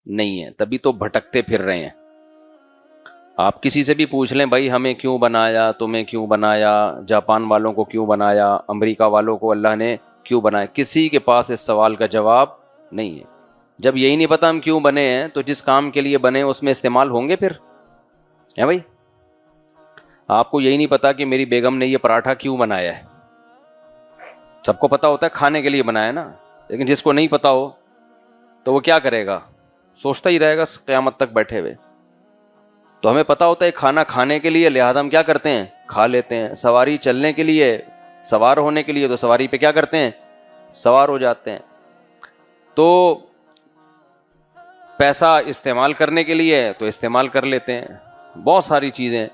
نہیں ہے, تبھی تو بھٹکتے پھر رہے ہیں. آپ کسی سے بھی پوچھ لیں بھائی ہمیں کیوں بنایا, تمہیں کیوں بنایا, جاپان والوں کو کیوں بنایا, امریکہ والوں کو اللہ نے کیوں بنایا, کسی کے پاس اس سوال کا جواب نہیں ہے. جب یہی نہیں پتا ہم کیوں بنے ہیں تو جس کام کے لیے بنے اس میں استعمال ہوں گے پھر, ہے بھائی. آپ کو یہی نہیں پتا کہ میری بیگم نے یہ پراٹھا کیوں بنایا ہے. سب کو پتا ہوتا ہے کھانے کے لیے بنایا نا, لیکن جس کو نہیں پتا ہو تو وہ کیا کرے گا, سوچتا ہی رہے گا قیامت تک بیٹھے ہوئے. تو ہمیں پتا ہوتا ہے کھانا کھانے کے لیے, لہذا ہم کیا کرتے ہیں, کھا لیتے ہیں. سواری چلنے کے لیے, سوار ہونے کے لیے, تو سواری پہ کیا کرتے ہیں, سوار ہو جاتے ہیں. تو پیسہ استعمال کرنے کے لیے تو استعمال کر لیتے ہیں, بہت ساری چیزیں.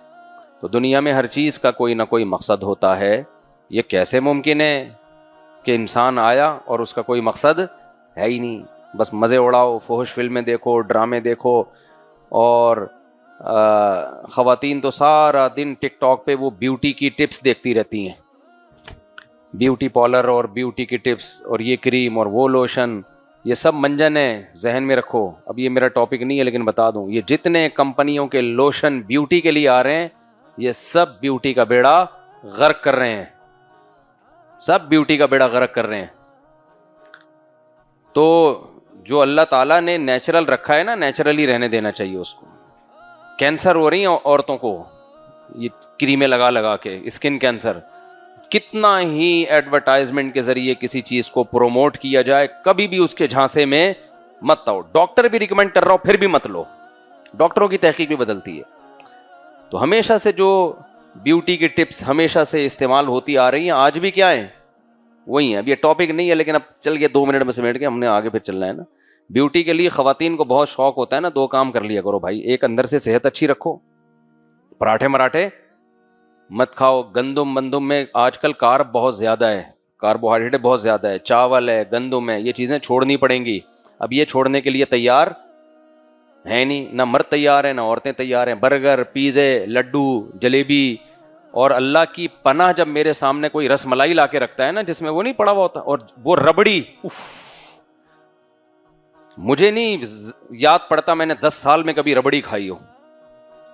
تو دنیا میں ہر چیز کا کوئی نہ کوئی مقصد ہوتا ہے. یہ کیسے ممکن ہے کہ انسان آیا اور اس کا کوئی مقصد ہے ہی نہیں, بس مزے اڑاؤ, فحش فلمیں دیکھو, ڈرامے دیکھو, اور خواتین تو سارا دن ٹک ٹاک پہ وہ بیوٹی کی ٹپس دیکھتی رہتی ہیں, بیوٹی پارلر اور بیوٹی کی ٹپس, اور یہ کریم اور وہ لوشن, یہ سب منجن ہے, ذہن میں رکھو. اب یہ میرا ٹاپک نہیں ہے لیکن بتا دوں, یہ جتنے کمپنیوں کے لوشن بیوٹی کے لیے آ رہے ہیں یہ سب بیوٹی کا بیڑا غرق کر رہے ہیں, سب بیوٹی کا بیڑا غرق کر رہے ہیں. تو جو اللہ تعالیٰ نے نیچرل رکھا ہے نا, نیچرلی رہنے دینا چاہیے اس کو. کینسر ہو رہی ہیں عورتوں کو یہ کریمیں لگا لگا کے, اسکن کینسر. کتنا ہی ایڈورٹائزمنٹ کے ذریعے کسی چیز کو پروموٹ کیا جائے, کبھی بھی اس کے جھانسے میں مت آؤ. ڈاکٹر بھی ریکمینڈ کر رہا ہو پھر بھی مت لو, ڈاکٹروں کی تحقیق بھی بدلتی ہے. تو ہمیشہ سے جو بیوٹی کی ٹپس ہمیشہ سے استعمال ہوتی آ رہی ہیں, آج بھی کیا ہیں, وہی ہیں. اب یہ ٹاپک نہیں ہے لیکن اب چل گیا 2 منٹ میں سمیٹ کے, ہم نے آگے پھر چلنا ہے نا. بیوٹی کے لیے خواتین کو بہت شوق ہوتا ہے نا, 2 کام کر لیا کرو بھائی. ایک, اندر سے صحت اچھی رکھو, پراٹھے مراٹھے مت کھاؤ. گندم بندم میں آج کل کارب بہت زیادہ ہے, کاربوہائیڈریٹ بہت زیادہ ہے. چاول ہے, گندم ہے, یہ چیزیں چھوڑنی پڑیں گی. اب یہ چھوڑنے کے لیے تیار ہے نہیں, نہ مرد تیار ہے نہ عورتیں تیار ہیں. برگر, پیزے, لڈو, جلیبی, اور اللہ کی پناہ جب میرے سامنے کوئی رس ملائی لا کے رکھتا ہے نا جس میں وہ نہیں پڑا ہوا ہوتا, اور وہ ربڑی, مجھے نہیں یاد پڑتا میں نے 10 سال میں کبھی ربڑی کھائی ہو.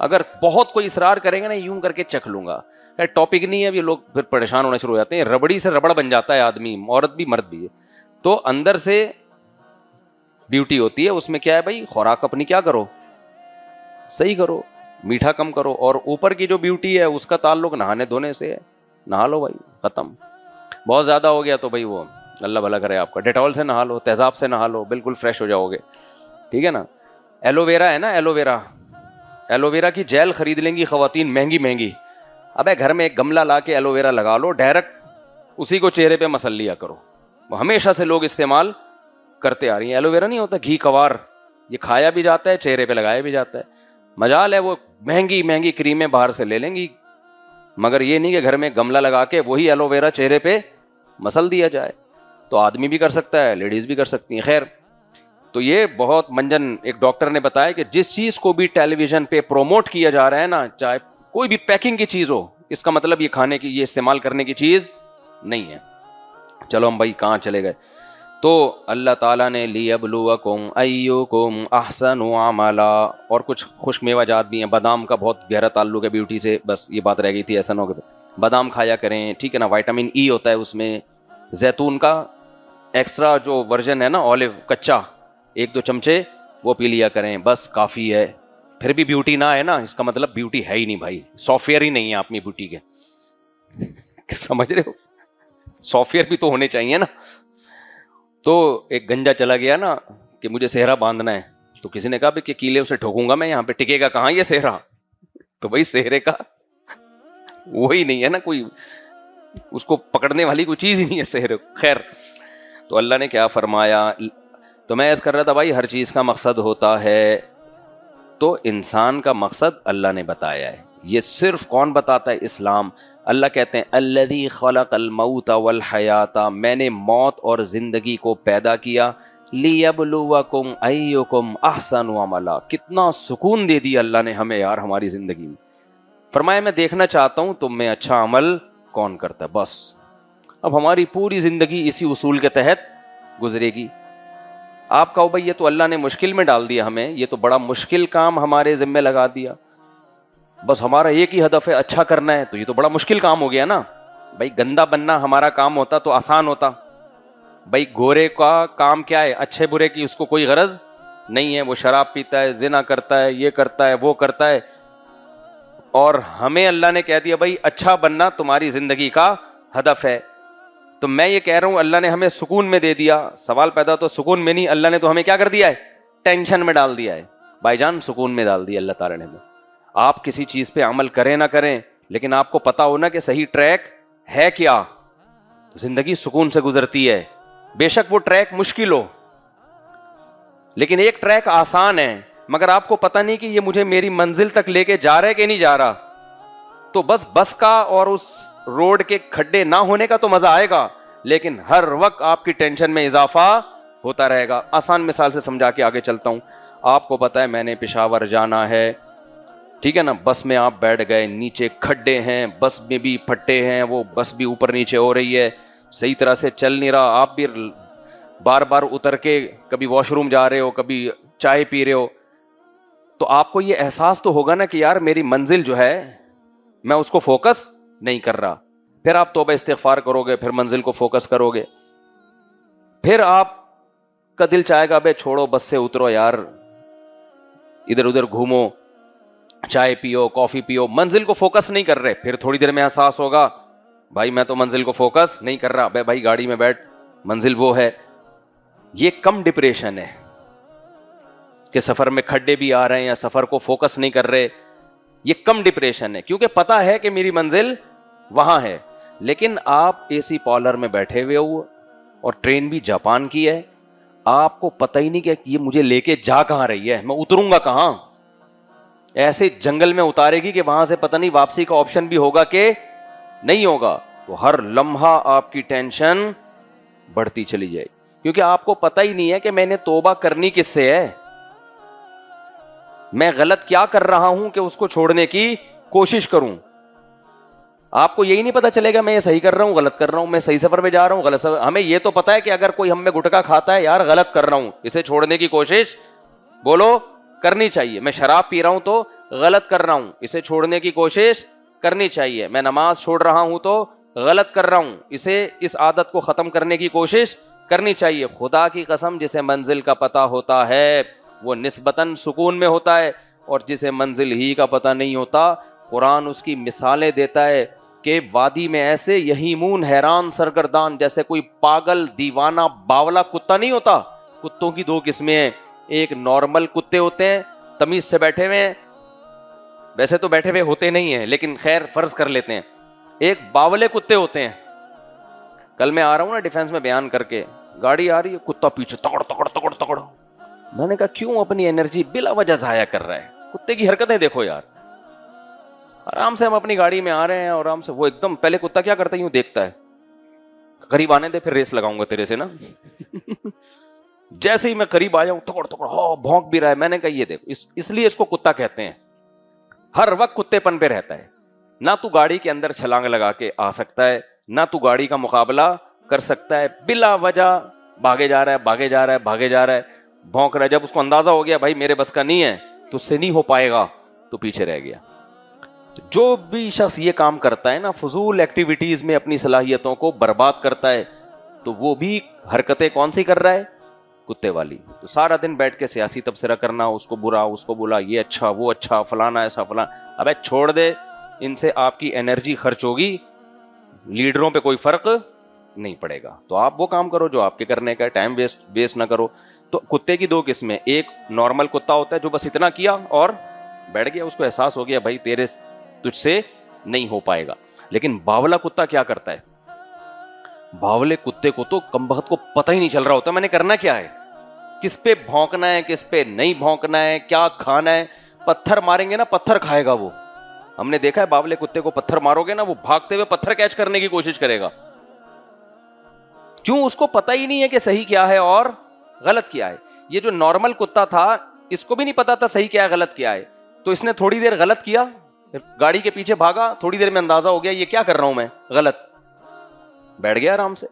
اگر بہت کوئی اصرار کریں گے نا یوں کر کے چکھ لوں گا. ٹاپک نہیں ہے, اب یہ لوگ پھر پریشان ہونا شروع ہو جاتے ہیں. ربڑی سے ربڑ بن جاتا ہے آدمی, عورت بھی مرد بھی ہے. تو اندر سے بیوٹی ہوتی ہے, اس میں کیا ہے بھائی, خوراک اپنی کیا کرو, صحیح کرو, میٹھا کم کرو. اور اوپر کی جو بیوٹی ہے اس کا تعلق نہانے دھونے سے ہے. نہا لو بھائی, ختم. بہت زیادہ ہو گیا تو بھائی وہ اللہ بھلا کرے آپ کا, ڈیٹول سے نہا لو, تیزاب سے نہا لو, بالکل فریش ہو جاؤ گے. ٹھیک ہے نا. ایلو ویرا ہے نا, ایلو ویرا کی جیل خرید لیں گی خواتین مہنگی مہنگی. ابے گھر میں ایک گملہ لا کے ایلو ویرا لگا لو, ڈائریکٹ اسی کو چہرے پہ مسل لیا کرو. وہ ہمیشہ سے لوگ استعمال کرتے آ رہی ہیں. ایلو ویرا نہیں ہوتا گھی کوار, یہ کھایا بھی جاتا ہے, چہرے پہ لگایا بھی جاتا ہے. مجال ہے وہ مہنگی مہنگی کریمیں باہر سے لے لیں گی, مگر یہ نہیں کہ گھر میں گملہ لگا کے وہی ایلو ویرا چہرے پہ مسل دیا جائے. تو آدمی بھی کر سکتا ہے, لیڈیز بھی کر سکتی ہیں. خیر, تو یہ بہت منجن. ایک ڈاکٹر نے بتایا کہ جس چیز کو بھی ٹیلی ویژن پہ پروموٹ کیا جا رہا ہے نا, چاہے کوئی بھی پیکنگ کی چیز ہو, اس کا مطلب یہ کھانے کی, یہ استعمال کرنے کی چیز نہیں ہے. چلو ہم بھائی کہاں چلے گئے. تو اللہ تعالیٰ نے لیبلوکم ایکم احسن عملا, اور کچھ خشک میوہ جات بھی ہیں. بادام کا بہت گہرا تعلق ہے بیوٹی سے, بس یہ بات رہ گئی تھی, ایسا نہ ہو کہ بادام کھایا کریں. ٹھیک ہے نا, وائٹامن ای ہوتا ہے اس میں. زیتون کا ایکسٹرا جو ورژن ہے نا, اولیو کچا, 1-2 چمچے وہ پی لیا کریں, بس کافی ہے. پھر بھی بیوٹی نہ ہے نا, اس کا مطلب بیوٹی ہے ہی نہیں بھائی, سافٹ ویئر ہی نہیں ہے اپنی بیوٹی کے. سمجھ رہے ہو, سافٹ ویئر بھی تو ہونے چاہیے نا. تو ایک گنجا چلا گیا نا کہ مجھے صحرا باندھنا ہے, تو کسی نے کہا کہ کیلے اسے ٹھوکوں گا میں, یہاں پہ ٹکے گا کہاں یہ صحرا. تو بھائی صحرے کا وہی نہیں ہے نا, کوئی اس کو پکڑنے والی کوئی چیز ہی نہیں ہے صحرے. خیر, تو اللہ نے کیا فرمایا. تو میں ایسا کر رہا تھا بھائی, ہر چیز کا مقصد ہوتا ہے. تو انسان کا مقصد اللہ نے بتایا ہے. یہ صرف کون بتاتا ہے؟ اسلام. اللہ کہتے ہیں الذی خلق الموت والحیات, میں نے موت اور زندگی کو پیدا کیا, لیبلوکم ایکم احسن عملا. کتنا سکون دے دیا اللہ نے ہمیں یار ہماری زندگی میں. فرمایا میں دیکھنا چاہتا ہوں تم میں اچھا عمل کون کرتا ہے. بس اب ہماری پوری زندگی اسی اصول کے تحت گزرے گی. آپ کہو بھائی یہ تو اللہ نے مشکل میں ڈال دیا ہمیں, یہ تو بڑا مشکل کام ہمارے ذمہ لگا دیا, بس ہمارا ایک ہی ہدف ہے اچھا کرنا ہے, تو یہ تو بڑا مشکل کام ہو گیا نا. بھائی گندا بننا ہمارا کام ہوتا تو آسان ہوتا. بھائی گورے کا کام کیا ہے, اچھے برے کی اس کو کوئی غرض نہیں ہے, وہ شراب پیتا ہے, زنا کرتا ہے, یہ کرتا ہے, وہ کرتا ہے, اور ہمیں اللہ نے کہہ دیا بھائی اچھا بننا تمہاری زندگی کا ہدف ہے. تو میں یہ کہہ رہا ہوں اللہ نے ہمیں سکون میں دے دیا. سوال پیدا تو سکون میں نہیں, اللہ نے تو ہمیں کیا کر دیا ہے, ٹینشن میں ڈال دیا ہے. بھائی جان سکون میں ڈال دیا اللہ تعالیٰ نے ہمیں. آپ کسی چیز پہ عمل کریں نہ کریں, لیکن آپ کو پتا ہو نا کہ صحیح ٹریک ہے کیا, تو زندگی سکون سے گزرتی ہے. بے شک وہ ٹریک مشکل ہو, لیکن ایک ٹریک آسان ہے, مگر آپ کو پتا نہیں کہ یہ مجھے میری منزل تک لے کے جا رہا ہے کہ نہیں جا رہا. تو بس کا اور اس روڈ کے کھڈے نہ ہونے کا تو مزہ آئے گا, لیکن ہر وقت آپ کی ٹینشن میں اضافہ ہوتا رہے گا. آسان مثال سے سمجھا کے آگے چلتا ہوں. آپ کو پتا ہے میں نے پشاور جانا ہے, ٹھیک ہے نا, بس میں آپ بیٹھ گئے, نیچے کھڈے ہیں, بس میں بھی پھٹے ہیں, وہ بس بھی اوپر نیچے ہو رہی ہے, صحیح طرح سے چل نہیں رہا, آپ بھی بار بار اتر کے کبھی واش روم جا رہے ہو, کبھی چائے پی رہے ہو, تو آپ کو یہ احساس تو ہوگا نا کہ یار میری منزل جو ہے میں اس کو فوکس نہیں کر رہا. پھر آپ توبہ استغفار کرو گے, پھر منزل کو فوکس کرو گے, پھر آپ کا دل چاہے گا بے چھوڑو بس سے اترو یار, ادھر ادھر گھومو, چائے پیو, کافی پیو, منزل کو فوکس نہیں کر رہے. پھر تھوڑی دیر میں احساس ہوگا بھائی میں تو منزل کو فوکس نہیں کر رہا, بھائی گاڑی میں بیٹھ, منزل وہ ہے. یہ کم ڈپریشن ہے کہ سفر میں کھڈے بھی آ رہے ہیں یا سفر کو فوکس نہیں کر رہے, یہ کم ڈپریشن ہے, کیونکہ پتا ہے کہ میری منزل وہاں ہے. لیکن آپ اے سی پارلر میں بیٹھے ہوئے ہو اور ٹرین بھی جاپان کی ہے, آپ کو پتہ ہی نہیں کہ یہ مجھے لے کے جا کہاں رہی ہے, میں اتروں گا کہاں, ایسے جنگل میں اتارے گی کہ وہاں سے پتہ نہیں واپسی کا آپشن بھی ہوگا کہ نہیں ہوگا. تو ہر لمحہ آپ کی ٹینشن بڑھتی چلی جائے, کیونکہ آپ کو پتہ ہی نہیں ہے کہ میں نے توبہ کرنی کس سے ہے, میں غلط کیا کر رہا ہوں کہ اس کو چھوڑنے کی کوشش کروں. آپ کو یہی نہیں پتا چلے گا میں یہ صحیح کر رہا ہوں غلط کر رہا ہوں, میں صحیح سفر پہ جا رہا ہوں غلط سفر. ہمیں یہ تو پتا ہے کہ اگر کوئی ہم میں گٹکا کھاتا ہے یار غلط کر رہا ہوں, اسے چھوڑنے کی کوشش بولو کرنی چاہیے. میں شراب پی رہا ہوں تو غلط کر رہا ہوں, اسے چھوڑنے کی کوشش کرنی چاہیے. میں نماز چھوڑ رہا ہوں تو غلط کر رہا ہوں, اسے اس عادت کو ختم کرنے کی کوشش کرنی چاہیے. خدا کی قسم جسے منزل کا پتہ ہوتا ہے وہ نسبتاً سکون میں ہوتا ہے, اور جسے منزل ہی کا پتہ نہیں ہوتا قرآن اس کی مثالیں دیتا ہے کہ وادی میں ایسے یہیمون حیران سرگردان, جیسے کوئی پاگل دیوانہ باولا کتا نہیں ہوتا. کتوں کی دو قسمیں ہیں, ایک نارمل کتے ہوتے ہیں تمیز سے بیٹھے ہوئے ہیں, ویسے تو بیٹھے ہوئے ہوتے نہیں ہیں لیکن خیر فرض کر لیتے ہیں, ایک باولے کتے ہوتے ہیں. کل میں آ رہا ہوں نا ڈیفینس میں بیان کر کے, گاڑی آ رہی ہے, کتا پیچھے تکڑ تکڑ تکڑ تکڑ. میں نے کہا کیوں اپنی انرجی بلا وجہ ضائع کر رہا ہے, کتے کی حرکتیں دیکھو یار, آرام سے ہم اپنی گاڑی میں آ رہے ہیں آرام سے. وہ ایک دم پہلے کتا کیا کرتا ہے یوں دیکھتا ہے, قریب آنے دے پھر ریس لگاؤں گا تیرے سے نا. جیسے ہی میں قریب آیا ہوں تکڑ تکڑ بھونک بھی رہا ہے. میں نے کہا یہ دیکھو اس لیے اس کو کتا کہتے ہیں, ہر وقت کتے پن پہ رہتا ہے. نہ تو گاڑی کے اندر چھلانگ لگا کے آ سکتا ہے, نہ تو گاڑی کا مقابلہ کر سکتا ہے, بلا وجہ بھاگے جا رہا ہے بھاگے جا رہا ہے بھاگے جا رہا ہے, بھونک رہا ہے. جب اس کو اندازہ ہو گیا بھائی میرے بس کا نہیں ہے تو اس سے نہیں ہو پائے گا تو پیچھے رہ گیا. جو بھی شخص یہ کام کرتا ہے نا, فضول ایکٹیویٹیز میں اپنی صلاحیتوں کو برباد کرتا ہے, تو وہ بھی حرکتیں کون سی کر رہا ہے, کتے والی. تو سارا دن بیٹھ کے سیاسی تبصرہ کرنا, اس کو برا اس کو بولا, یہ اچھا وہ اچھا فلانا ایسا فلانا. ابے چھوڑ دے, ان سے آپ کی انرجی خرچ ہوگی, لیڈروں پہ کوئی فرق نہیں پڑے گا. تو آپ وہ کام کرو جو آپ کے کرنے کا ہے, ٹائم ویسٹ نہ کرو. تو کتے کی دو قسمیں, ایک نارمل کتا ہوتا ہے جو بس اتنا کیا اور بیٹھ گیا, اس کو احساس ہو گیا بھائی تجھ سے نہیں ہو پائے گا. لیکن باولا کتا کیا کرتا ہے, باولے کتے کو تو کمبخت کو پتہ ہی نہیں چل رہا ہوتا میں نے کرنا کیا ہے, کس پہ بھونکنا ہے کس پہ نہیں بھونکنا ہے, کیا کھانا ہے. پتھر ماریں گے نا پتھر کھائے گا وہ. ہم نے دیکھا ہے باولے کتے کو پتھر مارو گے نا وہ بھاگتے ہوئے پتھر کیچ کرنے کی کوشش کرے گا. کیوں, اس کو پتہ ہی نہیں ہے کہ صحیح کیا ہے اور غلط کیا ہے. یہ جو نارمل کتا تھا اس کو بھی نہیں پتا تھا صحیح کیا ہے غلط کیا ہے, تو اس نے تھوڑی دیر غلط کیا, گاڑی کے پیچھے بھاگا, تھوڑی دیر میں اندازہ ہو گیا یہ کیا کر رہا ہوں میں غلط, بیٹھ گیا آرام سے.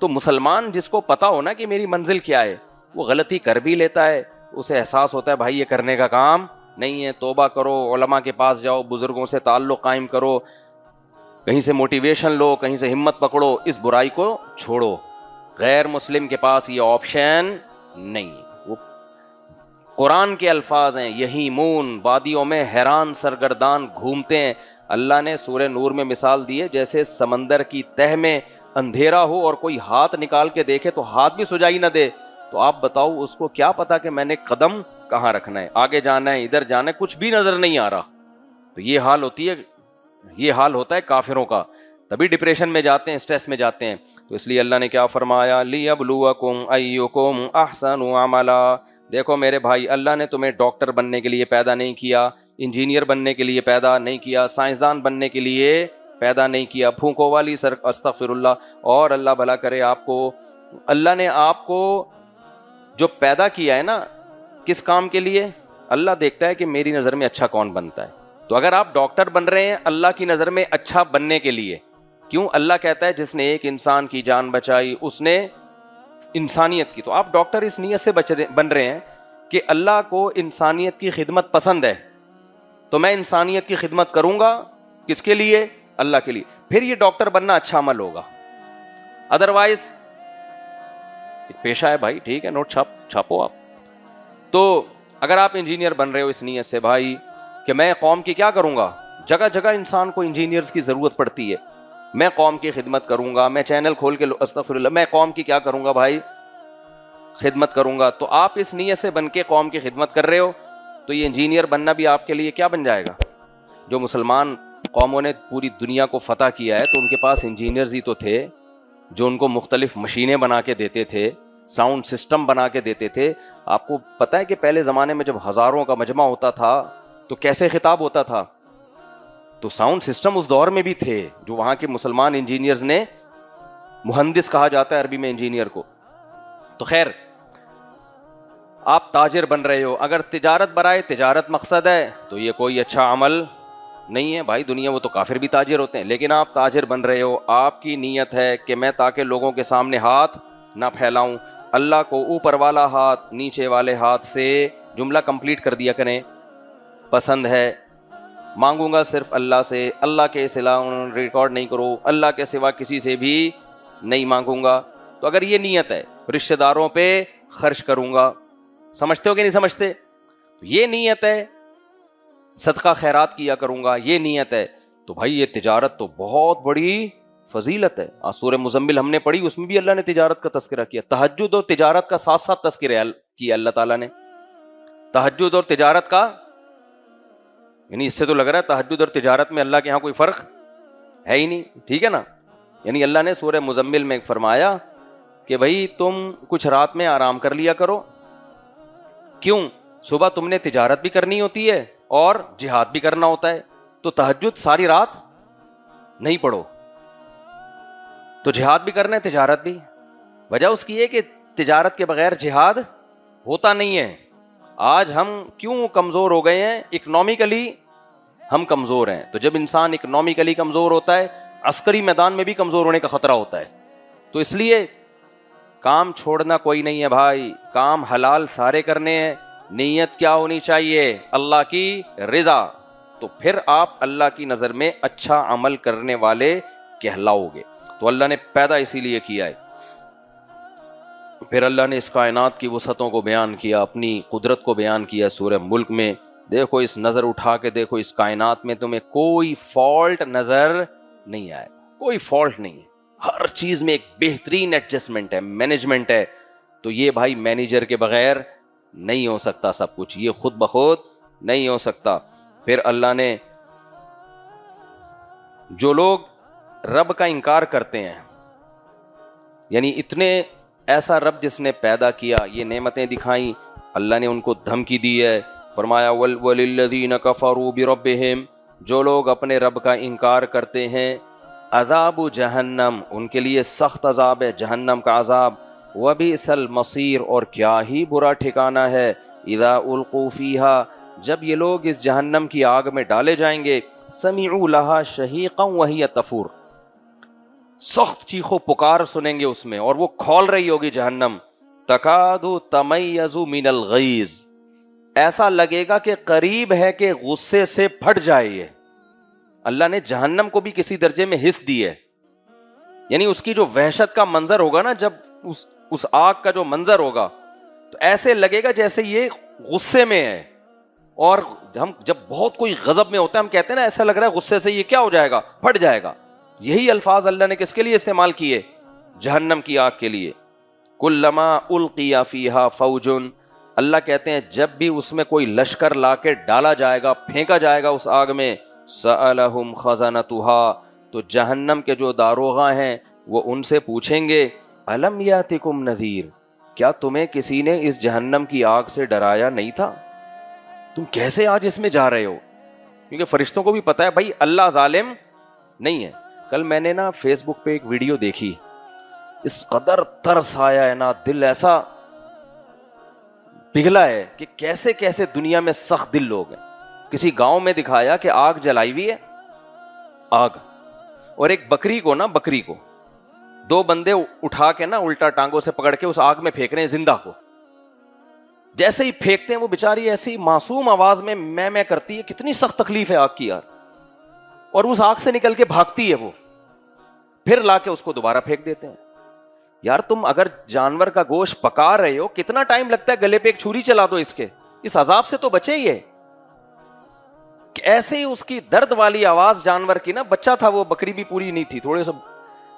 تو مسلمان جس کو پتا ہو نا کہ میری منزل کیا ہے, وہ غلطی کر بھی لیتا ہے, اسے احساس ہوتا ہے بھائی یہ کرنے کا کام نہیں ہے, توبہ کرو, علماء کے پاس جاؤ, بزرگوں سے تعلق قائم کرو, کہیں سے موٹیویشن لو, کہیں سے ہمت پکڑو, اس برائی کو چھوڑو. غیر مسلم کے پاس یہ آپشن نہیں. وہ قرآن کے الفاظ ہیں, یہیمون, وادیوں میں حیران سرگردان گھومتے ہیں. اللہ نے سورہ نور میں مثال دی ہے جیسے سمندر کی تہ میں اندھیرا ہو اور کوئی ہاتھ نکال کے دیکھے تو ہاتھ بھی سجائی نہ دے, تو آپ بتاؤ اس کو کیا پتا کہ میں نے قدم کہاں رکھنا ہے, آگے جانا ہے, ادھر جانا ہے, کچھ بھی نظر نہیں آ رہا. تو یہ حال ہوتا ہے کافروں کا, تبھی ڈپریشن میں جاتے ہیں, اسٹریس میں جاتے ہیں. تو اس لیے اللہ نے کیا فرمایا, لیبلوکم ایکم احسن عملا. دیکھو میرے بھائی, اللہ نے تمہیں ڈاکٹر بننے کے لیے پیدا نہیں کیا, انجینئر بننے کے لیے پیدا نہیں کیا, سائنسدان بننے کے لیے پیدا نہیں کیا, پھونکو والی سر استغفر اللہ, اور اللہ بھلا کرے آپ کو. اللہ نے آپ کو جو پیدا کیا ہے نا, کس کام کے لیے؟ اللہ دیکھتا ہے کہ میری نظر میں اچھا کون بنتا ہے. تو اگر آپ ڈاکٹر بن رہے ہیں اللہ کی نظر میں اچھا بننے کے لیے, کیوں؟ اللہ کہتا ہے جس نے ایک انسان کی جان بچائی اس نے انسانیت کی. تو آپ ڈاکٹر اس نیت سے بن رہے ہیں کہ اللہ کو انسانیت کی خدمت پسند ہے, تو میں انسانیت کی خدمت کروں گا. کس کے لیے؟ اللہ کے لیے. پھر یہ ڈاکٹر بننا اچھا عمل ہوگا. ادروائز ایک پیشہ ہے بھائی, ٹھیک ہے, نوٹ چھاپو آپ. تو اگر آپ انجینئر بن رہے ہو اس نیت سے بھائی کہ میں قوم کی کیا کروں گا, جگہ جگہ انسان کو انجینئرز کی ضرورت پڑتی ہے, میں قوم کی خدمت کروں گا, میں چینل کھول کے استغفر اللہ, میں قوم کی کیا کروں گا بھائی, خدمت کروں گا. تو آپ اس نیت سے بن کے قوم کی خدمت کر رہے ہو, تو یہ انجینئر بننا بھی آپ کے لیے کیا بن جائے گا. جو مسلمان قوموں نے پوری دنیا کو فتح کیا ہے تو ان کے پاس انجینئرز ہی تو تھے جو ان کو مختلف مشینیں بنا کے دیتے تھے, ساؤنڈ سسٹم بنا کے دیتے تھے. آپ کو پتہ ہے کہ پہلے زمانے میں جب ہزاروں کا مجمع ہوتا تھا تو کیسے خطاب ہوتا تھا؟ تو ساؤنڈ سسٹم اس دور میں بھی تھے جو وہاں کے مسلمان انجینئرز نے, مہندس کہا جاتا ہے عربی میں انجینئر کو. تو خیر, آپ تاجر بن رہے ہو, اگر تجارت برائے تجارت مقصد ہے تو یہ کوئی اچھا عمل نہیں ہے بھائی. دنیا وہ تو کافر بھی تاجر ہوتے ہیں, لیکن آپ تاجر بن رہے ہو, آپ کی نیت ہے کہ میں تاکہ لوگوں کے سامنے ہاتھ نہ پھیلاؤں, اللہ کو اوپر والا ہاتھ نیچے والے ہاتھ سے, جملہ کمپلیٹ کر دیا کریں, پسند ہے. مانگوں گا صرف اللہ سے, اللہ کے سوا ریکارڈ نہیں کرو, اللہ کے سوا کسی سے بھی نہیں مانگوں گا. تو اگر یہ نیت ہے, رشتہ داروں پہ خرچ کروں گا, سمجھتے ہو کہ نہیں سمجھتے؟ یہ نیت ہے, صدقہ خیرات کیا کروں گا, یہ نیت ہے, تو بھائی یہ تجارت تو بہت بڑی فضیلت ہے. سورہ مزمل ہم نے پڑھی, اس میں بھی اللہ نے تجارت کا تذکرہ کیا. تہجد اور تجارت کا ساتھ ساتھ تذکرہ کیا اللہ تعالیٰ نے. تہجد اور تجارت کا, یعنی اس سے تو لگ رہا ہے تہجد اور تجارت میں اللہ کے ہاں کوئی فرق ہے ہی نہیں, ٹھیک ہے نا. یعنی اللہ نے سورہ مزمل میں فرمایا کہ بھائی تم کچھ رات میں آرام کر لیا کرو. کیوں؟ صبح تم نے تجارت بھی کرنی ہوتی ہے اور جہاد بھی کرنا ہوتا ہے, تو تہجد ساری رات نہیں پڑھو, تو جہاد بھی کرنا ہے تجارت بھی. وجہ اس کی ہے کہ تجارت کے بغیر جہاد ہوتا نہیں ہے. آج ہم کیوں کمزور ہو گئے ہیں؟ اکنامیکلی ہم کمزور ہیں. تو جب انسان اکنامیکلی کمزور ہوتا ہے, عسکری میدان میں بھی کمزور ہونے کا خطرہ ہوتا ہے. تو اس لیے کام چھوڑنا کوئی نہیں ہے بھائی, کام حلال سارے کرنے ہیں. نیت کیا ہونی چاہیے؟ اللہ کی رضا. تو پھر آپ اللہ کی نظر میں اچھا عمل کرنے والے کہلاؤ گے. تو اللہ نے پیدا اسی لیے کیا ہے. پھر اللہ نے اس کائنات کی وسعتوں کو بیان کیا, اپنی قدرت کو بیان کیا سورہ ملک میں. دیکھو, اس نظر اٹھا کے دیکھو, اس کائنات میں تمہیں کوئی فالٹ نظر نہیں آئے, کوئی فالٹ نہیں ہے. ہر چیز میں ایک بہترین ایڈجسٹمنٹ ہے, مینجمنٹ ہے. تو یہ بھائی مینیجر کے بغیر نہیں ہو سکتا سب کچھ, یہ خود بخود نہیں ہو سکتا. پھر اللہ نے جو لوگ رب کا انکار کرتے ہیں, یعنی اتنے ایسا رب جس نے پیدا کیا, یہ نعمتیں دکھائیں, اللہ نے ان کو دھمکی دی ہے. فرمایا وَلِلَّذِينَ كَفَرُوا بِرَبِّهِمْ, جو لوگ اپنے رب کا انکار کرتے ہیں, عذاب جہنم, ان کے لیے سخت عذاب ہے, جہنم کا عذاب. وَبِئْسَ الْمَصِيرُ, اور کیا ہی برا ٹھکانہ ہے. اذا القوا فیہا, جب یہ لوگ اس جہنم کی آگ میں ڈالے جائیں گے, سمعوا لہا شہیقا وہی تفور, سخت چیخو پکار سنیں گے اس میں, اور وہ کھول رہی ہوگی جہنم. تکادو تمیزو من الغیظ، ایسا لگے گا کہ قریب ہے کہ غصے سے پھٹ جائے. یہ اللہ نے جہنم کو بھی کسی درجے میں حس دی ہے، یعنی اس کی جو وحشت کا منظر ہوگا نا، جب اس آگ کا جو منظر ہوگا تو ایسے لگے گا جیسے یہ غصے میں ہے. اور ہم جب بہت کوئی غضب میں ہوتا ہے ہم کہتے ہیں نا ایسا لگ رہا ہے غصے سے یہ کیا ہو جائے گا، پھٹ جائے گا. یہی الفاظ اللہ نے کس کے لیے استعمال کیے؟ جہنم کی آگ کے لیے. کلما القی فیہا فوج، اللہ کہتے ہیں جب بھی اس میں کوئی لشکر لا کے ڈالا جائے گا، پھینکا جائے گا اس آگ میں، سألہم خزنتہا، تو جہنم کے جو داروغہ ہیں وہ ان سے پوچھیں گے الم یاتکم نذیر، کیا تمہیں کسی نے اس جہنم کی آگ سے ڈرایا نہیں تھا؟ تم کیسے آج اس میں جا رہے ہو؟ کیونکہ فرشتوں کو بھی پتا ہے بھائی اللہ ظالم نہیں ہے. کل میں نے نا فیس بک پہ ایک ویڈیو دیکھی، اس قدر ترس آیا ہے نا، دل ایسا پگھلا ہے کہ کیسے کیسے دنیا میں سخت دل لوگ ہیں. کسی گاؤں میں دکھایا کہ آگ جلائی ہوئی ہے، آگ، اور ایک بکری کو نا، بکری کو دو بندے اٹھا کے نا الٹا ٹانگوں سے پکڑ کے اس آگ میں پھینک رہے ہیں زندہ کو. جیسے ہی پھینکتے ہیں وہ بیچاری ایسی معصوم آواز میں میں کرتی ہے. کتنی سخت تکلیف ہے آگ کی یار. اور اس آگ سے نکل کے بھاگتی ہے وہ، پھر لا کے اس کو دوبارہ پھینک دیتے ہیں. یار تم اگر جانور کا گوشت پکا رہے ہو کتنا ٹائم لگتا ہے، گلے پہ ایک چھری چلا دو اس کے، اس عذاب سے تو بچے ہی ہے. ایسے ہی اس کی درد والی آواز جانور کی نا، بچہ تھا وہ، بکری بھی پوری نہیں تھی، تھوڑے سا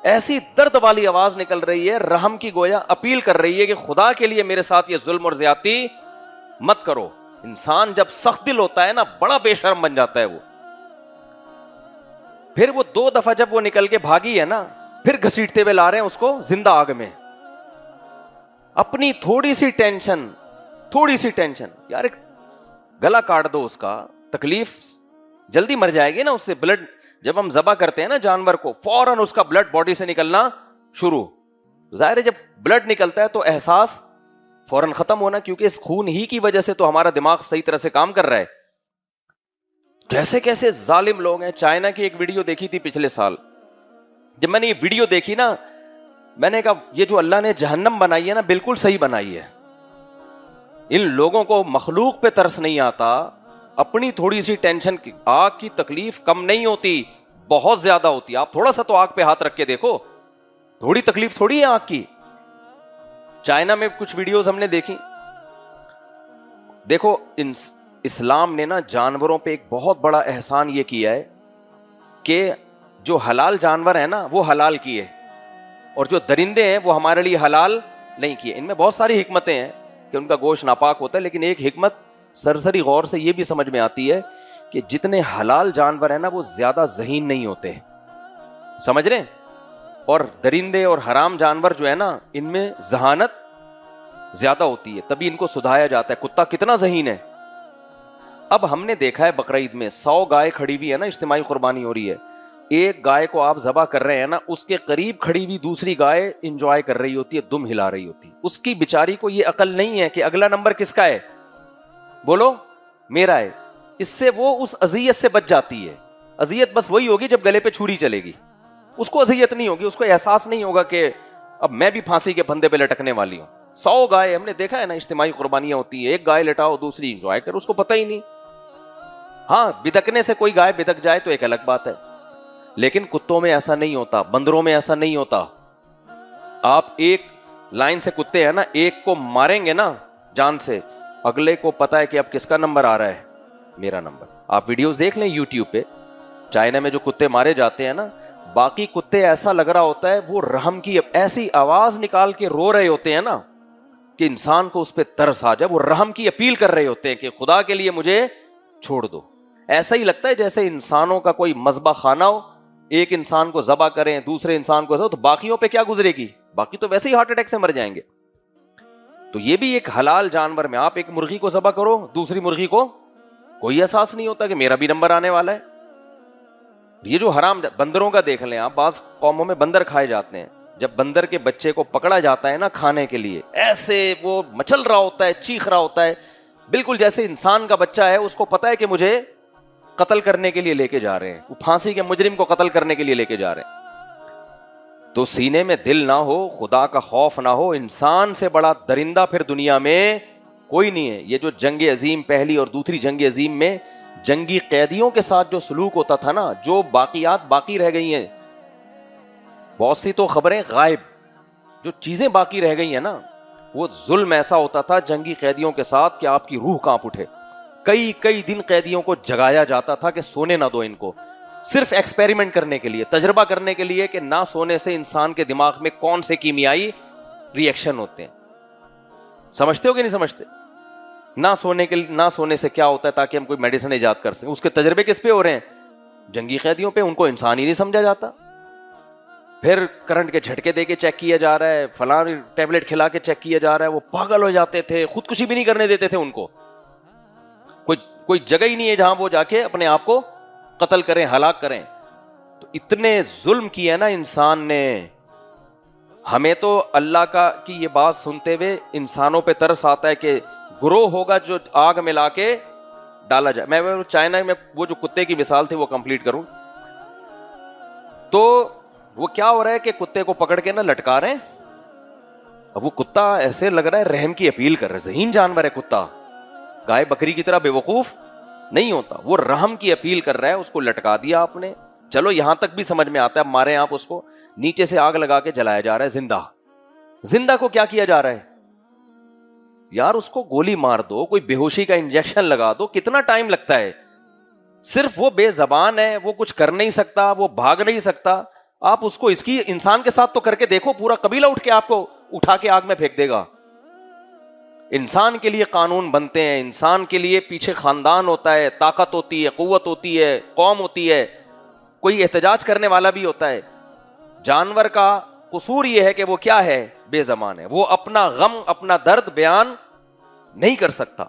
ایسی درد والی آواز نکل رہی ہے، رحم کی گویا اپیل کر رہی ہے کہ خدا کے لیے میرے ساتھ یہ ظلم اور زیادتی مت کرو. انسان جب سخت دل ہوتا ہے نا بڑا بے شرم بن جاتا ہے وہ. پھر وہ دو دفعہ جب وہ نکل کے بھاگی ہے نا، پھر گھسیٹتے ہوئے لا رہے ہیں اس کو زندہ آگ میں. اپنی تھوڑی سی ٹینشن یار، ایک گلا کاٹ دو اس کا، تکلیف جلدی مر جائے گی نا اس سے. بلڈ جب ہم ذبح کرتے ہیں نا جانور کو، فوراً اس کا بلڈ باڈی سے نکلنا شروع. ظاہر ہے جب بلڈ نکلتا ہے تو احساس فوراً ختم ہونا، کیونکہ اس خون ہی کی وجہ سے تو ہمارا دماغ صحیح طرح سے کام کر رہا ہے. کیسے کیسے ظالم لوگ ہیں. چائنا کی ایک ویڈیو دیکھی تھی پچھلے سال، جب میں نے یہ ویڈیو دیکھی نا میں نے کہا یہ جو اللہ نے جہنم بنائی ہے نا بالکل صحیح بنائی ہے. ان لوگوں کو مخلوق پہ ترس نہیں آتا. اپنی تھوڑی سی ٹینشن کی، آگ کی تکلیف کم نہیں ہوتی، بہت زیادہ ہوتی. آپ تھوڑا سا تو آگ پہ ہاتھ رکھ کے دیکھو، تھوڑی تکلیف تھوڑی ہے آگ کی. چائنا میں کچھ ویڈیوز ہم نے دیکھی. دیکھو اسلام نے نا جانوروں پہ ایک بہت بڑا احسان یہ کیا ہے کہ جو حلال جانور ہیں نا وہ حلال کیے، اور جو درندے ہیں وہ ہمارے لیے حلال نہیں کیے. ان میں بہت ساری حکمتیں ہیں کہ ان کا گوشت ناپاک ہوتا ہے، لیکن ایک حکمت سرسری غور سے یہ بھی سمجھ میں آتی ہے کہ جتنے حلال جانور ہیں نا وہ زیادہ ذہین نہیں ہوتے، سمجھ رہے ہیں؟ اور درندے اور حرام جانور جو ہے نا ان میں ذہانت زیادہ ہوتی ہے، تبھی ان کو سدھایا جاتا ہے. کتا کتنا ذہین ہے. اب ہم نے دیکھا ہے بقرعید میں 100 گائے کھڑی ہوئی ہے نا، اجتماعی قربانی ہو رہی ہے. ایک گائے کو آپ ذبح کر رہے ہیں نا، اس کے قریب کھڑی ہوئی دوسری گائے انجوائے کر رہی ہوتی ہے، دم ہلا رہی ہوتی. اس کی بیچاری کو یہ عقل نہیں ہے کہ اگلا نمبر کس کا ہے، بولو میرا ہے. اس سے وہ اس اذیت سے بچ جاتی ہے. اذیت بس وہی ہوگی جب گلے پہ چھری چلے گی، اس کو اذیت نہیں ہوگی، اس کو احساس نہیں ہوگا کہ اب میں بھی پھانسی کے پھندے پہ لٹکنے والی ہوں. 100 گائے ہم نے دیکھا ہے نا اجتماعی قربانیاں ہوتی ہیں، ایک گائے لٹاؤ دوسری انجوائے کر، اس کو پتہ ہی نہیں. ہاں بدکنے سے کوئی گائے بدک جائے تو ایک الگ بات ہے، لیکن کتوں میں ایسا نہیں ہوتا، بندروں میں ایسا نہیں ہوتا. آپ ایک لائن سے کتے ہیں نا، ایک کو ماریں گے نا جان سے، اگلے کو پتا ہے کہ اب کس کا نمبر آ رہا ہے، میرا نمبر. آپ ویڈیوز دیکھ لیں یوٹیوب پہ، چائنا میں جو کتے مارے جاتے ہیں نا، باقی کتے ایسا لگ رہا ہوتا ہے وہ رحم کی ایسی آواز نکال کے رو رہے ہوتے ہیں نا کہ انسان کو اس پہ ترس آ جائے. وہ رحم کی اپیل کر رہے ہوتے ہیں کہ خدا کے لیے مجھے چھوڑ دو. ایسا ہی لگتا ہے جیسے انسانوں کا کوئی مذبح خانہ ہو، ایک انسان کو ذبح کریں دوسرے انسان کو، تو باقیوں پہ کیا گزرے گی، باقی تو ویسے ہی ہارٹ اٹیک سے مر جائیں گے. تو یہ بھی ایک حلال جانور میں آپ ایک مرغی کو ذبح کرو، دوسری مرغی کو کوئی احساس نہیں ہوتا کہ میرا بھی نمبر آنے والا ہے. یہ جو حرام بندروں کا دیکھ لیں آپ، بعض قوموں میں بندر کھائے جاتے ہیں. جب بندر کے بچے کو پکڑا جاتا ہے نا کھانے کے لیے، ایسے وہ مچل رہا ہوتا ہے، چیخ رہا ہوتا ہے، بالکل جیسے انسان کا بچہ ہے، اس کو پتا ہے کہ مجھے قتل کرنے کے لیے لے کے جا رہے ہیں، وہ پھانسی کے مجرم کو قتل کرنے کے لیے لے کے جا رہے ہیں. تو سینے میں دل نہ ہو, خدا کا خوف نہ ہو, انسان سے بڑا درندہ پھر دنیا میں کوئی نہیں ہے. یہ جو جنگ عظیم پہلی اور دوسری جنگ عظیم میں جنگی قیدیوں کے ساتھ جو سلوک ہوتا تھا نا, جو باقیات باقی رہ گئی ہیں, بہت سی تو خبریں غائب, جو چیزیں باقی رہ گئی ہیں نا, وہ ظلم ایسا ہوتا تھا جنگی قیدیوں کے ساتھ کہ آپ کی روح کانپ اٹھے. کئی دن قیدیوں کو جگایا جاتا تھا کہ سونے نہ دو ان کو, صرف ایکسپیریمنٹ کرنے کے لیے, تجربہ کرنے کے لیے کہ نہ سونے سے انسان کے دماغ میں کون سے کیمیائی ری ایکشن ہوتے ہیں. سمجھتے ہو کہ نہیں سمجھتے؟ نہ سونے سے کیا ہوتا ہے تاکہ ہم کوئی میڈیسن ایجاد کر سکیں. اس کے تجربے کس پہ ہو رہے ہیں؟ جنگی قیدیوں پہ. ان کو انسان ہی نہیں سمجھا جاتا. پھر کرنٹ کے جھٹکے دے کے چیک کیا جا رہا ہے, فلاں ٹیبلٹ کھلا کے چیک کیا جا رہا ہے. وہ پاگل ہو جاتے تھے, خودکشی بھی نہیں کرنے دیتے تھے ان کو. کوئی جگہ ہی نہیں ہے جہاں وہ جا کے اپنے آپ کو قتل کریں, ہلاک کریں. تو اتنے ظلم کیا ہے نا انسان نے. ہمیں تو اللہ کا کی یہ بات سنتے ہوئے انسانوں پہ ترس آتا ہے کہ گروہ ہوگا جو آگ میں لا کے ڈالا جائے. میں چائنا میں وہ جو کتے کی مثال تھی وہ کمپلیٹ کروں تو وہ کیا ہو رہا ہے کہ کتے کو پکڑ کے نا لٹکا رہے ہیں. اب وہ کتا ایسے لگ رہا ہے رحم کی اپیل کر رہا ہے. ذہین جانور ہے کتا, گائے بکری کی طرح بے وقوف نہیں ہوتا. وہ رحم کی اپیل کر رہا ہے. اس کو لٹکا دیا آپ نے, چلو یہاں تک بھی سمجھ میں آتا ہے. مارے آپ اس کو, نیچے سے آگ لگا کے جلایا جا رہا ہے. زندہ کو کیا کیا جا رہا ہے یار؟ اس کو گولی مار دو, کوئی بے ہوشی کا انجیکشن لگا دو, کتنا ٹائم لگتا ہے؟ صرف وہ بے زبان ہے, وہ کچھ کر نہیں سکتا, وہ بھاگ نہیں سکتا. آپ اس کو اس کی انسان کے ساتھ تو کر کے دیکھو, پورا قبیلہ اٹھ کے آپ کو اٹھا کے آگ میں پھینک دے گا. انسان کے لیے قانون بنتے ہیں, انسان کے لیے پیچھے خاندان ہوتا ہے, طاقت ہوتی ہے, قوت ہوتی ہے, قوم ہوتی ہے, کوئی احتجاج کرنے والا بھی ہوتا ہے. جانور کا قصور یہ ہے کہ وہ کیا ہے؟ بے زبان ہے. وہ اپنا غم, اپنا درد بیان نہیں کر سکتا.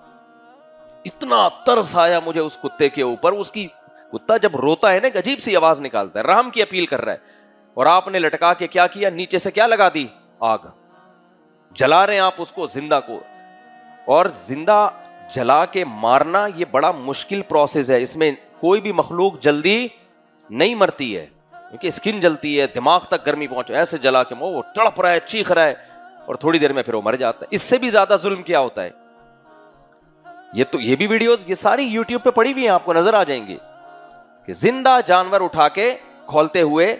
اتنا ترس آیا مجھے اس کتے کے اوپر. اس کی کتا جب روتا ہے نا, ایک عجیب سی آواز نکالتا ہے, رحم کی اپیل کر رہا ہے. اور آپ نے لٹکا کے کیا کیا؟ نیچے سے کیا لگا دی؟ آگ. جلا رہے ہیں آپ اس کو, زندہ کو. اور زندہ جلا کے مارنا یہ بڑا مشکل پروسیس ہے. اس میں کوئی بھی مخلوق جلدی نہیں مرتی ہے, کیونکہ اسکن جلتی ہے, دماغ تک گرمی پہنچے. ایسے جلا کے وہ تڑپ رہا ہے, چیخ رہا ہے, اور تھوڑی دیر میں پھر وہ مر جاتا ہے. اس سے بھی زیادہ ظلم کیا ہوتا ہے؟ یہ بھی ویڈیوز یہ ساری یوٹیوب پہ پڑی ہوئی ہیں, آپ کو نظر آ جائیں گے کہ زندہ جانور اٹھا کے کھولتے ہوئے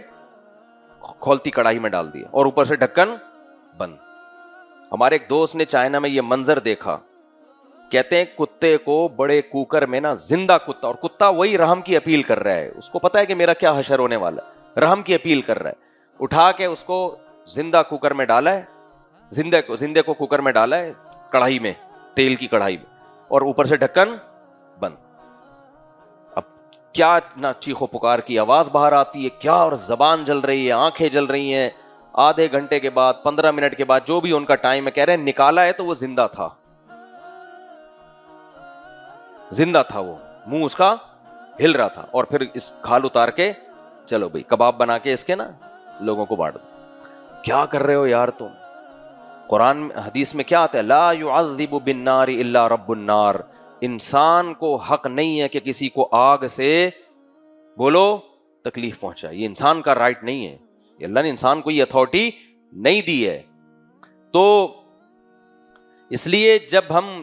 کھولتی کڑاہی میں ڈال دیا اور اوپر سے ڈھکن بند. ہمارے ایک دوست نے چائنا میں یہ منظر دیکھا. کہتے ہیں کتے کو بڑے کوکر میں نا, زندہ کتا, اور کتا وہی رحم کی اپیل کر رہا ہے. اس کو پتا ہے کہ میرا کیا حشر ہونے والا ہے, رحم کی اپیل کر رہا ہے. اٹھا کے اس کو زندہ کوکر میں ڈالا ہے, زندے کو کوکر میں ڈالا ہے, کڑھائی میں, تیل کی کڑھائی میں, اور اوپر سے ڈھکن بند. اب کیا نہ چیخو پکار کی آواز باہر آتی ہے کیا, اور زبان جل رہی ہے, آنکھیں جل رہی ہیں. آدھے گھنٹے کے بعد, 15 منٹ کے بعد, جو بھی ان کا ٹائم ہے, کہہ رہے ہیں نکالا ہے تو وہ زندہ تھا. زندہ تھا وہ, منہ اس کا ہل رہا تھا. اور پھر اس کھال اتار کے چلو بھائی کباب بنا کے اس کے نا لوگوں کو بانٹ دو. کیا کر رہے ہو یار تم؟ قرآن حدیث میں کیا آتا ہے؟ لا يعذب بالنار الا رب النار. انسان کو حق نہیں ہے کہ کسی کو آگ سے بولو تکلیف پہنچائے. یہ انسان کا رائٹ نہیں ہے. اللہ نے انسان کو یہ اتھارٹی نہیں دی ہے. تو اس لیے جب ہم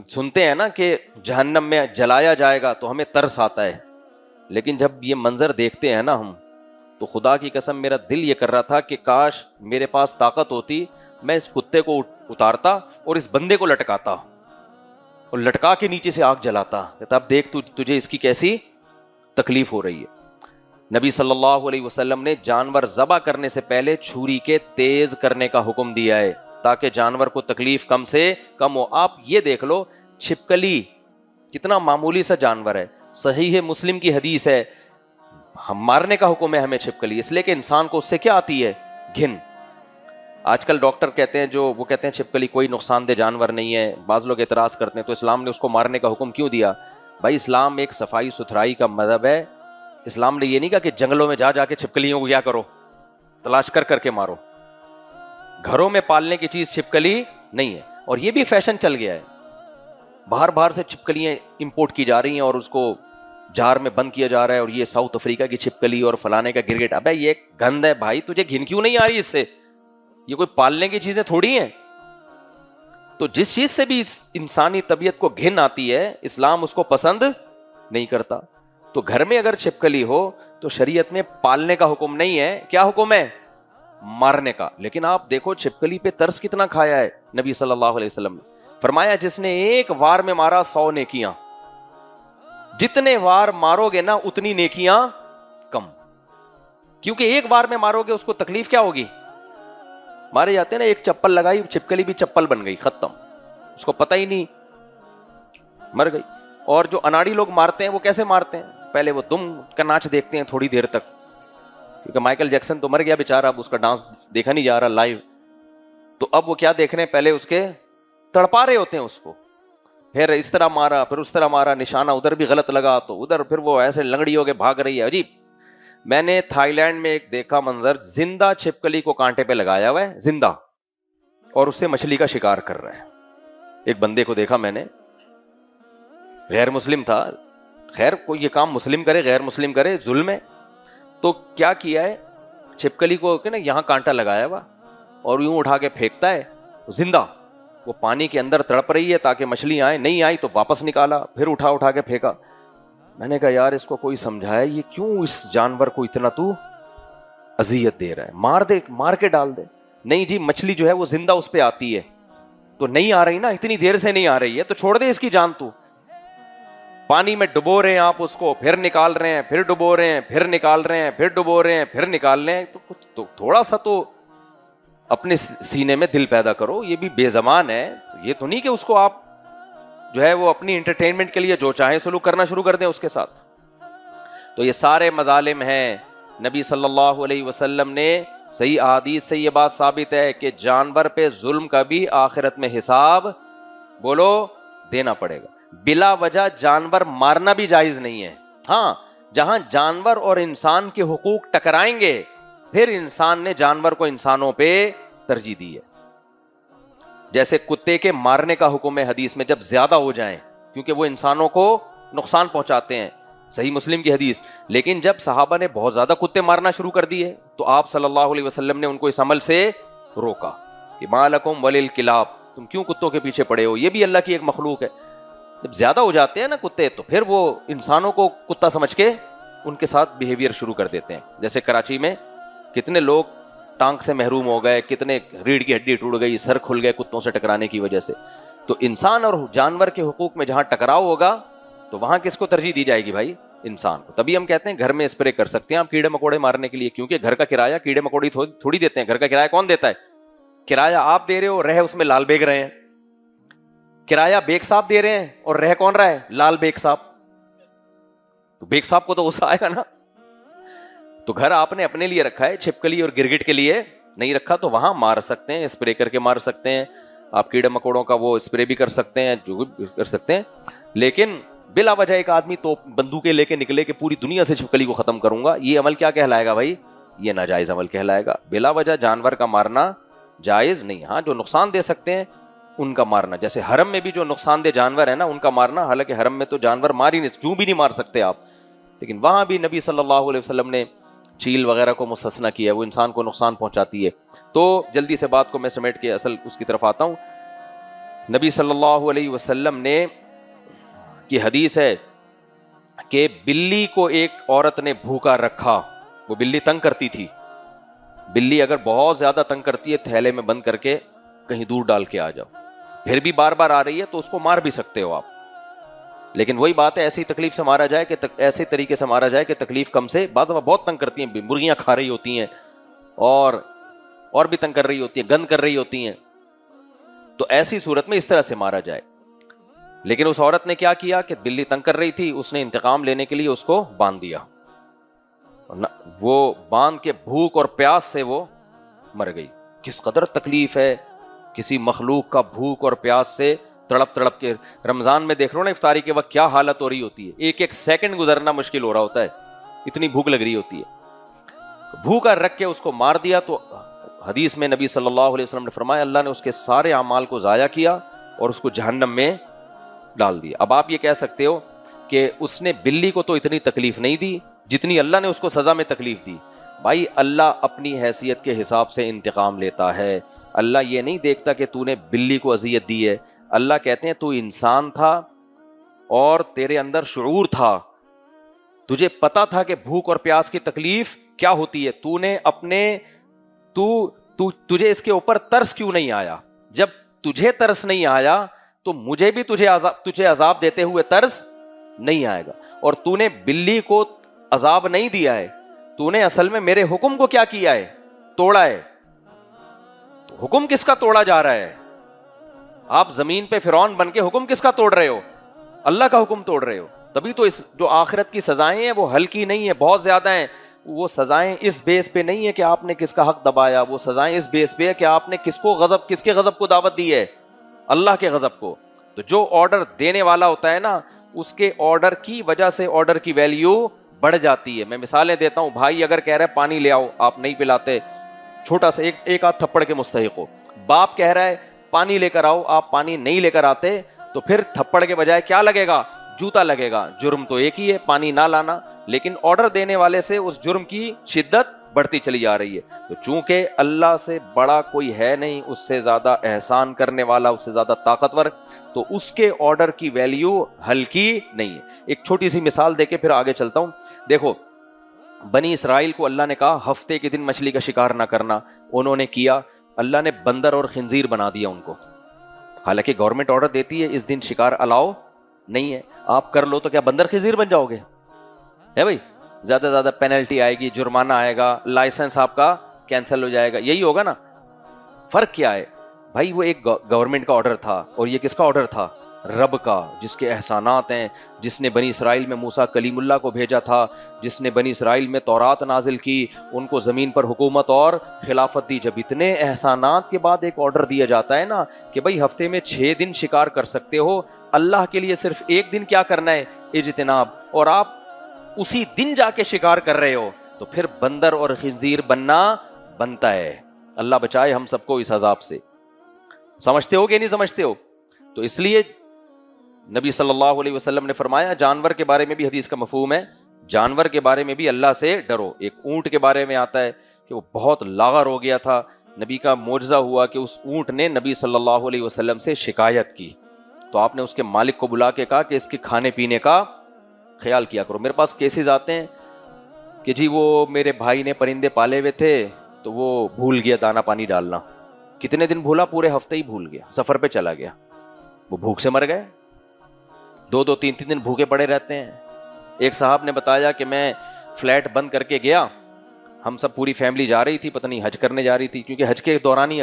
سنتے ہیں نا کہ جہنم میں جلایا جائے گا تو ہمیں ترس آتا ہے, لیکن جب یہ منظر دیکھتے ہیں نا ہم, تو خدا کی قسم میرا دل یہ کر رہا تھا کہ کاش میرے پاس طاقت ہوتی, میں اس کتے کو اتارتا اور اس بندے کو لٹکاتا, اور لٹکا کے نیچے سے آگ جلاتا. تب دیکھ تجھے اس کی کیسی تکلیف ہو رہی ہے. نبی صلی اللہ علیہ وسلم نے جانور ذبح کرنے سے پہلے چھری کے تیز کرنے کا حکم دیا ہے تاکہ جانور کو تکلیف کم سے کم ہو. آپ یہ دیکھ لو, چھپکلی کتنا معمولی سا جانور ہے, صحیح مسلم کی حدیث ہے, ہم مارنے کا حکم ہے ہمیں چھپکلی, اس لیے کہ انسان کو اس سے کیا آتی ہے؟ گھن. آج کل ڈاکٹر کہتے ہیں, وہ کہتے ہیں چھپکلی کوئی نقصان دہ جانور نہیں ہے. بعض لوگ اعتراض کرتے ہیں تو اسلام نے اس کو مارنے کا حکم کیوں دیا؟ بھائی اسلام ایک صفائی ستھرائی کا مذہب ہے. اسلام نے یہ نہیں کہا کہ جنگلوں میں جا کے چھپکلیوں کو کیا کرو, تلاش کر کے مارو. گھروں میں پالنے کی چیز چھپکلی نہیں ہے. اور یہ بھی فیشن چل گیا ہے, باہر سے چھپکلیاں امپورٹ کی جا رہی ہیں اور اس کو جار میں بند کیا جا رہا ہے اور یہ ساؤتھ افریقہ کی چھپکلی اور فلانے کا گرگٹ. ابے یہ گند ہے بھائی, تجھے گھن کیوں نہیں آ رہی اس سے؟ یہ کوئی پالنے کی چیزیں تھوڑی ہیں. تو جس چیز سے بھی انسانی طبیعت کو گھن آتی ہے اسلام اس کو پسند نہیں کرتا. تو گھر میں اگر چھپکلی ہو تو شریعت میں پالنے کا حکم نہیں ہے. کیا حکم ہے؟ مارنے کا. لیکن آپ دیکھو چھپکلی پہ ترس کتنا کھایا ہے نبی صلی اللہ علیہ وسلم نے. فرمایا جس نے ایک وار میں مارا 100 نیکیاں. جتنے وار مارو گے نا اتنی نیکیاں کم, کیونکہ ایک وار میں مارو گے اس کو تکلیف کیا ہوگی؟ مارے جاتے ہیں نا, ایک چپل لگائی چھپکلی بھی چپل بن گئی, ختم, اس کو پتہ ہی نہیں, مر گئی. اور جو اناڑی لوگ مارتے ہیں وہ کیسے مارتے ہیں؟ پہلے وہ دم کا ناچ دیکھتے ہیں تھوڑی دیر تک, کیونکہ مائیکل جیکسن تو مر گیا بیچارہ, اب اس کا ڈانس دیکھا نہیں جا رہا لائیو. تو اب وہ کیا دیکھ رہے ہیں, پہلے اس کے تڑپا رہے ہوتے ہیں اس کو, پھر اس طرح مارا, پھر اس طرح مارا, نشانہ ادھر بھی غلط لگا تو ادھر, پھر وہ ایسے لنگڑی ہو کے بھاگ رہی ہے. عجیب. میں نے تھائی لینڈ میں ایک دیکھا منظر, زندہ چھپکلی کو کانٹے پہ لگایا ہوا ہے زندہ, اور اس سے مچھلی کا شکار کر رہا ہے. ایک بندے کو دیکھا میں نے, غیر مسلم تھا. خیر کوئی یہ کام مسلم کرے غیر مسلم کرے ظلم ہے. تو کیا کیا ہے, چھپکلی کو نا یہاں کانٹا لگایا ہوا اور یوں اٹھا کے پھینکتا ہے زندہ. وہ پانی کے اندر تڑپ رہی ہے تاکہ مچھلی آئے, نہیں آئی تو واپس نکالا, پھر اٹھا کے پھینکا. میں نے کہا یار اس کو کوئی سمجھائے, یہ کیوں اس جانور کو اتنا تو اذیت دے رہا ہے, مار دے, مار کے ڈال دے. نہیں جی, مچھلی جو ہے وہ زندہ اس پہ آتی ہے, تو نہیں آ رہی نا, اتنی دیر سے نہیں آ رہی ہے تو چھوڑ دے اس کی جان. تو پانی میں ڈبو رہے ہیں آپ اس کو, پھر نکال رہے ہیں, پھر ڈبو رہے ہیں, پھر نکال رہے ہیں, پھر ڈبو رہے ہیں, پھر نکال رہے ہیں. تو کچھ تو تھوڑا سا تو اپنے سینے میں دل پیدا کرو. یہ بھی بے زبان ہے, یہ تو نہیں کہ اس کو آپ جو ہے وہ اپنی انٹرٹینمنٹ کے لیے جو چاہیں سلوک کرنا شروع کر دیں اس کے ساتھ. تو یہ سارے مظالم ہیں. نبی صلی اللہ علیہ وسلم نے صحیح احادیث سے یہ بات ثابت ہے کہ جانور پہ ظلم کا بھی آخرت میں حساب بولو دینا پڑے گا. بلا وجہ جانور مارنا بھی جائز نہیں ہے. ہاں, جہاں جانور اور انسان کے حقوق ٹکرائیں گے پھر انسان نے جانور کو انسانوں پہ ترجیح دی ہے. جیسے کتے کے مارنے کا حکم ہے حدیث میں جب زیادہ ہو جائیں, کیونکہ وہ انسانوں کو نقصان پہنچاتے ہیں, صحیح مسلم کی حدیث. لیکن جب صحابہ نے بہت زیادہ کتے مارنا شروع کر دیے تو آپ صلی اللہ علیہ وسلم نے ان کو اس عمل سے روکا کہ ما لکم وللکلاب, تم کیوں کتوں کے پیچھے پڑے ہو, یہ بھی اللہ کی ایک مخلوق ہے. جب زیادہ ہو جاتے ہیں نا کتے تو پھر وہ انسانوں کو کتا سمجھ کے ان کے ساتھ بیہیویئر شروع کر دیتے ہیں. جیسے کراچی میں کتنے لوگ ٹانک سے محروم ہو گئے, کتنے ریڑھ کی ہڈی ٹوٹ گئی, سر کھل گئے کتوں سے ٹکرانے کی وجہ سے. تو انسان اور جانور کے حقوق میں جہاں ٹکراؤ ہوگا تو وہاں کس کو ترجیح دی جائے گی بھائی؟ انسان کو. تبھی ہم کہتے ہیں گھر میں اسپرے کر سکتے ہیں آپ کیڑے مکوڑے مارنے کے لیے, کیونکہ گھر کا کرایہ کیڑے مکوڑی تھوڑی دیتے ہیں. گھر کا کرایہ کون دیتا ہے؟ کرایہ آپ دے رہے ہو, رہ اس میں لال بیگ رہے ہیں. کرایہ بیگ صاحب دے رہے ہیں اور رہ کون رہا ہے؟ لال بیگ صاحب. تو بیگ صاحب کو تو غصہ آئے گا نا. تو گھر آپ نے اپنے لیے رکھا ہے, چھپکلی اور گرگٹ کے لیے نہیں رکھا. تو وہاں مار سکتے ہیں, اسپرے کر کے مار سکتے ہیں آپ. کیڑے مکوڑوں کا وہ اسپرے بھی کر سکتے ہیں, جو بھی کر سکتے ہیں. لیکن بلا وجہ ایک آدمی تو بندوقیں لے کے نکلے کہ پوری دنیا سے چھپکلی کو ختم کروں گا, یہ عمل کیا کہلائے گا بھائی؟ یہ ناجائز عمل کہلائے گا. بلا وجہ جانور کا مارنا جائز نہیں. ہاں, جو نقصان دے سکتے ہیں ان کا مارنا, جیسے حرم میں بھی جو نقصان دہ جانور ہے نا ان کا مارنا. حالانکہ حرم میں تو جانور مار ہی نہیں, چوں بھی نہیں مار سکتے آپ, لیکن وہاں بھی نبی صلی اللہ علیہ وسلم نے چیل وغیرہ کو مستثنیٰ کیا ہے, وہ انسان کو نقصان پہنچاتی ہے. تو جلدی سے بات کو میں سمیٹ کے اصل اس کی طرف آتا ہوں. نبی صلی اللہ علیہ وسلم نے کی حدیث ہے کہ بلی کو ایک عورت نے بھوکا رکھا. وہ بلی تنگ کرتی تھی. بلی اگر بہت زیادہ تنگ کرتی ہے تھیلے میں بند کر کے کہیں دور ڈال کے آ جاؤ, پھر بھی بار بار آ رہی ہے تو اس کو مار بھی سکتے ہو آپ. لیکن وہی بات ہے, ایسی تکلیف سے مارا جائے کہ ایسے طریقے سے مارا جائے کہ تکلیف کم سے. بعض دفعہ بہت تنگ کرتی ہیں, مرغیاں کھا رہی ہوتی ہیں اور بھی تنگ کر رہی ہوتی ہیں, گند کر رہی ہوتی ہیں, تو ایسی صورت میں اس طرح سے مارا جائے. لیکن اس عورت نے کیا کیا کہ بلی تنگ کر رہی تھی, اس نے انتقام لینے کے لیے اس کو باندھ دیا. وہ باندھ کے بھوک اور پیاس سے وہ مر گئی. کس قدر تکلیف ہے کسی مخلوق کا بھوک اور پیاس سے تڑپ تڑپ کے. رمضان میں دیکھ رہو نا افطاری کے وقت کیا حالت ہو رہی ہوتی ہے, ایک ایک سیکنڈ گزرنا مشکل ہو رہا ہوتا ہے, اتنی بھوک لگ رہی ہوتی ہے. بھوکا رکھ کے اس کو مار دیا. تو حدیث میں نبی صلی اللہ علیہ وسلم نے فرمایا اللہ نے اس کے سارے اعمال کو ضائع کیا اور اس کو جہنم میں ڈال دیا. اب آپ یہ کہہ سکتے ہو کہ اس نے بلی کو تو اتنی تکلیف نہیں دی جتنی اللہ نے اس کو سزا میں تکلیف دی. بھائی اللہ اپنی حیثیت کے حساب سے انتقام لیتا ہے. اللہ یہ نہیں دیکھتا کہ تو نے بلی کو اذیت دی ہے. اللہ کہتے ہیں تو انسان تھا اور تیرے اندر شعور تھا, تجھے پتا تھا کہ بھوک اور پیاس کی تکلیف کیا ہوتی ہے. تو نے اپنے تجھے اس کے اوپر ترس کیوں نہیں آیا؟ جب تجھے ترس نہیں آیا تو مجھے بھی تجھے عذاب دیتے ہوئے ترس نہیں آئے گا. اور تو نے بلی کو عذاب نہیں دیا ہے, تو نے اصل میں میرے حکم کو کیا کیا ہے؟ توڑا ہے. تو حکم کس کا توڑا جا رہا ہے؟ آپ زمین پہ فرعون بن کے حکم کس کا توڑ رہے ہو؟ اللہ کا حکم توڑ رہے ہو. تبھی تو اس جو آخرت کی سزائیں ہیں وہ ہلکی نہیں ہیں, بہت زیادہ ہیں. وہ سزائیں اس بیس پہ نہیں ہے کہ آپ نے کس کا حق دبایا, وہ سزائیں اس بیس پہ ہے کہ آپ نے کس کے غضب کو دعوت دی ہے؟ اللہ کے غضب کو. تو جو آرڈر دینے والا ہوتا ہے نا, اس کے آرڈر کی وجہ سے آرڈر کی ویلیو بڑھ جاتی ہے. میں مثالیں دیتا ہوں. بھائی اگر کہہ رہے پانی لے آؤ, آپ نہیں پلاتے, چھوٹا سا ایک آدھ تھپڑ کے مستحق ہو. باپ کہہ رہا ہے پانی لے کر آؤ, آپ پانی نہیں لے کر آتے, تو پھر تھپڑ کے بجائے کیا لگے گا؟ جوتا لگے گا. جرم تو ایک ہی ہے, پانی نہ لانا, لیکن آرڈر دینے والے سے اس جرم کی شدت بڑھتی چلی جا رہی ہے. تو چونکہ اللہ سے بڑا کوئی ہے نہیں, اس سے زیادہ احسان کرنے والا, اس سے زیادہ طاقتور, تو اس کے آرڈر کی ویلیو ہلکی نہیں ہے. ایک چھوٹی سی مثال دے کے پھر آگے چلتا ہوں. دیکھو بنی اسرائیل کو اللہ نے کہا ہفتے کے دن مچھلی کا شکار نہ کرنا, انہوں نے کیا. اللہ نے بندر اور خنزیر بنا دیا ان کو. حالانکہ گورنمنٹ آرڈر دیتی ہے اس دن شکار الاؤ نہیں ہے, آپ کر لو تو کیا بندر خنزیر بن جاؤ گے؟ ہے بھائی, زیادہ سے زیادہ پینلٹی آئے گی, جرمانہ آئے گا, لائسنس آپ کا کینسل ہو جائے گا, یہی ہوگا نا. فرق کیا ہے بھائی؟ وہ ایک گورنمنٹ کا آرڈر تھا, اور یہ کس کا آرڈر تھا؟ رب کا, جس کے احسانات ہیں, جس نے بنی اسرائیل میں موسیٰ کلیم اللہ کو بھیجا تھا, جس نے بنی اسرائیل میں تورات نازل کی, ان کو زمین پر حکومت اور خلافت دی. جب اتنے احسانات کے بعد ایک آرڈر دیا جاتا ہے نا کہ بھائی ہفتے میں 6 دن شکار کر سکتے ہو, اللہ کے لیے صرف ایک دن کیا کرنا ہے؟ اجتناب, اور آپ اسی دن جا کے شکار کر رہے ہو, تو پھر بندر اور خنزیر بنتا ہے. اللہ بچائے ہم سب کو اس عذاب سے. سمجھتے ہو کہ نہیں سمجھتے ہو؟ تو اس لیے نبی صلی اللہ علیہ وسلم نے فرمایا, جانور کے بارے میں بھی حدیث کا مفہوم ہے, جانور کے بارے میں بھی اللہ سے ڈرو. ایک اونٹ کے بارے میں آتا ہے کہ وہ بہت لاغر ہو گیا تھا, نبی کا معجزہ ہوا کہ اس اونٹ نے نبی صلی اللہ علیہ وسلم سے شکایت کی, تو آپ نے اس کے مالک کو بلا کے کہا کہ اس کے کھانے پینے کا خیال کیا کرو. میرے پاس کیسز آتے ہیں کہ جی وہ میرے بھائی نے پرندے پالے ہوئے تھے تو وہ بھول گیا دانا پانی ڈالنا. کتنے دن بھولا؟ پورے ہفتے ہی بھول گیا, سفر پہ چلا گیا, وہ بھوک سے مر گئے. 2-2 3-3 دن بھوکے پڑے رہتے ہیں. ایک صاحب نے بتایا کہ میں فلیٹ بند کر کے گیا, ہم سب پوری فیملی جا رہی تھی, پتہ نہیں حج کرنے جا رہی تھی, کیونکہ حج کے دوران ہی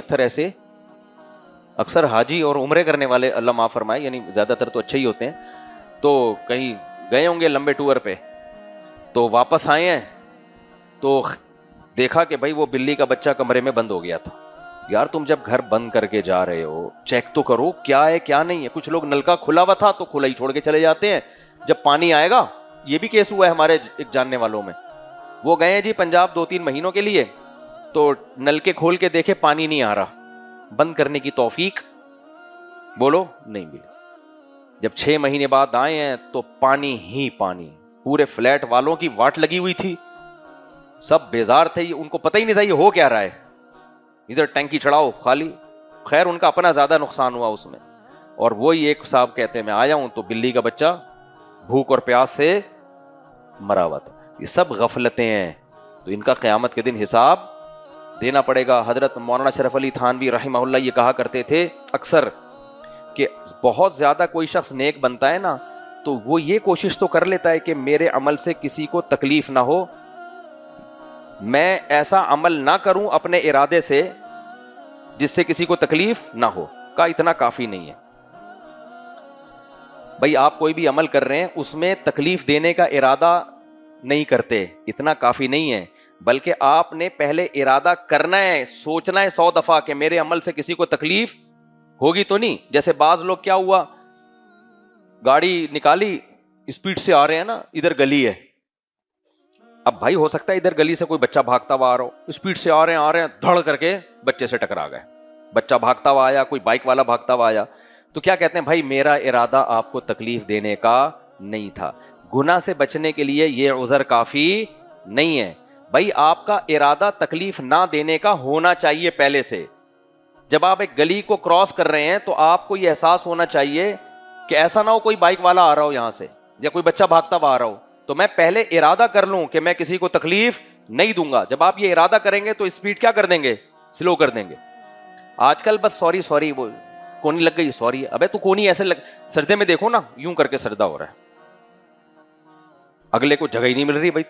اکثر حاجی اور عمرے کرنے والے, اللہ معاف فرمائے, یعنی زیادہ تر تو اچھے ہی ہوتے ہیں, تو کہیں گئے ہوں گے لمبے ٹور پہ, تو واپس آئے ہیں تو دیکھا کہ بھائی وہ بلی کا بچہ کمرے میں بند ہو گیا تھا. یار تم جب گھر بند کر کے جا رہے ہو چیک تو کرو کیا ہے کیا نہیں ہے. کچھ لوگ نلکا کھلا ہوا تھا تو کھلا ہی چھوڑ کے چلے جاتے ہیں, جب پانی آئے گا. یہ بھی کیس ہوا ہے ہمارے ایک جاننے والوں میں, وہ گئے ہیں جی پنجاب 2-3 مہینوں کے لیے, تو نلکے کھول کے دیکھے پانی نہیں آ رہا, بند کرنے کی توفیق بولو نہیں ملی. جب 6 مہینے بعد آئے ہیں تو پانی ہی پانی, پورے فلیٹ والوں کی واٹ لگی ہوئی تھی, سب بیزار تھے, ان کو پتہ ہی نہیں تھا یہ ہو کیا رہا ہے, ادھر ٹینکی چڑھاؤ خالی. خیر ان کا اپنا زیادہ نقصان ہوا اس میں. اور وہی ایک صاحب کہتے ہیں میں آیا ہوں تو بلی کا بچہ بھوک اور پیاس سے مرا ہوا تھا. یہ سب غفلتیں ہیں, تو ان کا قیامت کے دن حساب دینا پڑے گا. حضرت مولانا شرف علی تھانوی رحمہ اللہ یہ کہا کرتے تھے اکثر کہ بہت زیادہ کوئی شخص نیک بنتا ہے نا تو وہ یہ کوشش تو کر لیتا ہے کہ میرے عمل سے کسی کو تکلیف نہ ہو, میں ایسا عمل نہ کروں اپنے ارادے سے جس سے کسی کو تکلیف نہ ہو. کا اتنا کافی نہیں ہے بھائی, آپ کوئی بھی عمل کر رہے ہیں اس میں تکلیف دینے کا ارادہ نہیں کرتے, اتنا کافی نہیں ہے, بلکہ آپ نے پہلے ارادہ کرنا ہے, سوچنا ہے 100 دفعہ کہ میرے عمل سے کسی کو تکلیف ہوگی تو نہیں. جیسے بعض لوگ کیا ہوا, گاڑی نکالی, اسپیڈ سے آ رہے ہیں نا, ادھر گلی ہے, اب بھائی ہو سکتا ہے ادھر گلی سے کوئی بچہ بھاگتا ہوا آ رہا ہو, اسپیڈ سے آ رہے ہیں دھڑ کر کے بچے سے ٹکرا گئے, بچہ بھاگتا ہوا آیا, کوئی بائک والا بھاگتا ہوا آیا, تو کیا کہتے ہیں بھائی میرا ارادہ آپ کو تکلیف دینے کا نہیں تھا. گناہ سے بچنے کے لیے یہ عذر کافی نہیں ہے. بھائی آپ کا ارادہ تکلیف نہ دینے کا ہونا چاہیے پہلے سے. جب آپ ایک گلی کو کراس کر رہے ہیں تو آپ کو یہ احساس ہونا چاہیے کہ ایسا نہ ہو کوئی بائک والا آ رہا ہو یہاں سے یا کوئی بچہ بھاگتا ہوا آ رہا ہو, تو میں پہلے ارادہ کر لوں کہ میں کسی کو تکلیف نہیں دوں گا. جب آپ یہ ارادہ کریں گے تو اسپیڈ کیا کر دیں گے, سلو کر دیں گے. آج کل بس سوری سوری, وہ کونی لگ گئی, سوری. ابے تو کونی ایسے سجدے میں دیکھو نا, یوں کر کے سجدہ ہو رہا ہے, اگلے کو جگہ ہی نہیں مل رہی. بھائی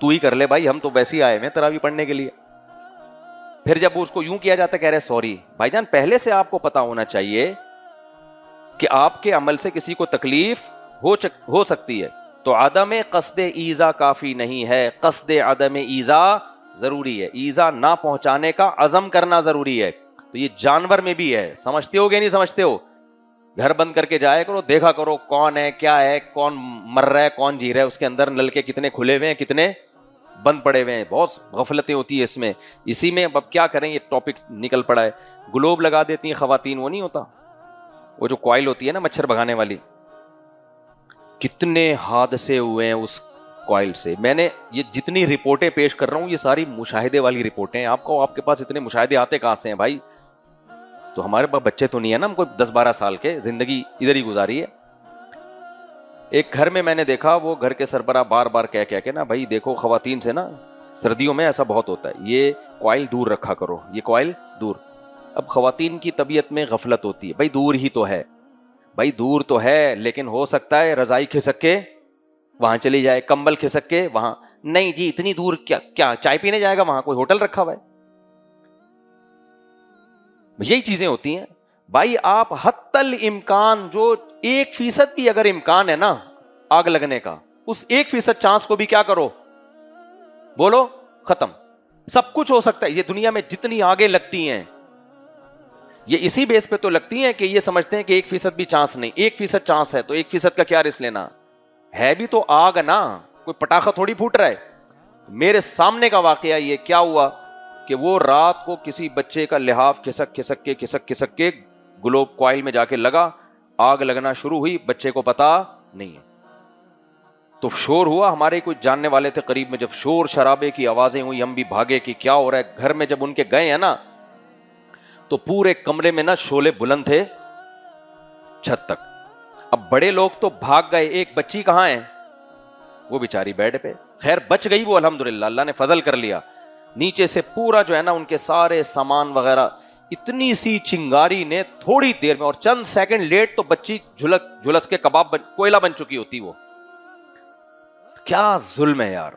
تو ہی کر لے بھائی, ہم تو ویسے ہی آئے ہیں تراویح پڑھنے کے لیے. پھر جب اس کو یوں کیا جاتا ہے کہہ رہے سوری. بھائی جان پہلے سے آپ کو پتا ہونا چاہیے کہ آپ کے عمل سے کسی کو تکلیف ہو سکتی ہے, تو عدم قصد ایذا کافی نہیں ہے, قصد عدم ایذا ضروری ہے. ایذا نہ پہنچانے کا عزم کرنا ضروری ہے. تو یہ جانور میں بھی ہے, سمجھتے ہو کہ نہیں سمجھتے ہو؟ گھر بند کر کے جایا کرو, دیکھا کرو کون ہے, کیا ہے, کون مر رہا ہے, کون جی رہا ہے, اس کے اندر نل کے کتنے کھلے ہوئے ہیں, کتنے بند پڑے ہوئے ہیں. بہت غفلتیں ہوتی ہے اس میں. اسی میں اب کیا کریں, یہ ٹاپک نکل پڑا ہے. گلوب لگا دیتی ہیں خواتین, وہ نہیں ہوتا, وہ جو کوائل ہوتی ہے نا مچھر بھگانے والی, کتنے حادثے ہوئے ہیں اس کوائل سے. میں نے یہ جتنی رپورٹیں پیش کر رہا ہوں یہ ساری مشاہدے والی رپورٹیں ہیں. آپ کے پاس اتنے مشاہدے آتے کہاں سے ہیں بھائی؟ تو ہمارے پاس بچے تو نہیں ہے نا, ہم کو 10-12 سال کے, زندگی ادھر ہی گزاری ہے. ایک گھر میں نے دیکھا, وہ گھر کے سربراہ بار بار کہہ کے نا, بھائی دیکھو خواتین سے نا سردیوں میں ایسا بہت ہوتا ہے, یہ کوائل دور رکھا کرو, یہ کوائل دور. اب خواتین کی طبیعت میں غفلت ہوتی ہے, بھائی دور ہی تو ہے, بھائی دور تو ہے, لیکن ہو سکتا ہے رضائی کھسک کے وہاں چلی جائے, کمبل کھسک کے وہاں. نہیں جی اتنی دور کیا چائے پینے جائے گا, وہاں کوئی ہوٹل رکھا ہوا ہے. یہی چیزیں ہوتی ہیں بھائی. آپ حتی الامکان, جو 1% بھی اگر امکان ہے نا آگ لگنے کا, اس 1% چانس کو بھی کیا کرو, بولو ختم. سب کچھ ہو سکتا ہے. یہ دنیا میں جتنی آگیں لگتی ہیں یہ اسی بیس پہ تو لگتی ہیں کہ یہ سمجھتے ہیں کہ 1% بھی چانس نہیں. 1% چانس ہے تو 1% کا کیا رسک لینا ہے, بھی تو آگ نا, کوئی پٹاخہ تھوڑی پھوٹ رہا ہے. میرے سامنے کا واقعہ یہ کیا ہوا کہ وہ رات کو کسی بچے کا لحاف کھسک کے گلوب کوائل میں جا کے لگا, آگ لگنا شروع ہوئی, بچے کو پتا نہیں ہے. تو شور ہوا, ہمارے کوئی جاننے والے تھے قریب میں, جب شور شرابے کی آوازیں ہوئی ہم بھی بھاگے کہ کیا ہو رہا ہے. گھر میں جب ان کے گئے ہیں نا تو پورے کمرے میں نا شعلے بلند تھے چھت تک. اب بڑے لوگ تو بھاگ گئے, ایک بچی کہاں ہے, وہ بیچاری بیڈ پہ. خیر بچ گئی وہ, الحمدللہ, اللہ نے فضل کر لیا. نیچے سے پورا جو ہے نا ان کے سارے سامان وغیرہ, اتنی سی چنگاری نے تھوڑی دیر میں, اور چند سیکنڈ لیٹ تو بچی جھلس کے کباب کوئلہ بن چکی ہوتی. وہ کیا ظلم ہے یار.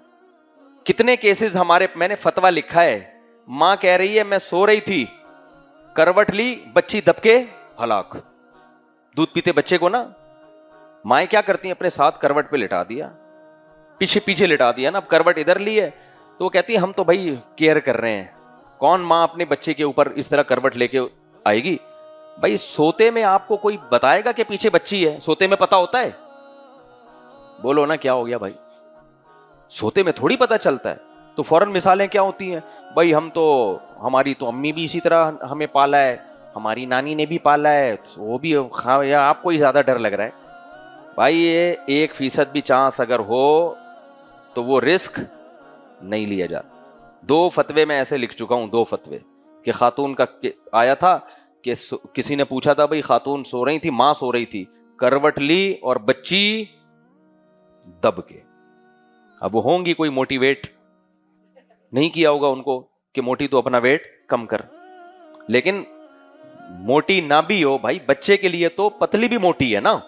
کتنے کیسز ہمارے, میں نے فتویٰ لکھا ہے, ماں کہہ رہی ہے میں سو رہی تھی, کروٹ لی, بچی دب کے ہلاک. دودھ پیتے بچے کو نا مائیں کیا کرتی ہیں, اپنے ساتھ کروٹ پہ لٹا دیا, پیچھے لٹا دیا نا. اب کروٹ ادھر لی ہے تو وہ کہتی ہے ہم تو بھائی کیئر کر رہے ہیں. کون ماں اپنے بچے کے اوپر اس طرح کروٹ لے کے آئے گی؟ بھائی سوتے میں آپ کو کوئی بتائے گا کہ پیچھے بچی ہے؟ سوتے میں پتا ہوتا ہے؟ بولو نا کیا ہو گیا بھائی, سوتے میں تھوڑی پتا چلتا ہے. تو فوراً مثالیں کیا ہوتی ہیں, بھائی ہماری تو امی بھی اسی طرح ہمیں پالا ہے, ہماری نانی نے بھی پالا ہے, وہ بھی, یا آپ کو ہی زیادہ ڈر لگ رہا ہے. بھائی یہ 1% بھی چانس اگر ہو تو وہ رسک نہیں لیا جاتا. 2 فتوے میں ایسے لکھ چکا ہوں, 2 فتوے کہ خاتون کا آیا تھا کہ کسی نے پوچھا تھا بھائی خاتون سو رہی تھی, ماں سو رہی تھی, کروٹ لی اور بچی دب کے. اب وہ ہوں گی کوئی موٹیویٹ نہیں کیا ہوگا ان کو کہ موٹی تو اپنا ویٹ کم کر, لیکن موٹی نہ بھی ہو بھائی, بچے کے لیے تو پتلی بھی موٹی ہے نا.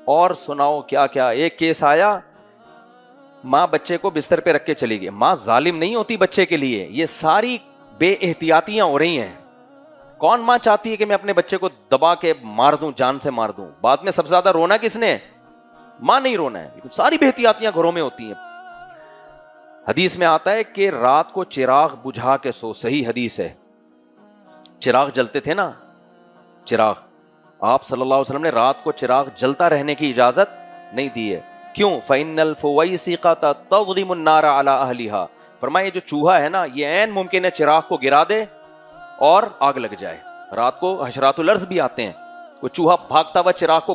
اور سناؤ کیا کیا. ایک کیس آیا, ماں بچے کو بستر پہ رکھ کے چلی گئی. ماں ظالم نہیں ہوتی بچے کے لیے, یہ ساری بے احتیاطیاں ہو رہی ہیں. کون ماں چاہتی ہے کہ میں اپنے بچے کو دبا کے مار دوں, جان سے مار دوں؟ بعد میں سب سے زیادہ رونا کس نے؟ ماں نہیں رونا ہے, لیکن ساری بے احتیاطیاں گھروں میں ہوتی ہیں. حدیث میں آتا ہے کہ رات کو چراغ بجھا کے سو. صحیح حدیث ہے. چراغ جلتے تھے نا, چراغ, آپ صلی اللہ علیہ وسلم نے رات کو چراغ جلتا رہنے کی اجازت نہیں دی ہے. کیوں؟ فَإِنَّ الْفُوَيْسِقَةَ تَضْرِمُ النَّارَ عَلَىٰ أَهْلِهَا. فرمایا جو چوہا ہے نا یہ عین ممکن ہے چراغ کو گرا دے اور آگ لگ جائے. رات کو حشرات الارض بھی آتے ہیں, وہ چوہا بھاگتا ہوا چراغ کو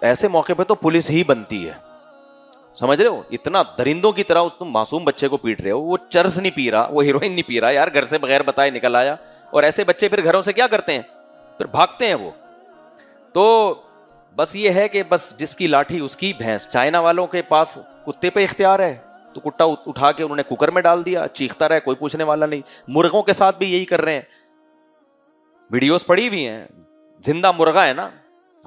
تو ایسے موقع پہ تو پولیس ہی بنتی ہے, سمجھ رہے ہو, اتنا درندوں کی طرح تم معصوم بچے کو پیٹ رہے ہو, وہ چرس نہیں پی رہا, وہ ہیروئن نہیں پی رہا یار, گھر سے بغیر بتائے نکل آیا. اور ایسے بچے پھر گھروں سے کیا کرتے ہیں, پھر بھاگتے ہیں وہ. تو بس یہ ہے کہ بس جس کی لاٹھی اس کی بھینس. چائنا والوں کے پاس کتے پہ اختیار ہے, تو کتا اٹھا کے انہوں نے کوکر میں ڈال دیا, چیختا رہے, کوئی پوچھنے والا نہیں. مرغوں کے ساتھ بھی یہی کر رہے ہیں, ویڈیوز پڑی ہوئی ہیں. زندہ مرغا ہے نا,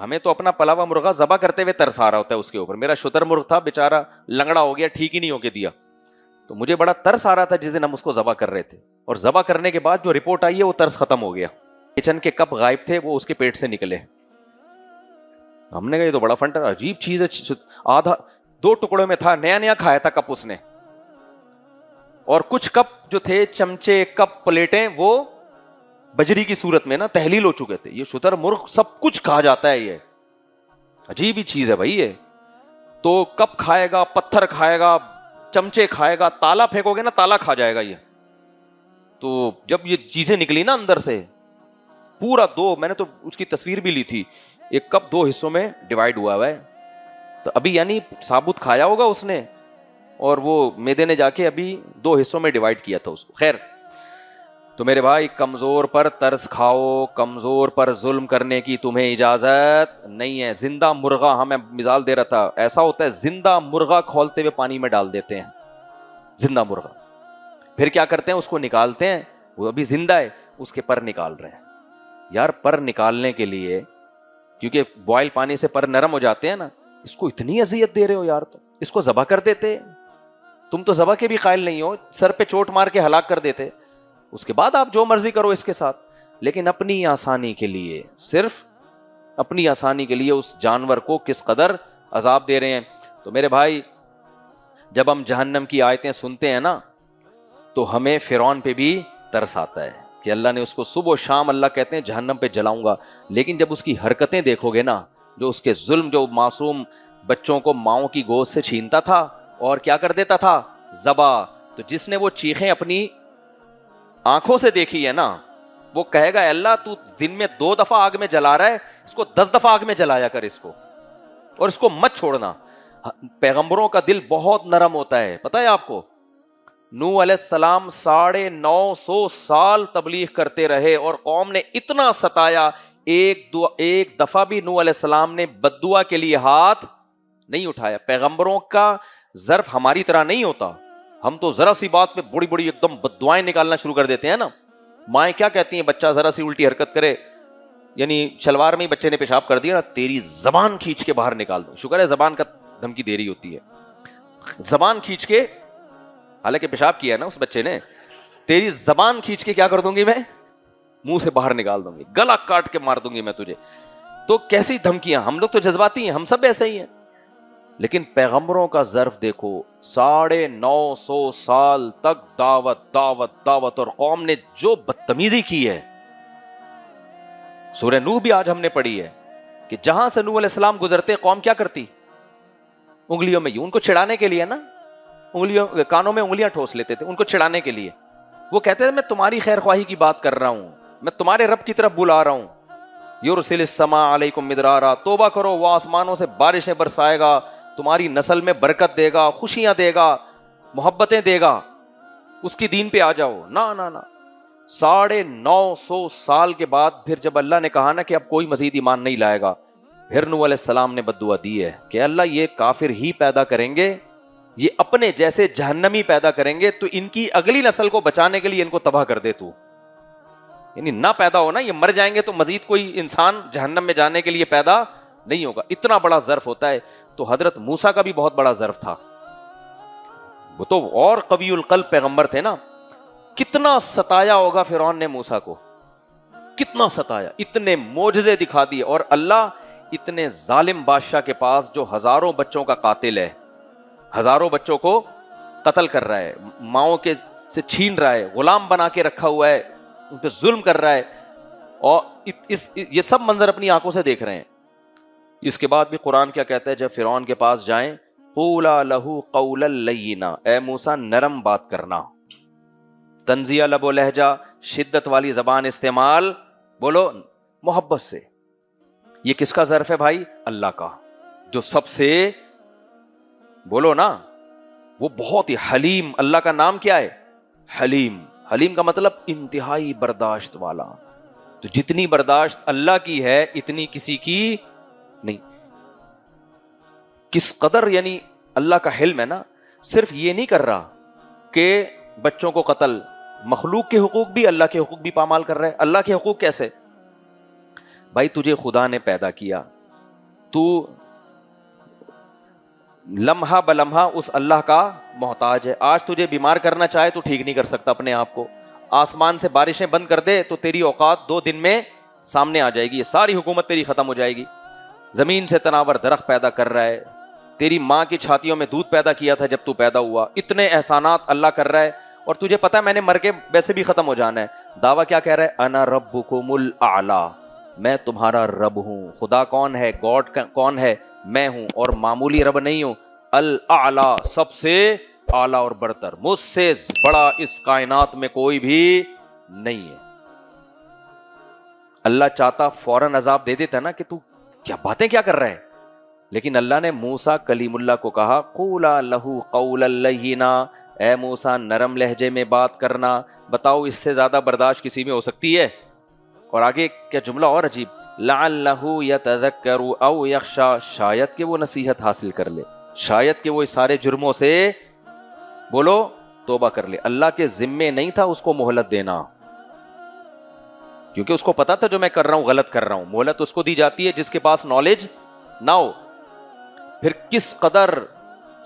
ہمیں تو اپنا پلا ہوا مرغا ذبح کرتے ہوئے ترس آ رہا ہوتا ہے اس کے اوپر. میرا شتر مرغ تھا بیچارہ, لنگڑا ہو گیا, ٹھیک ہی نہیں ہو کے دیا, تو مجھے بڑا ترس آ رہا تھا جس دن ہم اس کو ذبح کر رہے تھے. اور ذبح کرنے کے بعد جو رپورٹ آئی ہے وہ ترس ختم ہو گیا. کچن کے کپ غائب تھے, وہ اس کے پیٹ سے نکلے. ہم نے کہا یہ تو بڑا فنٹا, عجیب چیز ہے. آدھا 2 ٹکڑوں میں تھا, نیا نیا کھایا تھا کپ اس نے. اور کچھ کپ جو تھے, چمچے, کپ, پلیٹیں, وہ بجری کی صورت میں نا تحلیل ہو چکے تھے. یہ شتر مرغ سب کچھ کھا جاتا ہے, یہ عجیب ہی چیز ہے بھائی یہ. تو کپ کھائے گا, پتھر کھائے گا, چمچے کھائے گا, تالا پھینکو گے نا تالا کھا جائے گا یہ. تو جب یہ چیزیں نکلی نا اندر سے پورا 2, میں نے تو اس کی تصویر بھی لی تھی, ایک کپ 2 حصوں میں ڈیوائیڈ ہوا ہے. تو ابھی یعنی ثابت کھایا ہوگا اس نے, اور وہ میدے نے جا کے ابھی 2 حصوں میں ڈیوائیڈ کیا تھا اس کو. خیر, تو میرے بھائی کمزور پر ترس کھاؤ, کمزور پر ظلم کرنے کی تمہیں اجازت نہیں ہے. زندہ مرغا, ہاں میں مثال دے رہا تھا, ایسا ہوتا ہے زندہ مرغا کھولتے ہوئے پانی میں ڈال دیتے ہیں. زندہ مرغا پھر کیا کرتے ہیں, اس کو نکالتے ہیں, وہ ابھی زندہ ہے, اس کے پر نکال رہے ہیں. یار پر نکالنے کے لیے, کیونکہ بوائل پانی سے پر نرم ہو جاتے ہیں نا, اس کو اتنی اذیت دے رہے ہو یار, تو اس کو ذبح کر دیتے. تم تو ذبح کے بھی قائل نہیں ہو, سر پہ چوٹ مار کے ہلاک کر دیتے. اس کے بعد آپ جو مرضی کرو اس کے ساتھ, لیکن اپنی آسانی کے لیے, صرف اپنی آسانی کے لیے اس جانور کو کس قدر عذاب دے رہے ہیں. تو میرے بھائی جب ہم جہنم کی آیتیں سنتے ہیں نا, تو ہمیں فرعون پہ بھی ترس آتا ہے کہ اللہ نے اس کو صبح و شام, اللہ کہتے ہیں جہنم پہ جلاؤں گا. لیکن جب اس کی حرکتیں دیکھو گے نا, جو اس کے ظلم, جو معصوم بچوں کو ماؤں کی گود سے چھینتا تھا اور کیا کر دیتا تھا, ذبح. تو جس نے وہ چیخیں اپنی آنکھوں سے دیکھی ہے نا, وہ کہے گا اللہ تو دن میں 2 دفعہ آگ میں جلا رہا ہے, اس کو 10 دفعہ آگ میں جلایا کر اس کو, اور اس کو مت چھوڑنا. پیغمبروں کا دل بہت نرم ہوتا ہے, پتہ ہے آپ کو. نوح علیہ السلام 950 سال تبلیغ کرتے رہے اور قوم نے اتنا ستایا, ایک دفعہ بھی نوح علیہ السلام نے بد دعا کے لیے ہاتھ نہیں اٹھایا. پیغمبروں کا ظرف ہماری طرح نہیں ہوتا, ہم تو ذرا سی بات پہ بڑی بڑی ایک دم بد دعائیں نکالنا شروع کر دیتے ہیں نا. مائیں کیا کہتی ہیں, بچہ ذرا سی الٹی حرکت کرے, یعنی شلوار میں ہی بچے نے پیشاب کر دیا نا, تیری زبان کھینچ کے باہر نکال دو. شکر ہے زبان کا دھمکی دے رہی ہوتی ہے, زبان کھینچ کے, حالانکہ پیشاب کیا ہے نا اس بچے نے, تیری زبان کھینچ کے کیا کر دوں گی میں, منہ سے باہر نکال دوں گی, گلا کاٹ کے مار دوں گی میں تجھے. تو کیسی دھمکیاں, ہم لوگ تو جذباتی ہیں, ہم سب ایسے ہی ہیں. لیکن پیغمبروں کا ظرف دیکھو, 950 سال تک دعوت دعوت دعوت, اور قوم نے جو بدتمیزی کی ہے. سورہ نوح بھی آج ہم نے پڑھی ہے کہ جہاں سے نوح علیہ السلام گزرتے قوم کیا کرتی, انگلیوں میں, ان کو چڑھانے کے لیے نا, انگلیوں کانوں میں انگلیاں ٹھوس لیتے تھے ان کو چڑھانے کے لیے. وہ کہتے تھے میں تمہاری خیر خواہی کی بات کر رہا ہوں, میں تمہارے رب کی طرف بلا رہا ہوں. یرسل السماء علیکم مدرارا, توبہ کرو, وہ آسمانوں سے بارشیں برسائے گا, تمہاری نسل میں برکت دے گا, خوشیاں دے گا, محبتیں دے گا, اس کی دین پہ آ جاؤ. نا نا نا, 950 سال کے بعد پھر جب اللہ نے کہا نا کہ اب کوئی مزید ایمان نہیں لائے گا, پھر نوح علیہ السلام نے بد دعا دی ہے کہ اللہ یہ کافر ہی پیدا کریں گے, یہ اپنے جیسے جہنمی پیدا کریں گے, تو ان کی اگلی نسل کو بچانے کے لیے ان کو تباہ کر دے تو. یعنی نہ پیدا ہونا, یہ مر جائیں گے تو مزید کوئی انسان جہنم میں جانے کے لیے پیدا نہیں ہوگا. اتنا بڑا ظرف ہوتا ہے. تو حضرت موسیٰ کا بھی بہت بڑا ظرف تھا, وہ تو اور قوی القلب پیغمبر تھے نا. کتنا ستایا ہوگا فرعون نے موسیٰ کو, کتنا ستایا, اتنے معجزے دکھا دیے. اور اللہ اتنے ظالم بادشاہ کے پاس جو ہزاروں بچوں کا قاتل ہے, ہزاروں بچوں کو قتل کر رہا ہے, ماؤں کے سے چھین رہا ہے, غلام بنا کے رکھا ہوا ہے, ان پہ ظلم کر رہا ہے, اور یہ سب منظر اپنی آنکھوں سے دیکھ رہے ہیں. اس کے بعد بھی قرآن کیا کہتا ہے, جب فرعون کے پاس جائیں, قولا لہو قولا لینا, اے موسیٰ نرم بات کرنا, تنزیہ لب و لہجہ, شدت والی زبان استعمال, بولو محبت سے. یہ کس کا ظرف ہے بھائی, اللہ کا. جو سب سے بولو نا وہ بہت ہی حلیم. اللہ کا نام کیا ہے؟ حلیم. حلیم کا مطلب انتہائی برداشت والا. تو جتنی برداشت اللہ کی ہے اتنی کسی کی نہیں. کس قدر یعنی اللہ کا حلم ہے نا. صرف یہ نہیں کر رہا کہ بچوں کو قتل, مخلوق کے حقوق بھی, اللہ کے حقوق بھی پامال کر رہے. اللہ کے حقوق کیسے؟ بھائی تجھے خدا نے پیدا کیا, تو لمحہ بلمحہ اس اللہ کا محتاج ہے. آج تجھے بیمار کرنا چاہے تو ٹھیک نہیں کر سکتا اپنے آپ کو. آسمان سے بارشیں بند کر دے تو تیری اوقات 2 دن میں سامنے آ جائے گی, یہ ساری حکومت تیری ختم ہو جائے گی. زمین سے تناور درخت پیدا کر رہا ہے, تیری ماں کی چھاتیوں میں دودھ پیدا کیا تھا جب تو پیدا ہوا. اتنے احسانات اللہ کر رہا ہے اور تجھے پتا ہے میں نے مر کے ویسے بھی ختم ہو جانا ہے. دعویٰ کیا کہہ رہا ہے؟ انا ربکم الاعلی, میں تمہارا رب ہوں. خدا کون ہے؟ گاڈ کون ہے؟ میں ہوں, اور معمولی رب نہیں ہوں. الاعلی, سب سے اعلیٰ اور برتر, مجھ سے بڑا اس کائنات میں کوئی بھی نہیں ہے. اللہ چاہتا فوراً عذاب دے دیتا نا کہ تو کیا باتیں کیا کر رہا ہے, لیکن اللہ نے موسیٰ کلیم اللہ کو کہا قولا لہ قولا لینا, اے موسیٰ نرم لہجے میں بات کرنا. بتاؤ اس سے زیادہ برداشت کسی میں ہو سکتی ہے؟ اور آگے کیا جملہ اور عجیب, لعلہ یتذکر او یخشی, شاید کہ وہ نصیحت حاصل کر لے, شاید کہ وہ اس سارے جرموں سے بولو توبہ کر لے. اللہ کے ذمے نہیں تھا اس کو مہلت دینا, کیونکہ اس کو پتا تھا جو میں کر رہا ہوں غلط کر رہا ہوں. مہلت اس کو دی جاتی ہے جس کے پاس نالج نہ ہو. پھر کس قدر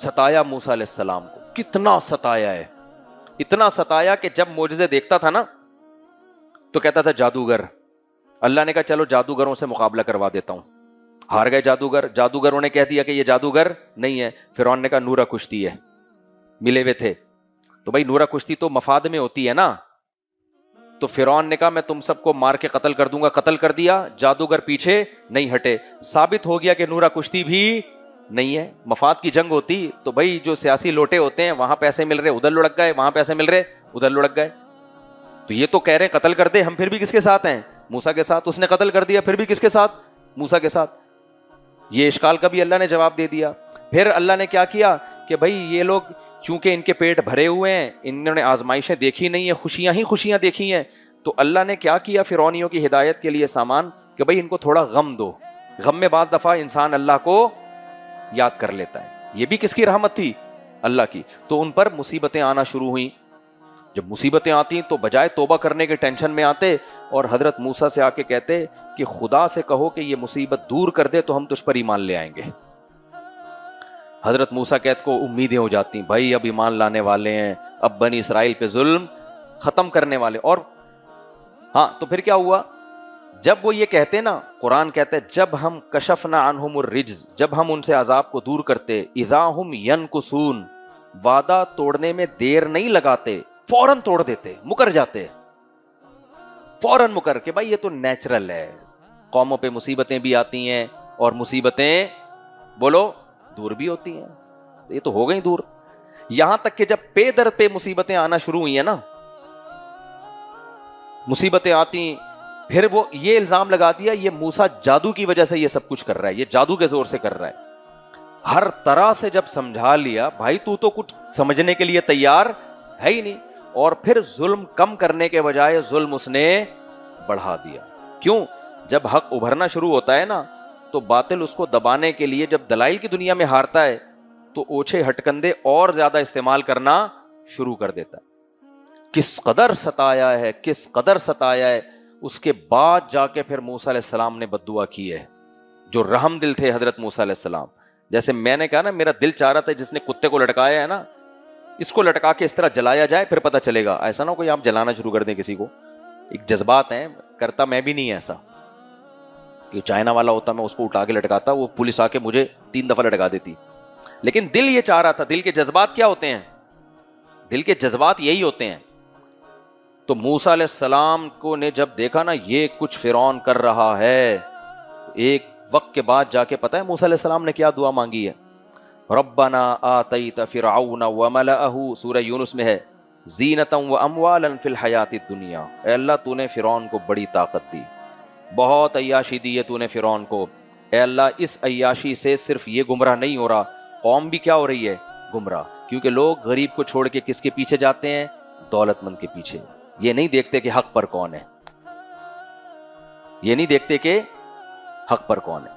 ستایا موسیٰ علیہ السلام کو, کتنا ستایا ہے. اتنا ستایا کہ جب معجزے دیکھتا تھا نا تو کہتا تھا جادوگر. اللہ نے کہا چلو جادوگروں سے مقابلہ کروا دیتا ہوں. ہار گئے جادوگر. جادوگروں نے کہہ دیا کہ یہ جادوگر نہیں ہے. فرعون نے کہا نورہ کشتی ہے, ملے ہوئے تھے. تو بھائی نورہ کشتی تو مفاد میں ہوتی ہے نا. تو فرعون نے کہا میں تم سب کو مار کے قتل کر دوں گا. قتل کر دیا, جادوگر پیچھے نہیں ہٹے. ثابت ہو گیا کہ نورہ کشتی بھی نہیں ہے. مفاد کی جنگ ہوتی تو بھائی جو سیاسی لوٹے ہوتے ہیں وہاں پیسے مل رہے ادھر لڑک گئے, وہاں پیسے مل رہے ادھر لڑک گئے. تو یہ تو کہہ رہے ہیں قتل کر دے, ہم پھر بھی کس کے ساتھ ہیں؟ موسیٰ کے ساتھ. اس نے قتل کر دیا, پھر بھی کس کے ساتھ؟ موسیٰ کے ساتھ. یہ اشکال کا بھی اللہ نے جواب دے دیا. پھر اللہ نے کیا کیا کہ بھائی یہ لوگ چونکہ ان کے پیٹ بھرے ہوئے ہیں, انہوں نے آزمائشیں دیکھی نہیں ہیں, خوشیاں ہی خوشیاں دیکھی ہیں. تو اللہ نے کیا کیا فرعونیوں کی ہدایت کے لیے سامان کہ بھائی ان کو تھوڑا غم دو. غم میں بعض دفعہ انسان اللہ کو یاد کر لیتا ہے. یہ بھی کس کی رحمت تھی؟ اللہ کی. تو ان پر مصیبتیں آنا شروع ہوئیں. جب مصیبتیں آتی تو بجائے توبہ کرنے کے ٹینشن میں آتے اور حضرت موسیٰ سے آ کے کہتے کہ خدا سے کہو کہ یہ مصیبت دور کر دے تو ہم تجھ پر ایمان لے آئیں گے. حضرت موسیٰ کہتے کو امیدیں ہو جاتی بھائی اب ایمان لانے والے ہیں, اب بنی اسرائیل پہ ظلم ختم کرنے والے. اور ہاں تو پھر کیا ہوا جب وہ یہ کہتے نا, قرآن کہتے جب ہم کشفنا عنہم الرجز, جب ہم ان سے عذاب کو دور کرتے, اذا ہم ینکسون, وعدہ توڑنے میں دیر نہیں لگاتے, فوراً توڑ دیتے, مکر جاتے, فوراً مکر کے بھائی یہ تو نیچرل ہے. قوموں پہ مصیبتیں بھی آتی ہیں اور مصیبتیں بولو دور بھی ہوتی ہیں. یہ تو ہو گئی دور. یہاں تک کہ جب پے در پہ مصیبتیں آنا شروع ہوئی ہیں نا, مصیبتیں آتی, پھر وہ یہ الزام لگا دیا یہ موسیٰ جادو کی وجہ سے یہ سب کچھ کر رہا ہے, یہ جادو کے زور سے کر رہا ہے. ہر طرح سے جب سمجھا لیا بھائی تو کچھ سمجھنے کے لیے تیار ہے ہی نہیں. اور پھر ظلم کم کرنے کے بجائے ظلم اس نے بڑھا دیا. کیوں؟ جب حق ابھرنا شروع ہوتا ہے نا تو باطل اس کو دبانے کے لیے جب دلائل کی دنیا میں ہارتا ہے تو اوچھے ہٹکندے اور زیادہ استعمال کرنا شروع کر دیتا ہے. کس قدر ستایا ہے, کس قدر ستایا ہے. اس کے بعد جا کے پھر موسیٰ علیہ السلام نے بد دعا کی ہے. جو رحم دل تھے حضرت موسیٰ علیہ السلام, جیسے میں نے کہا نا میرا دل چاہ رہا تھا جس نے کتے کو لٹکایا ہے نا اس کو لٹکا کے اس طرح جلایا جائے پھر پتہ چلے گا. ایسا نہ ہو کوئی آپ جلانا شروع کر دیں کسی کو. ایک جذبات ہیں, کرتا میں بھی نہیں ایسا کہ چائنا والا ہوتا میں اس کو اٹھا کے لٹکاتا, وہ پولیس آ کے مجھے 3 دفعہ لٹکا دیتی. لیکن دل یہ چاہ رہا تھا. دل کے جذبات کیا ہوتے ہیں؟ دل کے جذبات یہی ہوتے ہیں. تو موسیٰ علیہ السلام کو نے جب دیکھا نا یہ کچھ فرعون کر رہا ہے, ایک وقت کے بعد جا کے پتا ہے موسیٰ علیہ السلام نے کیا دعا مانگی ہے؟ ربنا آتیت فرعون وملأہ, سورہ یونس میں ہے, زینتا واموالا فی الحیات الدنیا. اے اللہ تو نے فرعون کو بڑی طاقت دی, بہت عیاشی دی ہے تو نے فرعون کو, اے اللہ اس عیاشی سے صرف یہ گمراہ نہیں ہو رہا، قوم بھی کیا ہو رہی ہے؟ گمراہ. کیونکہ لوگ غریب کو چھوڑ کے کس کے پیچھے جاتے ہیں؟ دولت مند کے پیچھے. یہ نہیں دیکھتے کہ حق پر کون ہے، یہ نہیں دیکھتے کہ حق پر کون ہے.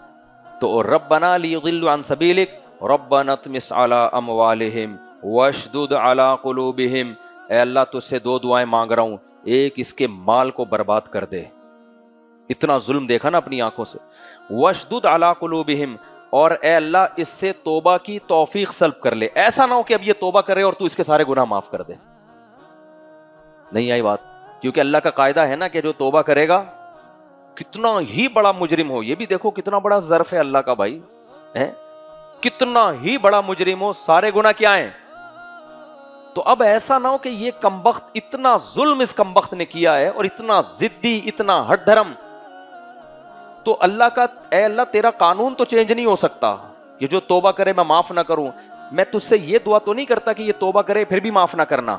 تو ربنا لیضلوا عن سبیلک ربنا اطمس علی اموالہم واشدد علی قلوبہم. اے اللہ تجھ سے دو دعائیں مانگ رہا ہوں، ایک اس کے مال کو برباد کر دے، اتنا ظلم دیکھا نا اپنی آنکھوں سے. واشدد علی قلوبہم، اور اے اللہ اس سے توبہ کی توفیق سلب کر لے. ایسا نہ ہو کہ اب یہ توبہ کرے اور تو اس کے سارے گناہ معاف کر دے. نہیں آئی بات؟ کیونکہ اللہ کا قاعدہ ہے نا کہ جو توبہ کرے گا کتنا ہی بڑا مجرم ہو، یہ بھی دیکھو کتنا بڑا ظرف ہے اللہ کا بھائی، کتنا ہی بڑا مجرم ہو سارے گناہ کیا ہیں. تو اب ایسا نہ ہو کہ یہ کمبخت، اتنا ظلم اس کمبخت نے کیا ہے اور اتنا ضدی، اتنا ہٹ دھرم. تو اللہ کا اے اللہ تیرا قانون تو چینج نہیں ہو سکتا، یہ جو توبہ کرے میں معاف نہ کروں. میں تجھ سے یہ دعا تو نہیں کرتا کہ یہ توبہ کرے پھر بھی معاف نہ کرنا،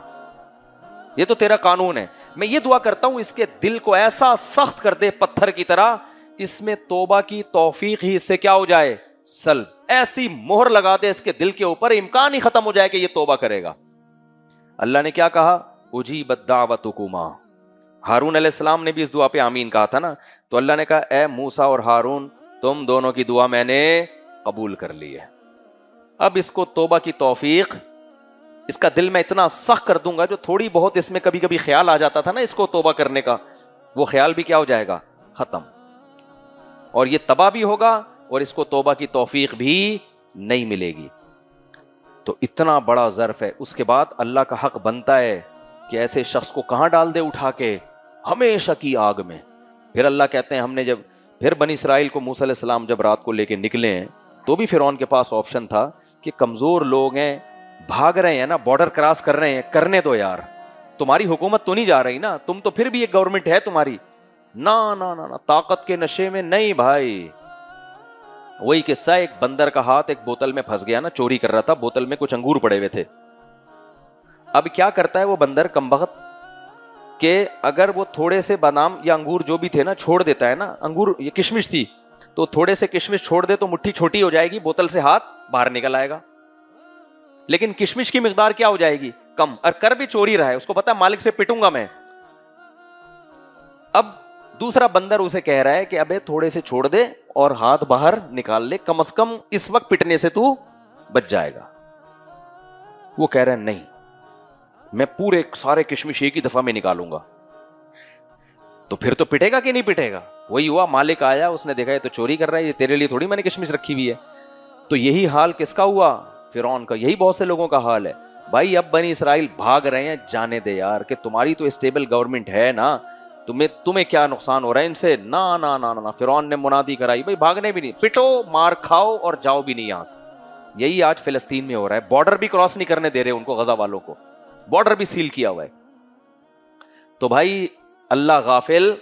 یہ تو تیرا قانون ہے. میں یہ دعا کرتا ہوں اس کے دل کو ایسا سخت کر دے پتھر کی طرح، اس میں توبہ کی توفیق ہی اس سے کیا ہو جائے؟ سلب. ایسی مہر لگا دے اس کے دل کے اوپر، امکان ہی ختم ہو جائے کہ یہ توبہ کرے گا. اللہ نے کیا کہا؟ اجیبت دعوتکما. ہارون علیہ السلام نے بھی اس دعا پہ آمین کہا تھا نا. تو اللہ نے کہا اے موسیٰ اور ہارون تم دونوں کی دعا میں نے قبول کر لی ہے. اب اس کو توبہ کی توفیق، اس کا دل میں اتنا سخت کر دوں گا، جو تھوڑی بہت اس میں کبھی کبھی خیال آ جاتا تھا نا اس کو توبہ کرنے کا، وہ خیال بھی کیا ہو جائے گا؟ ختم. اور یہ تباہ بھی ہوگا اور اس کو توبہ کی توفیق بھی نہیں ملے گی. تو اتنا بڑا ظرف ہے. اس کے بعد اللہ کا حق بنتا ہے کہ ایسے شخص کو کہاں ڈال دے اٹھا کے؟ ہمیشہ کی آگ میں. پھر اللہ کہتے ہیں ہم نے جب پھر بنی اسرائیل کو موسیٰ علیہ السلام جب رات کو لے کے نکلے ہیں تو بھی فرعون کے پاس آپشن تھا کہ کمزور لوگ ہیں، بھاگ رہے ہیں نا، بارڈر کراس کر رہے ہیں، کرنے دو یار، تمہاری حکومت تو نہیں جا رہی نا، تم تو پھر بھی ایک گورنمنٹ ہے تمہاری. نا نا نا نا، طاقت کے نشے میں نہیں بھائی. وہی قصہ، ایک بندر کا ہاتھ ایک بوتل میں پھنس گیا نا، چوری کر رہا تھا، بوتل میں کچھ انگور پڑے ہوئے تھے. اب کیا کرتا ہے وہ بندر کمبخت کہ اگر وہ تھوڑے سے بادام یا انگور جو بھی تھے نا چھوڑ دیتا ہے نا، انگور یہ کشمش تھی تو تھوڑے سے کشمش چھوڑ دے تو مٹھی چھوٹی ہو جائے گی، بوتل سے ہاتھ باہر نکل آئے گا. لیکن کشمش کی مقدار کیا ہو جائے گی؟ کم. اور کر بھی چوری رہا ہے، اس کو پتا ہے مالک سے پٹوں گا میں. اب دوسرا بندر اسے کہہ رہا ہے کہ ابے تھوڑے سے چھوڑ دے اور ہاتھ باہر نکال لے، کم از کم اس وقت پٹنے سے تو بچ جائے گا. وہ کہہ رہا ہے نہیں، میں پورے سارے کشمش ایک ہی دفعہ میں نکالوں گا. تو پھر تو پٹے گا کہ نہیں پٹے گا؟ وہی ہوا، مالک آیا، اس نے دیکھا یہ تو چوری کر رہا ہے، یہ تیرے لیے تھوڑی میں نے کشمش رکھی ہوئی ہے. تو یہی حال کس کا ہوا؟ فرعون کا. یہی بہت سے لوگوں کا حال ہے بھائی. اب بنی اسرائیل بھاگ رہے ہیں، جانے دے یار، کہ تمہاری تو اسٹیبل گورنمنٹ ہے نا، تمہیں کیا نقصان ہو رہا ہے ان سے؟ نا نا نا نا. فرعون نے منادی کرائی بھائی بھاگنے بھی نہیں، پٹو، مار کھاؤ اور جاؤ بھی نہیں یہاں سے. یہی آج فلسطین میں ہو رہا ہے. بارڈر بھی کراس نہیں کرنے دے رہے ان کو، غزہ والوں کو بارڈر بھی سیل کیا ہوا ہے. تو بھائی اللہ غافل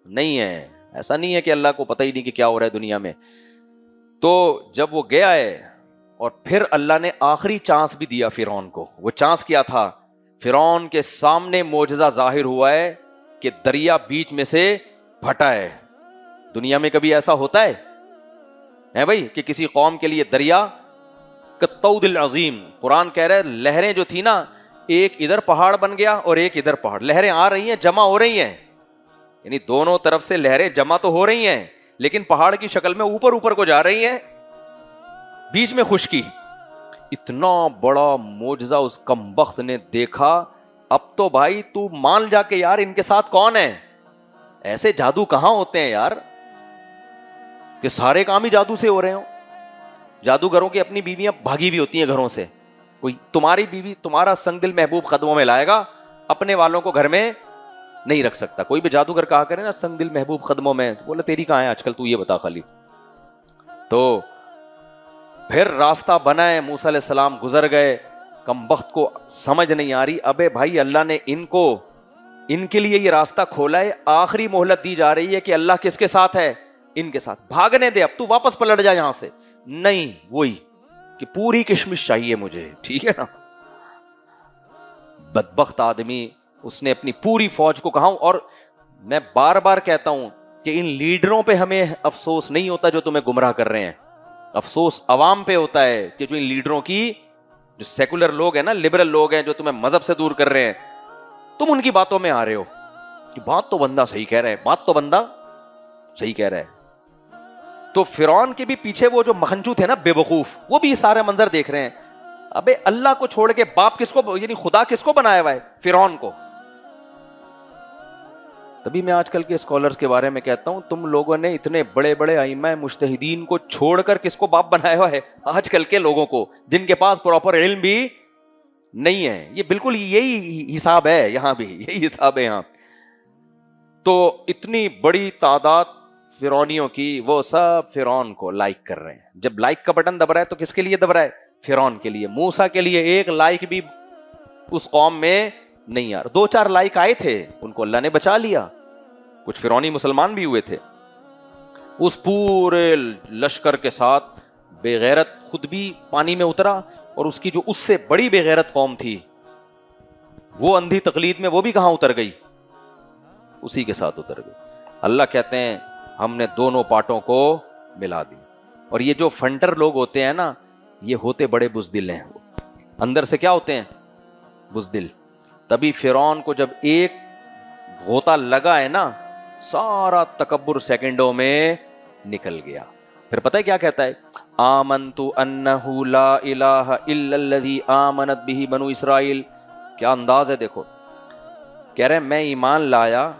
نہیں ہے. ایسا نہیں ہے کہ اللہ کو پتہ ہی نہیں کہ کیا ہو رہا ہے دنیا میں. تو جب وہ گیا ہے اور پھر اللہ نے آخری چانس بھی دیا فرعون کو. وہ چانس کیا تھا؟ فرعون کے سامنے معجزہ ظاہر ہوا ہے کہ دریا بیچ میں سے پھٹا ہے. دنیا میں کبھی ایسا ہوتا ہے بھائی کہ کسی قوم کے لیے دریا کالطود العظیم؟ قرآن کہہ رہا ہے لہریں جو تھی نا، ایک ادھر پہاڑ بن گیا اور ایک ادھر پہاڑ. لہریں آ رہی ہیں، جمع ہو رہی ہیں، یعنی دونوں طرف سے لہریں جمع تو ہو رہی ہیں لیکن پہاڑ کی شکل میں اوپر کو جا رہی ہیں، بیچ میں خشکی. اتنا بڑا معجزہ اس کمبخت نے دیکھا. اب تو بھائی تو مان جا کے یار ان کے ساتھ کون ہے؟ ایسے جادو کہاں ہوتے ہیں یار کہ سارے کام ہی جادو سے ہو رہے ہوں. جادوگروں کی اپنی بیویاں بھاگی بھی ہوتی ہیں گھروں سے. کوئی تمہاری بیوی تمہارا سنگ دل محبوب قدموں میں لائے گا، اپنے والوں کو گھر میں نہیں رکھ سکتا. کوئی بھی جادوگر کہا کرے نا سنگ دل محبوب قدموں میں، بولے تیری کہاں ہے آج کل، تو یہ بتا خالی. تو پھر راستہ بنا ہے، موسیٰ علیہ السلام گزر گئے. کمبخت کو سمجھ نہیں آ رہی، ابے بھائی اللہ نے ان کے لیے یہ راستہ کھولا ہے، آخری مہلت دی جا رہی ہے کہ اللہ کس کے ساتھ ہے؟ ان کے ساتھ. بھاگنے دے، اب تو واپس پلٹ جا یہاں سے. نہیں، وہی کہ پوری کشمش چاہیے مجھے، ٹھیک ہے نا. بدبخت آدمی، اس نے اپنی پوری فوج کو کہا. اور میں بار بار کہتا ہوں کہ ان لیڈروں پہ ہمیں افسوس نہیں ہوتا جو تمہیں گمراہ کر رہے ہیں، افسوس عوام پہ ہوتا ہے کہ جو ان لیڈروں کی، جو سیکولر لوگ ہیں نا، لبرل لوگ ہیں جو تمہیں مذہب سے دور کر رہے ہیں، تم ان کی باتوں میں آ رہے ہو کہ بات تو بندہ صحیح کہہ رہا ہے، بات تو بندہ صحیح کہہ رہا ہے۔ تو فرعون کے بھی پیچھے وہ جو مکھنچو تھے نا، بے وقوف، وہ بھی سارے منظر دیکھ رہے ہیں، ابے اللہ کو چھوڑ کے باپ کس کو، یعنی خدا کس کو بنایا ہوا ہے؟ فرعون کو۔ تبھی میں آج کل کے اسکالرز کے بارے میں کہتا ہوں، تم لوگوں نے اتنے بڑے بڑے ائمہ مجتہدین کو چھوڑ کر کس کو باپ بنایا ہوا ہے؟ آج کل کے لوگوں کو، جن کے پاس پراپر علم بھی نہیں ہے۔ یہ بالکل یہی حساب ہے یہاں بھی، یہی حساب ہے یہاں۔ تو اتنی بڑی تعداد فرعونیوں کی، وہ سب فرعون کو لائک کر رہے ہیں۔ جب لائک کا بٹن دب رہا ہے تو کس کے لیے دب رہا ہے؟ فرعون کے لیے۔ موسیٰ کے لیے ایک لائک بھی اس قوم میں نہیں آ رہا، 2-4 لائک آئے تھے، ان کو اللہ نے بچا لیا، کچھ فرعونی مسلمان بھی ہوئے تھے۔ اس پورے لشکر کے ساتھ بے غیرت خود بھی پانی میں اترا، اور اس کی جو اس سے بڑی بے غیرت قوم تھی، وہ اندھی تقلید میں وہ بھی کہاں اتر گئی؟ اسی کے ساتھ اتر گئی۔ اللہ کہتے ہیں ہم نے دونوں پارٹوں کو ملا دی۔ اور یہ جو فنٹر لوگ ہوتے ہیں نا، یہ ہوتے بڑے بزدل ہیں، اندر سے کیا ہوتے ہیں؟ بزدل۔ تبھی فرعون کو جب ایک غوطہ لگا ہے نا، سارا تکبر سیکنڈوں میں نکل گیا۔ پھر پتہ ہے کیا کہتا ہے؟ آمنت انہ لا الہ الا الذی آمنت بہ بنو اسرائیل۔ کیا انداز ہے دیکھو، کہہ رہے ہیں میں ایمان لایا،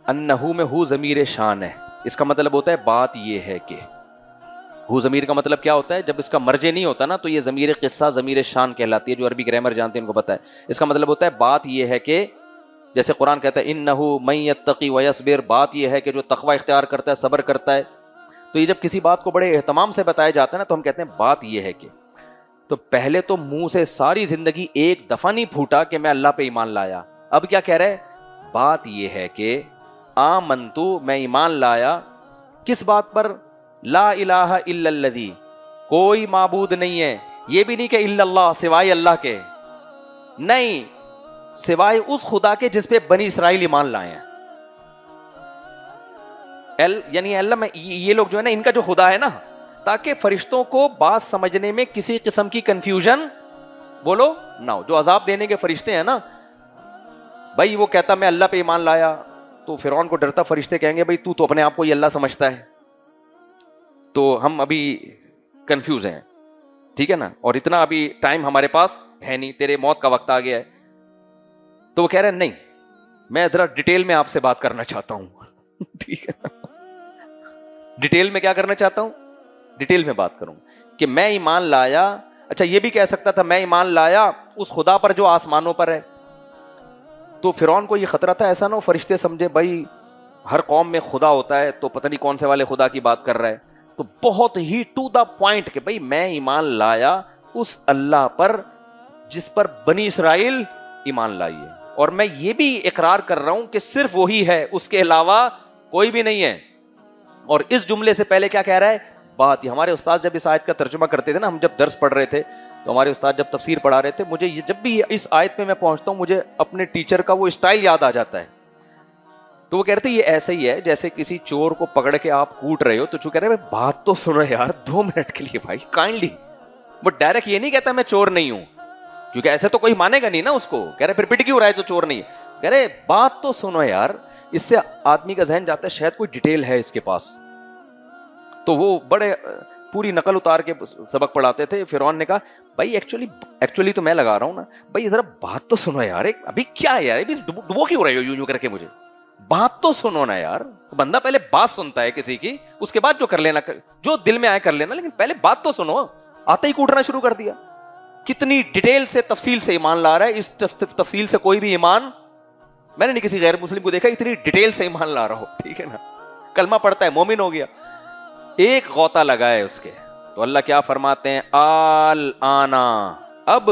انہو میں ہو ضمیر شان ہے، اس کا مطلب ہوتا ہے بات یہ ہے کہ، ہو ضمیر کا مطلب کیا ہوتا ہے؟ جب اس کا مرجع نہیں ہوتا نا تو یہ ضمیر قصہ ضمیر شان کہلاتی ہے، جو عربی گرامر جانتے ہیں ان کو پتہ ہے۔ اس کا مطلب ہوتا ہے بات یہ ہے کہ، جیسے قرآن کہتا ہے انہو من یتقی ویصبر، بات یہ ہے کہ جو تقوی اختیار کرتا ہے، صبر کرتا ہے۔ تو یہ جب کسی بات کو بڑے اہتمام سے بتایا جاتا ہے نا، تو ہم کہتے ہیں بات یہ ہے کہ۔ تو پہلے تو منہ سے ساری زندگی ایک دفعہ نہیں پھوٹا کہ میں اللہ پہ ایمان لایا، اب کیا کہہ رہے؟ بات یہ ہے کہ آمنتو، میں ایمان لایا، کس بات پر؟ لا الہ الا الذی، کوئی معبود نہیں ہے، یہ بھی نہیں کہ الا اللہ، سوائے اللہ کے نہیں، سوائے اس خدا کے جس پہ بنی اسرائیل ایمان لائے ہیں۔ یعنی اللہ میں یہ لوگ جو ہے نا، ان کا جو خدا ہے نا، تاکہ فرشتوں کو بات سمجھنے میں کسی قسم کی کنفیوژن بولو نہ ہو۔ جو عذاب دینے کے فرشتے ہیں نا بھائی، وہ کہتا میں اللہ پہ ایمان لایا، تو فرعون کو ڈرتا، فرشتے کہیں گے بھائی تو اپنے آپ کو یہ اللہ سمجھتا ہے، تو ہم ابھی کنفیوز ہیں، ٹھیک ہے نا، اور اتنا ابھی ٹائم ہمارے پاس ہے نہیں، تیرے موت کا وقت آ گیا ہے۔ تو وہ کہہ رہے ہیں نہیں، میں ذرا ڈیٹیل میں آپ سے بات کرنا چاہتا ہوں ٹھیک ہے نا، ڈیٹیل میں کیا کرنا چاہتا ہوں؟ ڈیٹیل میں بات کروں کہ میں ایمان لایا۔ اچھا یہ بھی کہہ سکتا تھا میں ایمان لایا اس خدا پر جو آسمانوں پر ہے۔ تو فرعون کو یہ خطرہ تھا ایسا نہ ہو فرشتے سمجھے بھائی ہر قوم میں خدا ہوتا ہے تو پتہ نہیں کون سے والے خدا کی بات کر رہا ہے، تو بہت ہی ٹو دا پوائنٹ کہ بھائی میں ایمان لایا اس اللہ پر جس پر بنی اسرائیل ایمان لائی ہے، اور میں یہ بھی اقرار کر رہا ہوں کہ صرف وہی ہے، اس کے علاوہ کوئی بھی نہیں ہے۔ اور اس جملے سے پہلے کیا کہہ رہا ہے؟ بات یہ۔ ہمارے استاد جب اس آیت کا ترجمہ کرتے تھے نا، ہم جب درس پڑھ رہے تھے تو ہمارے استاد جب تفسیر پڑھا رہے تھے، مجھے یہ جب بھی اس آیت پہ میں پہنچتا ہوں مجھے اپنے ٹیچر کا وہ اسٹائل یاد آ جاتا ہے۔ تو وہ کہتے ہیں یہ ایسے ہی ہے جیسے کسی چور کو پکڑ کے آپ کوٹ رہے ہو، تو چوں کہہ رہے ہیں بات تو سنو یار 2 منٹ کے لیے بھائی کائنڈلی۔ وہ ڈائریکٹ یہ نہیں کہتا میں چور نہیں ہوں، کیونکہ ایسے تو کوئی مانے گا نہیں نا اس کو، کہہ رہے پھر پٹ کیوں رہا ہے تو چور نہیں ہے، کہہ رہے بات تو سنو یار۔ اس سے آدمی کا ذہن جاتا ہے شاید کوئی ڈیٹیل ہے اس کے پاس، تو وہ بڑے پوری نقل اتار کے سبق پڑھاتے تھے۔ فرعون نے کہا بھائی ایکچولی تو میں لگا رہا ہوں نا، بھائی ذرا بات تو سنو یار، ابھی کیا ہے یار، ڈبو کیوں رہے ہو یوں کر کے، مجھے بات تو سنو نا یار۔ بندہ پہلے بات سنتا ہے کسی کی، اس کے بعد جو کر لینا، جو دل میں آئے کر لینا، لیکن پہلے بات تو سنو۔ آتے ہی کوٹنا شروع کر دیا۔ کتنی ڈیٹیل سے تفصیل سے ایمان لا رہا ہے، اس تفصیل سے کوئی بھی ایمان، میں نے نہیں کسی غیر مسلم کو دیکھا اتنی ڈیٹیل سے ایمان لا رہا ہو، ٹھیک ہے نا، کلمہ پڑھتا ہے مومن ہو گیا۔ ایک غوطہ لگا ہے اس کے، تو اللہ کیا فرماتے ہیں؟ آل آنا، اب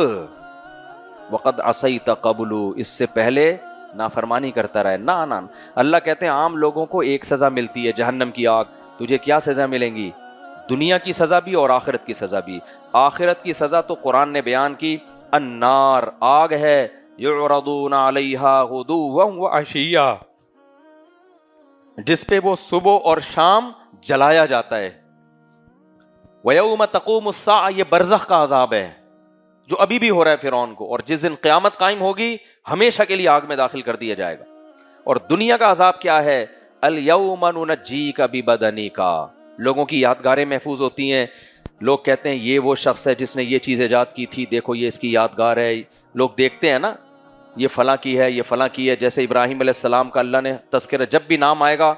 وقد عصیت قبل، اس سے پہلے نافرمانی کرتا رہے۔ نا اللہ کہتے ہیں عام لوگوں کو ایک سزا ملتی ہے جہنم کی آگ، تجھے کیا سزا ملیں گی؟ دنیا کی سزا بھی اور آخرت کی سزا بھی۔ آخرت کی سزا تو قرآن نے بیان کی، النار، آگ ہے، یعرضون علیہا غدوا وعشیا، جس پہ وہ صبح اور شام جلایا جاتا ہے. وَيَوْمَ تَقُومُ السَّاعَةُ، یہ برزخ کا عذاب ہے جو ابھی بھی ہو رہا ہے فرعون کو. اور جس دن قیامت قائم ہوگی ہمیشہ کے لیے آگ میں داخل کر دیا جائے گا. اور دنیا کا عذاب کیا ہے؟ الْيَوْمَ نُنَجِّيكَ بِبَدَنِكَ، لوگوں کی یادگاریں محفوظ ہوتی ہیں. لوگ کہتے ہیں یہ وہ شخص ہے جس نے یہ چیز ایجاد کی تھی، دیکھو یہ اس کی یادگار ہے. لوگ دیکھتے ہیں نا یہ فلاں کی ہے، یہ فلاں کی ہے. جیسے ابراہیم علیہ السلام کا اللہ نے تذکرہ، جب بھی نام آئے گا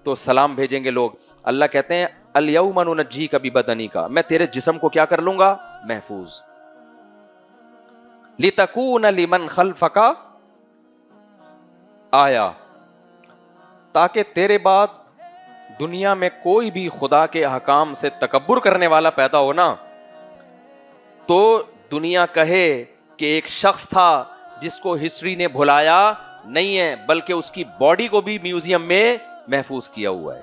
تو سلام بھیجیں گے لوگ. اللہ کہتے ہیں الْيَوْمَ نُنَجِّيكَ بِبَدَنِكَ، میں تیرے جسم کو کیا کر لوں گا؟ محفوظ. لِتَكُونَ لِمَنْ خَلْفَكَ آیا، تاکہ تیرے بعد دنیا میں کوئی بھی خدا کے احکام سے تکبر کرنے والا پیدا ہو نا، تو دنیا کہے کہ ایک شخص تھا جس کو ہسٹری نے بھلایا نہیں ہے، بلکہ اس کی باڈی کو بھی میوزیم میں محفوظ کیا ہوا ہے،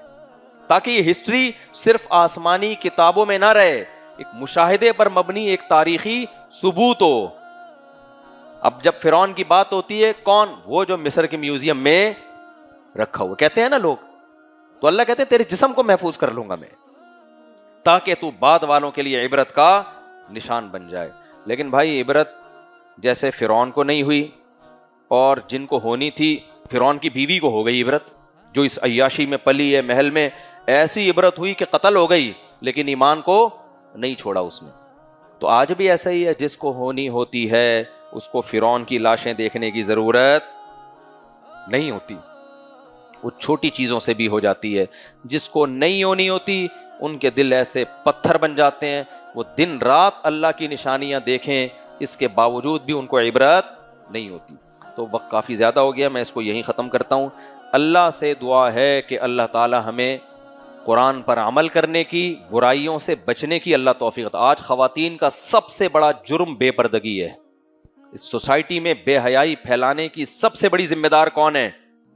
تاکہ یہ ہسٹری صرف آسمانی کتابوں میں نہ رہے، ایک مشاہدے پر مبنی ایک تاریخی ثبوت ہو. اب جب فرعون کی بات ہوتی ہے، کون؟ وہ جو مصر کے میوزیم میں رکھا ہوا، کہتے ہیں نا لوگ. تو اللہ کہتے ہیں تیرے جسم کو محفوظ کر لوں گا میں، تاکہ تو بعد والوں کے لیے عبرت کا نشان بن جائے. لیکن بھائی عبرت جیسے فرعون کو نہیں ہوئی، اور جن کو ہونی تھی فرعون کی بیوی کو ہو گئی عبرت، جو اس عیاشی میں پلی ہے محل میں، ایسی عبرت ہوئی کہ قتل ہو گئی لیکن ایمان کو نہیں چھوڑا اس نے. تو آج بھی ایسا ہی ہے، جس کو ہونی ہوتی ہے اس کو فرعون کی لاشیں دیکھنے کی ضرورت نہیں ہوتی، وہ چھوٹی چیزوں سے بھی ہو جاتی ہے. جس کو نہیں ہونی ہوتی ان کے دل ایسے پتھر بن جاتے ہیں، وہ دن رات اللہ کی نشانیاں دیکھیں، اس کے باوجود بھی ان کو عبرت نہیں ہوتی. تو وقت کافی زیادہ ہو گیا، میں اس کو یہیں ختم کرتا ہوں. اللہ سے دعا ہے کہ اللہ تعالی ہمیں قرآن پر عمل کرنے کی، برائیوں سے بچنے کی اللہ توفیق عطا. آج خواتین کا سب سے بڑا جرم بے پردگی ہے. اس سوسائٹی میں بے حیائی پھیلانے کی سب سے بڑی ذمہ دار کون ہے؟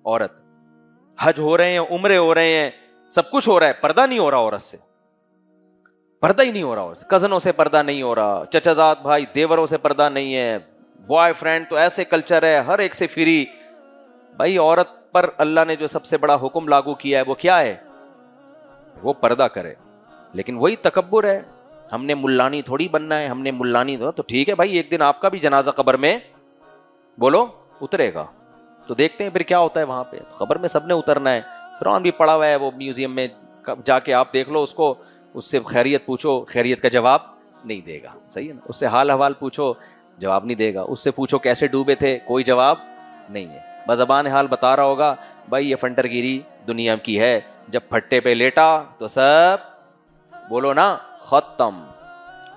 عورت. حج ہو رہے ہیں، عمرے ہو رہے ہیں، سب کچھ ہو رہا ہے، پردہ نہیں ہو رہا عورت سے، پردہ ہی نہیں ہو رہا عورت سے. کزنوں سے پردہ نہیں ہو رہا، چچا زاد بھائی دیوروں سے پردہ نہیں ہے، بوائے فرینڈ تو ایسے کلچر ہے ہر ایک سے فری. بھائی عورت پر اللہ نے جو سب سے بڑا حکم لاگو کیا ہے وہ کیا ہے؟ وہ پردہ کرے. لیکن وہی تکبر ہے، ہم نے ملانی تھوڑی بننا ہے، ہم نے ملانی تو ٹھیک ہے بھائی، ایک دن آپ کا بھی جنازہ قبر میں بولو اترے گا، تو دیکھتے ہیں پھر کیا ہوتا ہے وہاں پہ. قبر میں سب نے اترنا ہے. فرعون بھی پڑا ہوا ہے وہ میوزیم میں، جا کے آپ دیکھ لو اس کو، اس سے خیریت پوچھو، خیریت کا جواب نہیں دے گا. صحیح ہے نا؟ اس سے حال احوال پوچھو، جواب نہیں دے گا. اس سے پوچھو کیسے ڈوبے تھے، کوئی جواب نہیں ہے. بزبان حال بتا رہا ہوگا بھائی یہ فنٹر گیری دنیا کی ہے، جب پھٹے پہ لیٹا تو سب بولو نا ختم.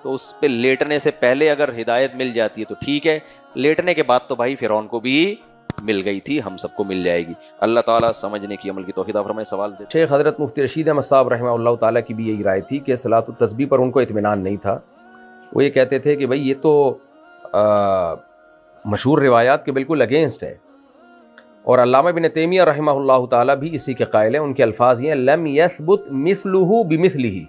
تو اس پہ لیٹنے سے پہلے اگر ہدایت مل جاتی ہے تو ٹھیک ہے، لیٹنے کے بعد تو بھائی فرعون کو بھی مل گئی تھی، ہم سب کو مل جائے گی. اللہ تعالیٰ سمجھنے کی عمل کی توفیق عطا فرمائے. سوال دے. شیخ حضرت مفتی رشید احمد صاحب رحمہ اللہ تعالیٰ کی بھی یہی رائے تھی کہ صلاۃ التسبیح پر ان کو اطمینان نہیں تھا. وہ یہ کہتے تھے کہ بھئی یہ تو مشہور روایات کے بالکل اگینسٹ ہے. اور علامہ ابن تیمیہ رحمہ اللہ تعالیٰ بھی اسی کے قائل ہیں. ان کے الفاظ یہ ہیں لم یثبت مثلہ بمثلہ،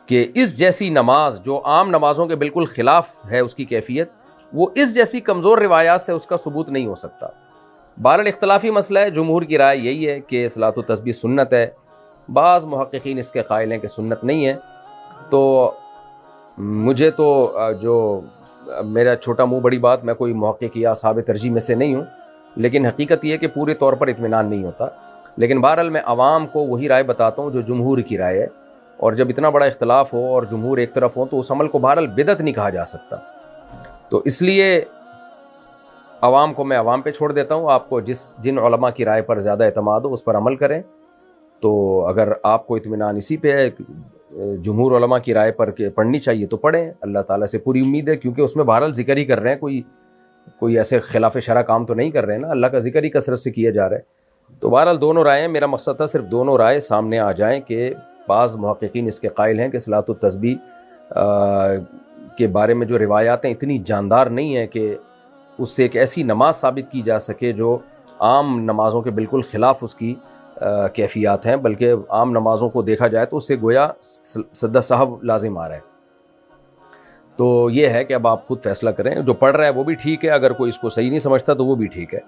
کہ اس جیسی نماز جو عام نمازوں کے بالکل خلاف ہے اس کی کیفیت، وہ اس جیسی کمزور روایات سے اس کا ثبوت نہیں ہو سکتا. بہرحال اختلافی مسئلہ ہے. جمہور کی رائے یہی ہے کہ صلاۃ التسبیح سنت ہے. بعض محققین اس کے قائل ہیں کہ سنت نہیں ہے. تو مجھے تو جو میرا چھوٹا منہ بڑی بات، میں کوئی محقق یا اصحاب ترجیح میں سے نہیں ہوں، لیکن حقیقت یہ ہے کہ پورے طور پر اطمینان نہیں ہوتا. لیکن بہرحال میں عوام کو وہی رائے بتاتا ہوں جو جمہور کی رائے ہے. اور جب اتنا بڑا اختلاف ہو اور جمہور ایک طرف ہو تو اس عمل کو بہرحال بدعت نہیں کہا جا سکتا. تو اس لیے عوام کو میں عوام پہ چھوڑ دیتا ہوں. آپ کو جن علماء کی رائے پر زیادہ اعتماد ہو اس پر عمل کریں. تو اگر آپ کو اطمینان اسی پہ ہے، جمہور علماء کی رائے پر کہ پڑھنی چاہیے تو پڑھیں. اللہ تعالیٰ سے پوری امید ہے، کیونکہ اس میں بہرحال ذکر ہی کر رہے ہیں، کوئی ایسے خلاف شرع کام تو نہیں کر رہے ہیں نا، اللہ کا ذکر ہی کثرت سے کیا جا رہا ہے. تو بہرحال دونوں رائے، میرا مقصد تھا صرف دونوں رائے سامنے آ جائیں کہ بعض محققین اس کے قائل ہیں کہ صلاۃ التسبیح کے بارے میں جو روایات ہیں اتنی جاندار نہیں ہیں کہ اس سے ایک ایسی نماز ثابت کی جا سکے جو عام نمازوں کے بالکل خلاف اس کی کیفیات ہیں، بلکہ عام نمازوں کو دیکھا جائے تو اس سے گویا سدا صاحب لازم آ رہا ہے. تو یہ ہے کہ اب آپ خود فیصلہ کریں. جو پڑھ رہا ہے وہ بھی ٹھیک ہے، اگر کوئی اس کو صحیح نہیں سمجھتا تو وہ بھی ٹھیک ہے.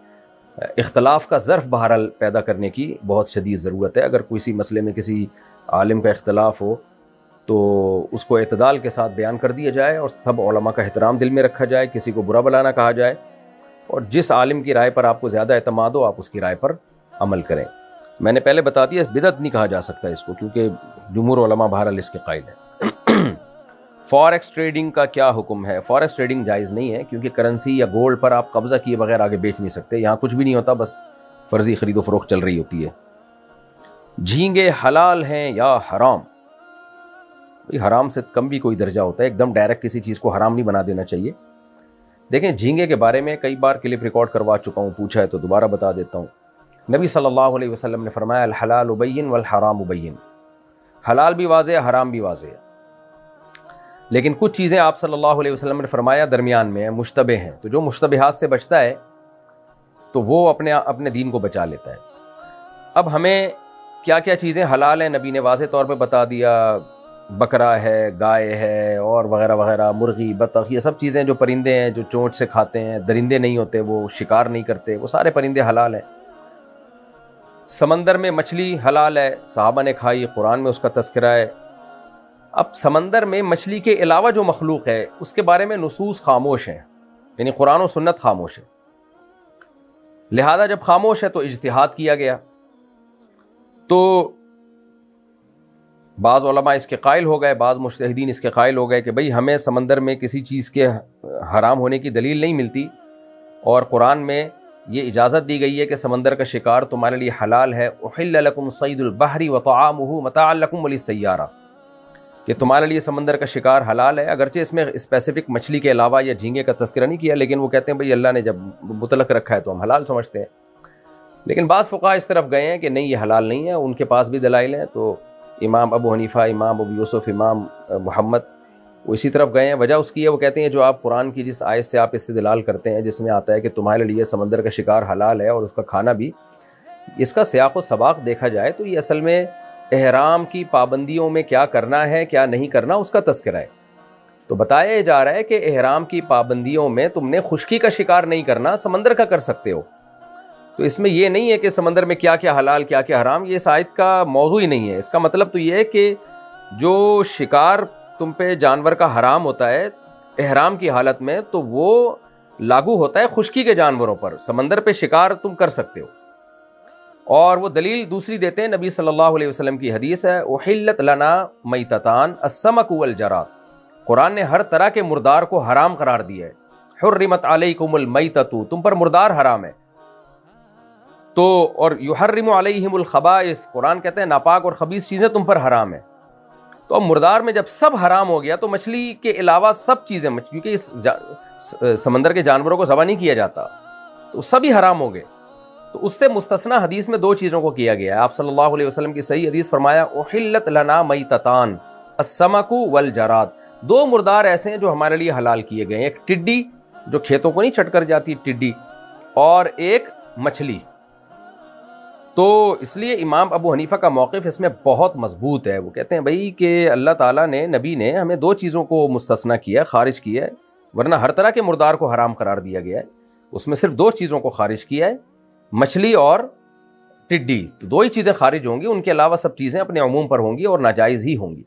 اختلاف کا ظرف بہرحال پیدا کرنے کی بہت شدید ضرورت ہے. اگر کسی مسئلے میں کسی عالم کا اختلاف ہو تو اس کو اعتدال کے ساتھ بیان کر دیا جائے اور سب علماء کا احترام دل میں رکھا جائے, کسی کو برا بلا نہ کہا جائے, اور جس عالم کی رائے پر آپ کو زیادہ اعتماد ہو آپ اس کی رائے پر عمل کریں. میں نے پہلے بتا دیا بدعت نہیں کہا جا سکتا اس کو, کیونکہ جمہور علماء بہرحال اس کے قائل ہیں. فوریکس ٹریڈنگ کا کیا حکم ہے؟ فوریکس ٹریڈنگ جائز نہیں ہے, کیونکہ کرنسی یا گولڈ پر آپ قبضہ کیے بغیر آگے بیچ نہیں سکتے. یہاں کچھ بھی نہیں ہوتا, بس فرضی خرید و فروخت چل رہی ہوتی ہے. جھینگے حلال ہیں یا حرام؟ حرام سے کم بھی کوئی درجہ ہوتا ہے, ایک دم ڈائریکٹ کسی چیز کو حرام نہیں بنا دینا چاہیے. دیکھیں جھینگے کے بارے میں کئی بار کلپ ریکارڈ کروا چکا ہوں, پوچھا ہے تو دوبارہ بتا دیتا ہوں. نبی صلی اللہ علیہ وسلم نے فرمایا الحلال بین والحرام بین, حلال بھی واضح ہے حرام بھی واضح ہے, لیکن کچھ چیزیں آپ صلی اللہ علیہ وسلم نے فرمایا درمیان میں ہیں, مشتبہ ہیں. تو جو مشتبہات سے بچتا ہے تو وہ اپنے دین کو بچا لیتا ہے. اب ہمیں کیا کیا چیزیں حلال ہیں نبی نے واضح طور پہ بتا دیا. بکرا ہے, گائے ہے, اور وغیرہ وغیرہ, مرغی, بطخ, یہ سب چیزیں جو پرندے ہیں جو چونچ سے کھاتے ہیں, درندے نہیں ہوتے, وہ شکار نہیں کرتے, وہ سارے پرندے حلال ہیں. سمندر میں مچھلی حلال ہے, صحابہ نے کھائی, قرآن میں اس کا تذکرہ ہے. اب سمندر میں مچھلی کے علاوہ جو مخلوق ہے اس کے بارے میں نصوص خاموش ہیں, یعنی قرآن و سنت خاموش ہے. لہذا جب خاموش ہے تو اجتہاد کیا گیا. تو بعض علماء اس کے قائل ہو گئے, بعض مجتہدین اس کے قائل ہو گئے کہ بھئی ہمیں سمندر میں کسی چیز کے حرام ہونے کی دلیل نہیں ملتی, اور قرآن میں یہ اجازت دی گئی ہے کہ سمندر کا شکار تمہارے لیے حلال ہے. احل لکم صید البحر وطعامہ متاعا لکم وللسیارہ, کہ تمہارے لیے سمندر کا شکار حلال ہے. اگرچہ اس میں اسپیسیفک مچھلی کے علاوہ یا جھینگے کا تذکرہ نہیں کیا, لیکن وہ کہتے ہیں بھئی اللہ نے جب مطلق رکھا ہے تو ہم حلال سمجھتے ہیں. لیکن بعض فقہاء اس طرف گئے ہیں کہ نہیں یہ حلال نہیں ہے, ان کے پاس بھی دلائل ہیں. تو امام ابو حنیفہ, امام ابو یوسف, امام محمد وہ اسی طرف گئے ہیں. وجہ اس کی ہے, وہ کہتے ہیں جو آپ قرآن کی جس آیت سے آپ استدلال کرتے ہیں جس میں آتا ہے کہ تمہارے لیے سمندر کا شکار حلال ہے اور اس کا کھانا بھی, اس کا سیاق و سباق دیکھا جائے تو یہ اصل میں احرام کی پابندیوں میں کیا کرنا ہے کیا نہیں کرنا اس کا تذکرہ ہے. تو بتایا جا رہا ہے کہ احرام کی پابندیوں میں تم نے خشکی کا شکار نہیں کرنا, سمندر کا کر سکتے ہو. تو اس میں یہ نہیں ہے کہ سمندر میں کیا کیا حلال کیا کیا حرام, یہ اس آیت کا موضوع ہی نہیں ہے. اس کا مطلب تو یہ ہے کہ جو شکار تم پہ جانور کا حرام ہوتا ہے احرام کی حالت میں, تو وہ لاگو ہوتا ہے خشکی کے جانوروں پر. سمندر پہ شکار تم کر سکتے ہو. اور وہ دلیل دوسری دیتے ہیں, نبی صلی اللہ علیہ وسلم کی حدیث ہے احلت لنا میتتان السمک والجراد, قرآن نے ہر طرح کے مردار کو حرام قرار دیا ہے. حرمت علیکم المیتۃ, تم پر مردار حرام ہے. تو اور یحرم علیہم الخبائث, قرآن کہتے ہیں ناپاک اور خبیث چیزیں تم پر حرام ہیں. تو اب مردار میں جب سب حرام ہو گیا تو مچھلی کے علاوہ سب چیزیں, کیونکہ اس سمندر کے جانوروں کو ذبح نہیں کیا جاتا, تو سبھی حرام ہو گئے. تو اس سے مستثنا حدیث میں دو چیزوں کو کیا گیا ہے. آپ صلی اللہ علیہ وسلم کی صحیح حدیث فرمایا احلت لنا میتتان السمک والجراد, دو مردار ایسے ہیں جو ہمارے لیے حلال کیے گئے ہیں, ایک ٹڈی جو کھیتوں کو نہیں چٹ کر جاتی ٹڈی, اور ایک مچھلی. تو اس لیے امام ابو حنیفہ کا موقف اس میں بہت مضبوط ہے. وہ کہتے ہیں بھائی کہ اللہ تعالیٰ نے, نبی نے ہمیں دو چیزوں کو مستثنا کیا, خارج کیا ہے, ورنہ ہر طرح کے مردار کو حرام قرار دیا گیا ہے. اس میں صرف دو چیزوں کو خارج کیا ہے, مچھلی اور ٹڈی. تو دو ہی چیزیں خارج ہوں گی, ان کے علاوہ سب چیزیں اپنے عموم پر ہوں گی اور ناجائز ہی ہوں گی.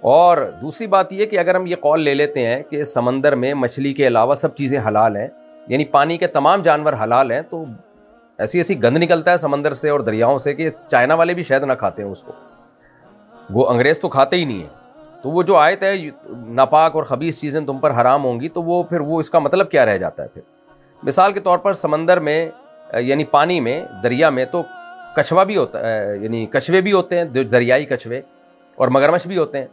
اور دوسری بات یہ کہ اگر ہم یہ قول لے لیتے ہیں کہ سمندر میں مچھلی کے علاوہ سب چیزیں حلال ہیں, یعنی پانی کے تمام جانور حلال ہیں, تو ایسی ایسی گند نکلتا ہے سمندر سے اور دریاؤں سے کہ چائنا والے بھی شاید نہ کھاتے ہیں اس کو, وہ انگریز تو کھاتے ہی نہیں ہیں. تو وہ جو آیت ہے ناپاک اور خبیث چیزیں تم پر حرام ہوں گی, تو وہ پھر وہ اس کا مطلب کیا رہ جاتا ہے. پھر مثال کے طور پر سمندر میں یعنی پانی میں, دریا میں تو کچھوا بھی ہوتا ہے, یعنی کچھوے بھی ہوتے ہیں, دریائی کچھوے, اور مگرمچھ بھی ہوتے ہیں.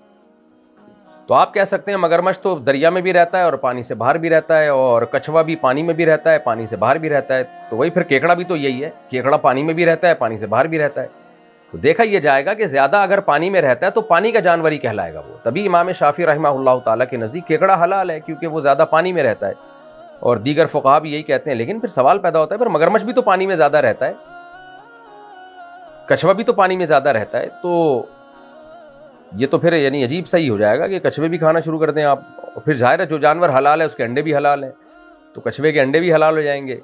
تو آپ کہہ سکتے ہیں مگرمچھ تو دریا میں بھی رہتا ہے اور پانی سے باہر بھی رہتا ہے, اور کچھوا بھی پانی میں بھی رہتا ہے, پانی سے باہر بھی رہتا ہے. تو وہی پھر کیکڑا بھی تو یہی ہے, کیکڑا پانی میں بھی رہتا ہے, پانی سے باہر بھی رہتا ہے. تو دیکھا یہ جائے گا کہ زیادہ اگر پانی میں رہتا ہے تو پانی کا جانور ہی کہلائے گا وہ. تبھی امام شافعی رحمہ اللہ تعالیٰ کے نزدیک کیکڑا حلال ہے, کیونکہ وہ زیادہ پانی میں رہتا ہے, اور دیگر فقہا بھی یہی کہتے ہیں. لیکن پھر سوال پیدا ہوتا ہے, پھر مگرمچھ بھی تو پانی میں زیادہ رہتا ہے, کچھوا بھی تو پانی میں زیادہ رہتا ہے, تو یہ تو پھر یعنی عجیب سا ہی ہو جائے گا کہ کچھوے بھی کھانا شروع کر دیں آپ. پھر ظاہر ہے جو جانور حلال ہے اس کے انڈے بھی حلال ہیں, تو کچھوے کے انڈے بھی حلال ہو جائیں گے,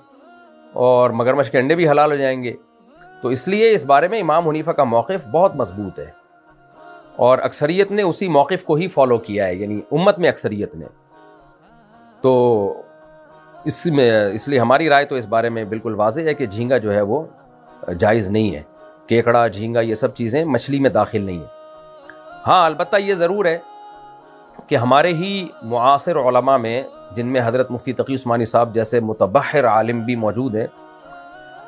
اور مگرمچھ کے انڈے بھی حلال ہو جائیں گے. تو اس لیے اس بارے میں امام حنیفہ کا موقف بہت مضبوط ہے اور اکثریت نے اسی موقف کو ہی فالو کیا ہے, یعنی امت میں اکثریت نے. تو اس لیے ہماری رائے تو اس بارے میں بالکل واضح ہے کہ جھینگا جو ہے وہ جائز نہیں ہے. کیکڑا, جھینگا, یہ سب چیزیں مچھلی میں داخل نہیں ہیں. ہاں البتہ یہ ضرور ہے کہ ہمارے ہی معاصر علماء میں, جن میں حضرت مفتی تقی عثمانی صاحب جیسے متبحر عالم بھی موجود ہیں,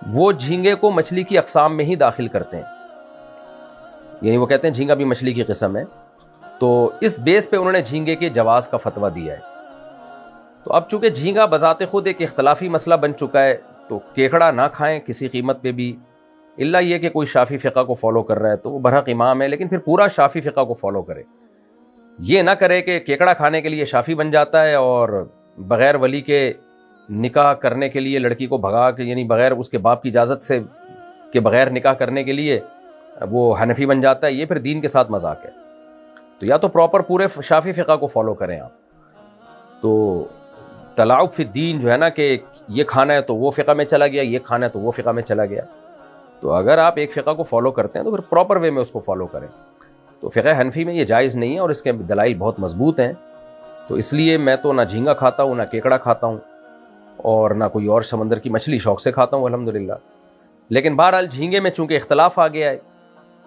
وہ جھینگے کو مچھلی کی اقسام میں ہی داخل کرتے ہیں. یعنی وہ کہتے ہیں جھینگا بھی مچھلی کی قسم ہے. تو اس بیس پہ انہوں نے جھینگے کے جواز کا فتویٰ دیا ہے. تو اب چونکہ جھینگا بذات خود ایک اختلافی مسئلہ بن چکا ہے, تو کیکڑا نہ کھائیں کسی قیمت پہ بھی, الا یہ کہ کوئی شافعی فقہ کو فالو کر رہا ہے تو وہ برحق امام ہے, لیکن پھر پورا شافعی فقہ کو فالو کرے. یہ نہ کرے کہ کیکڑا کھانے کے لیے شافعی بن جاتا ہے اور بغیر ولی کے نکاح کرنے کے لیے لڑکی کو بھگا کے, یعنی بغیر اس کے باپ کی اجازت سے کہ بغیر نکاح کرنے کے لیے وہ حنفی بن جاتا ہے. یہ پھر دین کے ساتھ مذاق ہے. تو یا تو پراپر پورے شافعی فقہ کو فالو کریں آپ. تو تلاعب فی الدین جو ہے نا کہ یہ کھانا ہے تو وہ فقہ میں چلا گیا, یہ کھانا ہے تو وہ فقہ میں چلا گیا. تو اگر آپ ایک فقہ کو فالو کرتے ہیں تو پھر پراپر وے میں اس کو فالو کریں. تو فقہ حنفی میں یہ جائز نہیں ہے اور اس کے دلائل بہت مضبوط ہیں. تو اس لیے میں تو نہ جھینگا کھاتا ہوں, نہ کیکڑا کھاتا ہوں, اور نہ کوئی اور سمندر کی مچھلی شوق سے کھاتا ہوں الحمدللہ. لیکن بہرحال جھینگے میں چونکہ اختلاف آ گیا ہے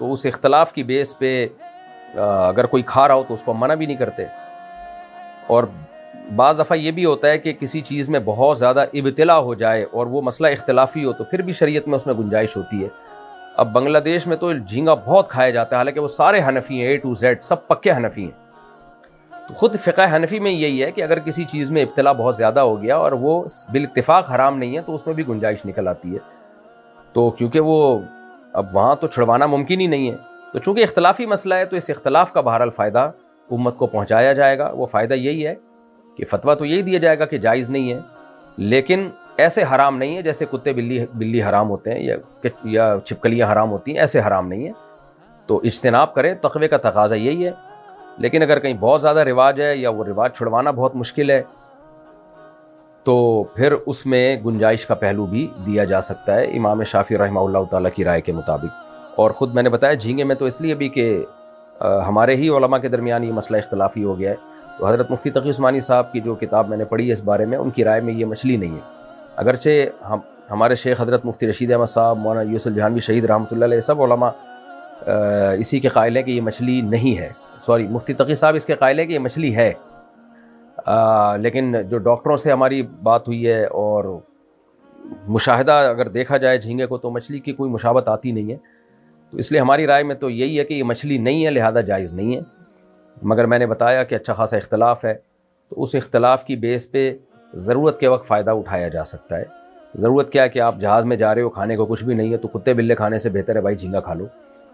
تو اس اختلاف کی بیس پہ اگر کوئی کھا رہا ہو تو اس کو منع بھی نہیں کرتے. اور بعض دفعہ یہ بھی ہوتا ہے کہ کسی چیز میں بہت زیادہ ابتلا ہو جائے اور وہ مسئلہ اختلافی ہو تو پھر بھی شریعت میں اس میں گنجائش ہوتی ہے. اب بنگلہ دیش میں تو جھینگا بہت کھایا جاتا ہے, حالانکہ وہ سارے حنفی ہیں, A to Z سب پکے حنفی ہیں. تو خود فقہ حنفی میں یہی ہے کہ اگر کسی چیز میں ابتلا بہت زیادہ ہو گیا اور وہ بالاتفاق حرام نہیں ہے تو اس میں بھی گنجائش نکل آتی ہے. تو کیونکہ وہ اب وہاں تو چھڑوانا ممکن ہی نہیں ہے, تو چونکہ اختلافی مسئلہ ہے تو اس اختلاف کا بہرحال فائدہ امت کو پہنچایا جائے گا. وہ فائدہ یہی ہے کہ فتویٰ تو یہی دیا جائے گا کہ جائز نہیں ہے, لیکن ایسے حرام نہیں ہے جیسے کتے بلی حرام ہوتے ہیں یا چھپکلیاں حرام ہوتی ہیں, ایسے حرام نہیں ہے. تو اجتناب کریں, تقوی کا تقاضا یہی ہے. لیکن اگر کہیں بہت زیادہ رواج ہے یا وہ رواج چھڑوانا بہت مشکل ہے تو پھر اس میں گنجائش کا پہلو بھی دیا جا سکتا ہے امام شافعی رحمہ اللہ تعالیٰ کی رائے کے مطابق. اور خود میں نے بتایا جھینگے میں تو اس لیے بھی کہ ہمارے ہی علماء کے درمیان یہ مسئلہ اختلافی ہو گیا ہے. تو حضرت مفتی تقی عثمانی صاحب کی جو کتاب میں نے پڑھی ہے اس بارے میں, ان کی رائے میں یہ مچھلی نہیں ہے. اگرچہ ہمارے شیخ حضرت مفتی رشید احمد صاحب, مولانا یوسف جہانوی شہید رحمۃ اللہ علیہ, سب علماء اسی کے قائل ہیں کہ یہ مچھلی نہیں ہے. سوری, مفتی تقی صاحب اس کے قائل ہیں کہ یہ مچھلی ہے. لیکن جو ڈاکٹروں سے ہماری بات ہوئی ہے اور مشاہدہ اگر دیکھا جائے جھینگے کو تو مچھلی کی کوئی مشابہت آتی نہیں ہے. تو اس لیے ہماری رائے میں تو یہی ہے کہ یہ مچھلی نہیں ہے, لہذا جائز نہیں ہے. مگر میں نے بتایا کہ اچھا خاصا اختلاف ہے, تو اس اختلاف کی بیس پہ ضرورت کے وقت فائدہ اٹھایا جا سکتا ہے. ضرورت کیا ہے کہ آپ جہاز میں جا رہے ہو, کھانے کو کچھ بھی نہیں ہے, تو کتے بلے کھانے سے بہتر ہے بھائی جھینگا کھا لو.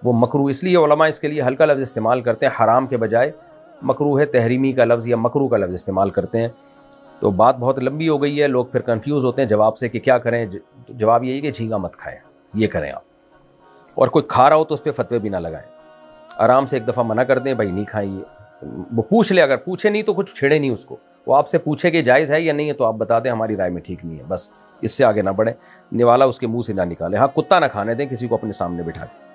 وہ مکروہ, اس لیے علماء اس کے لیے ہلکا لفظ استعمال کرتے ہیں, حرام کے بجائے مکروہ تحریمی کا لفظ یا مکروہ کا لفظ استعمال کرتے ہیں. تو بات بہت لمبی ہو گئی ہے, لوگ پھر کنفیوز ہوتے ہیں جواب سے کہ کیا کریں. جواب یہی کہ جھینگا مت کھائیں, یہ کریں آپ. اور کوئی کھا رہا ہو تو اس پہ فتوے بھی نہ لگائیں, آرام سے ایک دفعہ منع کر دیں بھائی نہیں کھائیں. وہ پوچھ لے, اگر پوچھے نہیں تو کچھ چھیڑے نہیں اس کو. وہ آپ سے پوچھے کہ جائز ہے یا نہیں ہے تو آپ بتا دیں ہماری رائے میں ٹھیک نہیں ہے, بس اس سے آگے نہ بڑھیں. نوالا اس کے منہ سے نہ نکالیں. ہاں, کتا نہ کھانے دیں کسی کو اپنے سامنے بٹھا کے.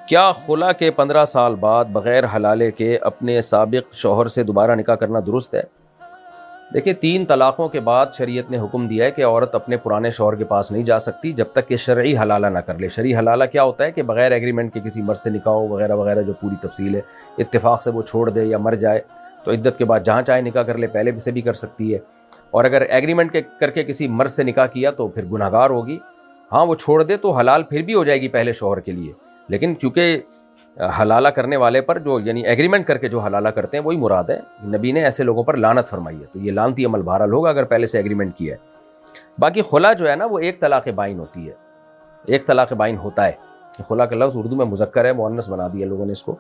کیا خلا کے 15 سال بعد بغیر حلالے کے اپنے سابق شوہر سے دوبارہ نکاح کرنا درست ہے؟ دیکھیں, 3 طلاقوں کے بعد شریعت نے حکم دیا ہے کہ عورت اپنے پرانے شوہر کے پاس نہیں جا سکتی جب تک کہ شرعی حلالہ نہ کر لے. شرعی حلالہ کیا ہوتا ہے کہ بغیر ایگریمنٹ کے کسی مرد سے نکاح ہو وغیرہ وغیرہ, جو پوری تفصیل ہے. اتفاق سے وہ چھوڑ دے یا مر جائے تو عدت کے بعد جہاں چاہے نکاح کر لے, پہلے سے بھی کر سکتی ہے. اور اگر ایگریمنٹ کر کے کسی مرد سے نکاح کیا تو پھر گناہگار ہوگی. ہاں, وہ چھوڑ دے تو حلال پھر بھی ہو جائے گی پہلے شوہر کے لیے, لیکن کیونکہ حلالہ کرنے والے پر جو یعنی ایگریمنٹ کر کے جو حلالہ کرتے ہیں وہی مراد ہے. نبی نے ایسے لوگوں پر لعنت فرمائی ہے, تو یہ لعنتی عمل بہرحال ہوگا اگر پہلے سے ایگریمنٹ کیا ہے. باقی خلا جو ہے نا وہ ایک طلاق بائن ہوتی ہے, ایک طلاق بائن ہوتا ہے. خلا کا لفظ اردو میں مذکر ہے, مؤنث بنا دیا لوگوں نے اس کو.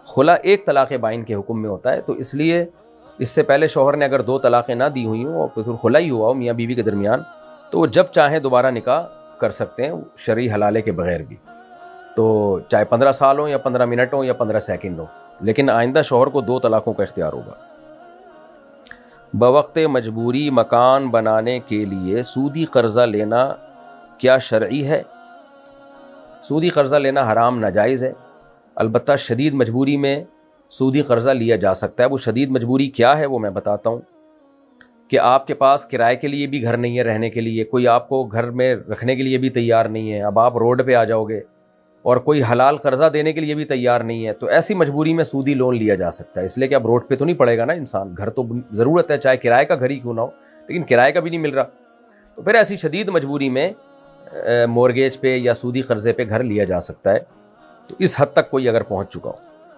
خلا ایک طلاق بائن کے حکم میں ہوتا ہے. تو اس لیے اس سے پہلے شوہر نے اگر 2 طلاقیں نہ دی ہوئی ہوں اور پھر خلا ہی ہوا ہو میاں بیوی کے درمیان, تو وہ جب چاہیں دوبارہ نکاح کر سکتے ہیں شرعی حلالے کے بغیر بھی. تو چاہے 15 سال ہوں یا 15 منٹ ہوں یا 15 سیکنڈ ہوں, لیکن آئندہ شوہر کو 2 طلاقوں کا اختیار ہوگا. بوقت مجبوری مکان بنانے کے لیے سودی قرضہ لینا کیا شرعی ہے؟ سودی قرضہ لینا حرام ناجائز ہے، البتہ شدید مجبوری میں سودی قرضہ لیا جا سکتا ہے۔ وہ شدید مجبوری کیا ہے وہ میں بتاتا ہوں کہ آپ کے پاس کرائے کے لیے بھی گھر نہیں ہے، رہنے کے لیے کوئی آپ کو گھر میں رکھنے کے لیے بھی تیار نہیں ہے، اب آپ روڈ پہ آ جاؤ گے، اور کوئی حلال قرضہ دینے کے لیے بھی تیار نہیں ہے، تو ایسی مجبوری میں سودی لون لیا جا سکتا ہے، اس لیے کہ اب روڈ پہ تو نہیں پڑے گا نا انسان، گھر تو ضرورت ہے، چاہے کرائے کا گھر ہی کیوں نہ ہو، لیکن کرائے کا بھی نہیں مل رہا، تو پھر ایسی شدید مجبوری میں مورگیج پہ یا سودی قرضے پہ گھر لیا جا سکتا ہے، تو اس حد تک کوئی اگر پہنچ چکا ہو،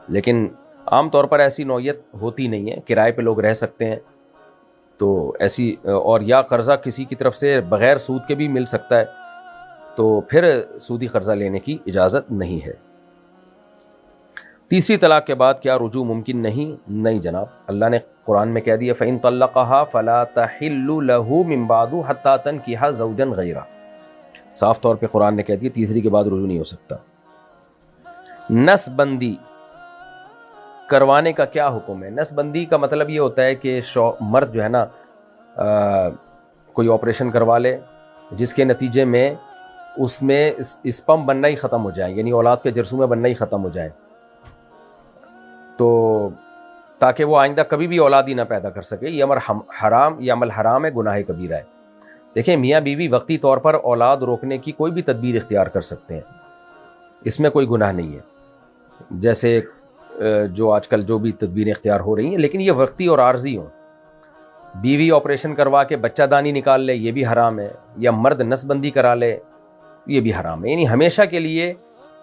لیکن عام طور پر ایسی نوعیت ہوتی نہیں ہے، کرائے پہ لوگ رہ سکتے ہیں، تو ایسی اور یا قرضہ کسی کی طرف سے بغیر سود کے بھی مل سکتا ہے، تو پھر سودی قرضہ لینے کی اجازت نہیں ہے۔ تیسری طلاق کے بعد کیا رجوع ممکن نہیں؟ نہیں جناب، اللہ نے قرآن میں کہہ دیا فَإِن طَلَّقَهَا فَلَا تَحِلُّ لَهُ مِن بَعْدُ حَتَّى تَنكِحَ زَوْجًا غَيْرَهُ، صاف طور پہ قرآن نے کہہ دیا تیسری کے بعد رجوع نہیں ہو سکتا۔ نس بندی کروانے کا کیا حکم ہے؟ نس بندی کا مطلب یہ ہوتا ہے کہ مرد جو ہے نا کوئی آپریشن کروا لے جس کے نتیجے میں اس میں اسپم بننا ہی ختم ہو جائے، یعنی اولاد کے جرثومے بننا ہی ختم ہو جائے، تو تاکہ وہ آئندہ کبھی بھی اولاد ہی نہ پیدا کر سکے، یہ عمل حرام ہے، گناہ کبیرہ ہے۔ دیکھیں میاں بیوی وقتی طور پر اولاد روکنے کی کوئی بھی تدبیر اختیار کر سکتے ہیں، اس میں کوئی گناہ نہیں ہے، جیسے جو آج کل جو بھی تدبیریں اختیار ہو رہی ہیں، لیکن یہ وقتی اور عارضی ہوں۔ بیوی آپریشن کروا کے بچہ دانی نکال لے یہ بھی حرام ہے، یا مرد نس بندی کرا لے یہ بھی حرام ہے، یعنی ہمیشہ کے لیے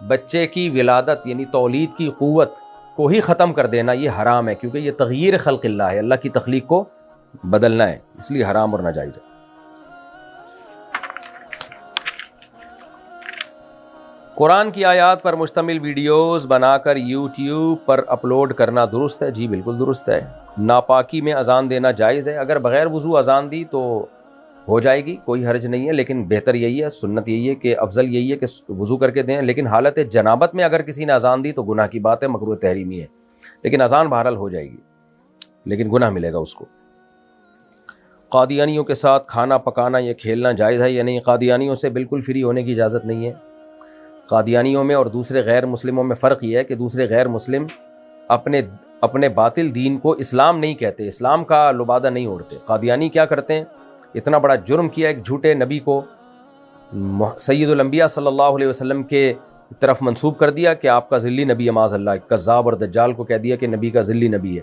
بچے کی ولادت یعنی تولید کی قوت کو ہی ختم کر دینا یہ حرام ہے، کیونکہ یہ تغییر خلق اللہ ہے، اللہ کی تخلیق کو بدلنا ہے، اس لیے حرام اور ناجائز ہے۔ قرآن کی آیات پر مشتمل ویڈیوز بنا کر یوٹیوب پر اپلوڈ کرنا درست ہے؟ جی بالکل درست ہے۔ ناپاکی میں اذان دینا جائز ہے، اگر بغیر وضو اذان دی تو ہو جائے گی، کوئی حرج نہیں ہے، لیکن بہتر یہی ہے، سنت یہی ہے کہ افضل یہی ہے کہ وضو کر کے دیں، لیکن حالت جنابت میں اگر کسی نے اذان دی تو گناہ کی بات ہے، مکروہ تحریمی ہے، لیکن اذان بہرحال ہو جائے گی، لیکن گناہ ملے گا اس کو۔ قادیانیوں کے ساتھ کھانا پکانا یا کھیلنا جائز ہے یا نہیں؟ قادیانیوں سے بالکل فری ہونے کی اجازت نہیں ہے۔ قادیانیوں میں اور دوسرے غیر مسلموں میں فرق یہ ہے کہ دوسرے غیر مسلم اپنے باطل دین کو اسلام نہیں کہتے، اسلام کا لبادہ نہیں اوڑھتے۔ قادیانی کیا کرتے ہیں؟ اتنا بڑا جرم کیا، ایک جھوٹے نبی کو سید الانبیاء صلی اللہ علیہ وسلم کے طرف منسوب کر دیا کہ آپ کا ذلی نبی ہے، معاذ اللہ، کذاب اور دجال کو کہہ دیا کہ نبی کا ذلی نبی ہے،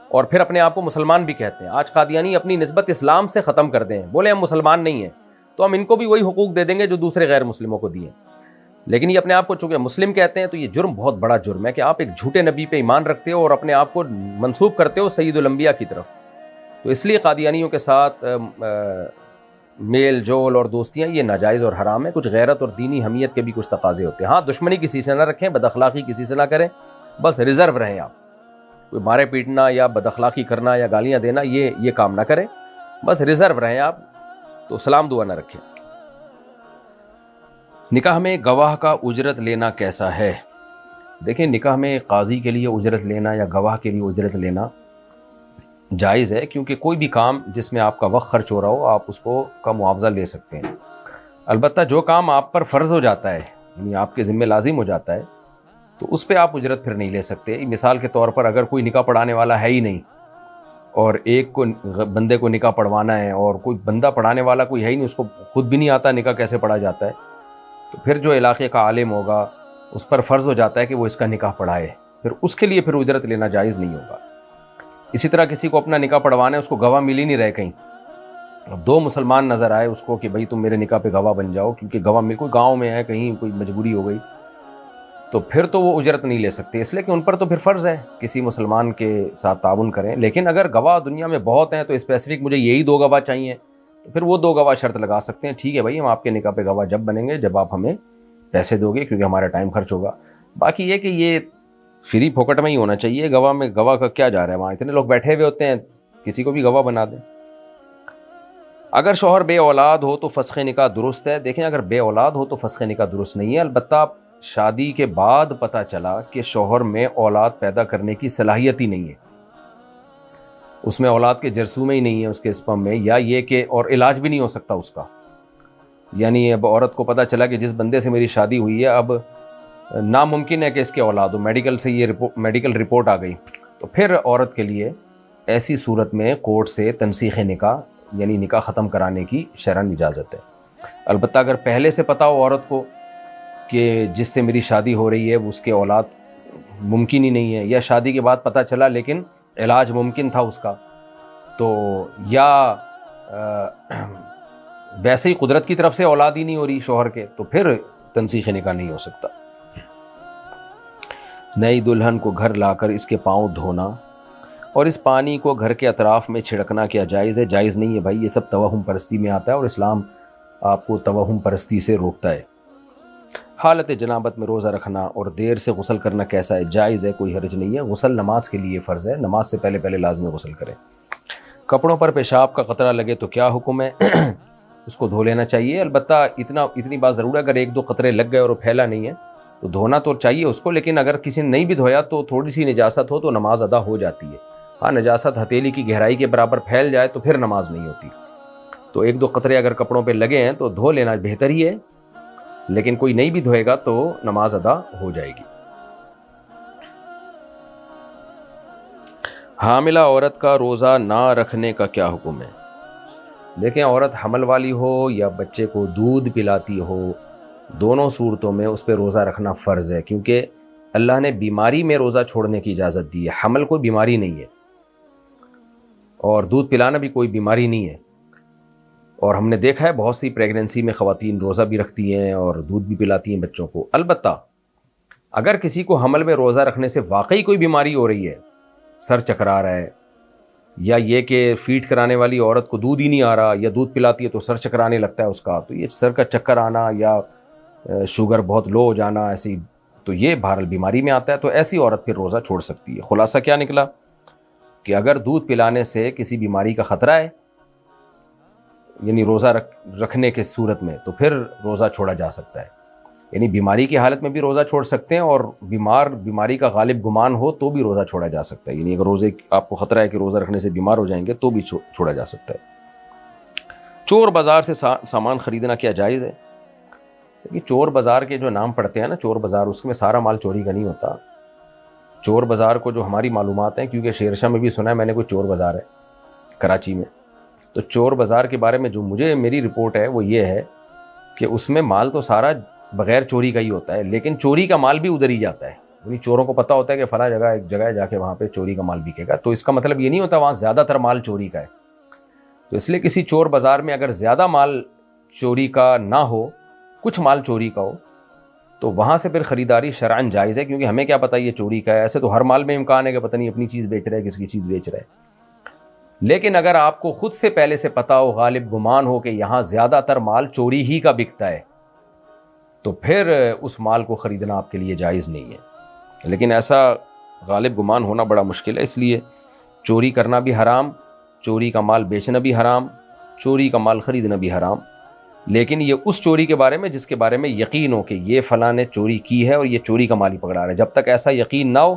اور پھر اپنے آپ کو مسلمان بھی کہتے ہیں۔ آج قادیانی اپنی نسبت اسلام سے ختم کر دیں، بولے ہم مسلمان نہیں ہیں تو ہم ان کو بھی وہی حقوق دے دیں گے جو دوسرے غیر مسلموں کو دیے، لیکن یہ اپنے آپ کو چونکہ مسلم کہتے ہیں، تو یہ جرم بہت بڑا جرم ہے کہ آپ ایک جھوٹے نبی پہ ایمان رکھتے ہو اور اپنے آپ کو منسوب کرتے ہو سید الانبیاء کی طرف۔ تو اس لیے قادیانیوں کے ساتھ میل جول اور دوستیاں یہ ناجائز اور حرام ہے۔ کچھ غیرت اور دینی حمیت کے بھی کچھ تقاضے ہوتے ہیں، ہاں دشمنی کسی سے نہ رکھیں، بد اخلاقی کسی سے نہ کریں، بس ریزرو رہیں، آپ کوئی مارے پیٹنا یا بد اخلاقی کرنا یا گالیاں دینا یہ کام نہ کریں، بس ریزرو رہیں آپ، تو سلام دعا نہ رکھیں۔ نکاح میں گواہ کا اجرت لینا کیسا ہے؟ دیکھیں نکاح میں قاضی کے لیے اجرت لینا یا گواہ کے لیے اجرت لینا جائز ہے، کیونکہ کوئی بھی کام جس میں آپ کا وقت خرچ ہو رہا ہو آپ اس کو کا معاوضہ لے سکتے ہیں۔ البتہ جو کام آپ پر فرض ہو جاتا ہے یعنی آپ کے ذمہ لازم ہو جاتا ہے تو اس پہ آپ اجرت پھر نہیں لے سکتے۔ مثال کے طور پر اگر کوئی نکاح پڑھانے والا ہے ہی نہیں اور ایک کو بندے کو نکاح پڑھوانا ہے اور کوئی بندہ پڑھانے والا کوئی ہے ہی نہیں، اس کو خود بھی نہیں آتا نکاح کیسے پڑھا جاتا ہے، تو پھر جو علاقے کا عالم ہوگا اس پر فرض ہو جاتا ہے کہ وہ اس کا نکاح پڑھائے، پھر اس کے لیے پھر اجرت لینا جائز نہیں ہوگا۔ اسی طرح کسی کو اپنا نکاح پڑھوانا ہے، اس کو گواہ مل ہی نہیں رہے کہیں، اب دو مسلمان نظر آئے اس کو کہ بھائی تم میرے نکاح پہ گواہ بن جاؤ، کیونکہ گواہ میں کوئی گاؤں میں ہے کہیں کوئی مجبوری ہو گئی، تو پھر تو وہ اجرت نہیں لے سکتے، اس لیے کہ ان پر تو پھر فرض ہے کسی مسلمان کے ساتھ تعاون کریں۔ لیکن اگر گواہ دنیا میں بہت ہیں تو اسپیسیفک مجھے یہی دو گواہ چاہیے، تو پھر وہ دو گواہ شرط لگا سکتے ہیں، ٹھیک ہے بھائی ہم آپ کے نکاح پہ گواہ جب بنیں گے جب آپ ہمیں پیسے دو گے، کیونکہ ہمارا ٹائم خرچ ہوگا۔ باقی یہ کہ یہ فری پھوکٹ میں ہی ہونا چاہیے، گواہ میں گواہ کا کیا جا رہا ہے، وہاں اتنے لوگ بیٹھے ہوئے ہوتے ہیں، کسی کو بھی گواہ بنا دیں۔ اگر شوہر بے اولاد ہو تو فسخ نکاح درست ہے؟ دیکھیں اگر بے اولاد ہو تو فسخ نکاح درست نہیں ہے، البتہ شادی کے بعد پتہ چلا کہ شوہر میں اولاد پیدا کرنے کی صلاحیت ہی نہیں ہے، اس میں اولاد کے جرثومے ہی نہیں ہے اس کے اسپم میں، یا یہ کہ اور علاج بھی نہیں ہو سکتا اس کا، یعنی اب عورت کو پتہ چلا کہ جس بندے سے میری شادی ہوئی ہے اب ناممکن ہے کہ اس کے اولاد ہو، میڈیکل سے یہ میڈیکل رپورٹ آ گئی، تو پھر عورت کے لیے ایسی صورت میں کورٹ سے تنسیخ نکاح یعنی نکاح ختم کرانے کی شرعاً اجازت ہے۔ البتہ اگر پہلے سے پتہ ہو عورت کو کہ جس سے میری شادی ہو رہی ہے اس کے اولاد ممکن ہی نہیں ہے، یا شادی کے بعد پتہ چلا لیکن علاج ممکن تھا اس کا، تو یا ویسے ہی قدرت کی طرف سے اولاد ہی نہیں ہو رہی شوہر کے، تو پھر تنسیخ نکاح نہیں ہو سکتا۔ نئی دلہن کو گھر لا کر اس کے پاؤں دھونا اور اس پانی کو گھر کے اطراف میں چھڑکنا کیا جائز ہے؟ جائز نہیں ہے بھائی، یہ سب توہم پرستی میں آتا ہے اور اسلام آپ کو توہم پرستی سے روکتا ہے۔ حالت جنابت میں روزہ رکھنا اور دیر سے غسل کرنا کیسا ہے؟ جائز ہے، کوئی حرج نہیں ہے۔ غسل نماز کے لیے فرض ہے، نماز سے پہلے لازمی غسل کریں۔ کپڑوں پر پیشاب کا قطرہ لگے تو کیا حکم ہے؟ اس کو دھو لینا چاہیے، البتہ اتنی بات ضرور ہے اگر ایک دو قطرے لگ گئے اور پھیلا نہیں ہے تو دھونا تو چاہیے اس کو، لیکن اگر کسی نے نہیں بھی دھویا تو تھوڑی سی نجاست ہو تو نماز ادا ہو جاتی ہے۔ ہاں، نجاست ہتھیلی کی گہرائی کے برابر پھیل جائے تو پھر نماز نہیں ہوتی، تو ایک دو قطرے اگر کپڑوں پہ لگے ہیں تو دھو لینا بہتر ہی ہے، لیکن کوئی نہیں بھی دھوئے گا تو نماز ادا ہو جائے گی۔ حاملہ عورت کا روزہ نہ رکھنے کا کیا حکم ہے؟ دیکھیں، عورت حمل والی ہو یا بچے کو دودھ پلاتی ہو، دونوں صورتوں میں اس پہ روزہ رکھنا فرض ہے، کیونکہ اللہ نے بیماری میں روزہ چھوڑنے کی اجازت دی ہے۔ حمل کوئی بیماری نہیں ہے اور دودھ پلانا بھی کوئی بیماری نہیں ہے، اور ہم نے دیکھا ہے بہت سی پریگننسی میں خواتین روزہ بھی رکھتی ہیں اور دودھ بھی پلاتی ہیں بچوں کو۔ البتہ اگر کسی کو حمل میں روزہ رکھنے سے واقعی کوئی بیماری ہو رہی ہے، سر چکرا رہا ہے، یا یہ کہ فیڈ کرانے والی عورت کو دودھ ہی نہیں آ رہا یا دودھ پلاتی ہے تو سر چکرانے لگتا ہے اس کا، تو یہ سر کا چکر آنا یا شوگر بہت لو ہو جانا ایسی، تو یہ بہرحال بیماری میں آتا ہے، تو ایسی عورت پھر روزہ چھوڑ سکتی ہے۔ خلاصہ کیا نکلا کہ اگر دودھ پلانے سے کسی بیماری کا خطرہ ہے یعنی روزہ رکھنے کے صورت میں، تو پھر روزہ چھوڑا جا سکتا ہے، یعنی بیماری کی حالت میں بھی روزہ چھوڑ سکتے ہیں، اور بیماری کا غالب گمان ہو تو بھی روزہ چھوڑا جا سکتا ہے، یعنی اگر روزے آپ کو خطرہ ہے کہ روزہ رکھنے سے بیمار ہو جائیں گے تو بھی چھوڑا جا سکتا ہے۔ چور بازار سے سامان خریدنا کیا جائز ہے؟ کیونکہ چور بازار کے جو نام پڑتے ہیں نا، چور بازار، اس میں سارا مال چوری کا نہیں ہوتا۔ چور بازار کو جو ہماری معلومات ہیں، کیونکہ شیرشاہ میں بھی سنا ہے میں نے، کوئی چور بازار ہے کراچی میں، تو چور بازار کے بارے میں جو میری رپورٹ ہے وہ یہ ہے کہ اس میں مال تو سارا بغیر چوری کا ہی ہوتا ہے، لیکن چوری کا مال بھی ادھر ہی جاتا ہے، یعنی چوروں کو پتہ ہوتا ہے کہ فلاں جگہ ایک جگہ ہے جا کے وہاں پہ چوری کا مال بکے گا، تو اس کا مطلب یہ نہیں ہوتا وہاں زیادہ تر مال چوری کا ہے۔ تو اس لیے کسی چور بازار میں اگر زیادہ مال چوری کا نہ ہو، کچھ مال چوری کا ہو، تو وہاں سے پھر خریداری شرعاً جائز ہے، کیونکہ ہمیں کیا پتہ یہ چوری کا ہے، ایسے تو ہر مال میں امکان ہے کہ پتہ نہیں اپنی چیز بیچ رہا ہے کس کی چیز بیچ رہا ہے، لیکن اگر آپ کو خود سے پہلے سے پتہ ہو، غالب گمان ہو کہ یہاں زیادہ تر مال چوری ہی کا بکتا ہے، تو پھر اس مال کو خریدنا آپ کے لیے جائز نہیں ہے، لیکن ایسا غالب گمان ہونا بڑا مشکل ہے، اس لیے چوری کرنا بھی حرام، چوری کا مال بیچنا بھی حرام، چوری کا مال خریدنا بھی حرام، لیکن یہ اس چوری کے بارے میں جس کے بارے میں یقین ہو کہ یہ فلاں نے چوری کی ہے اور یہ چوری کا مال ہی پکڑا رہا ہے۔ جب تک ایسا یقین نہ ہو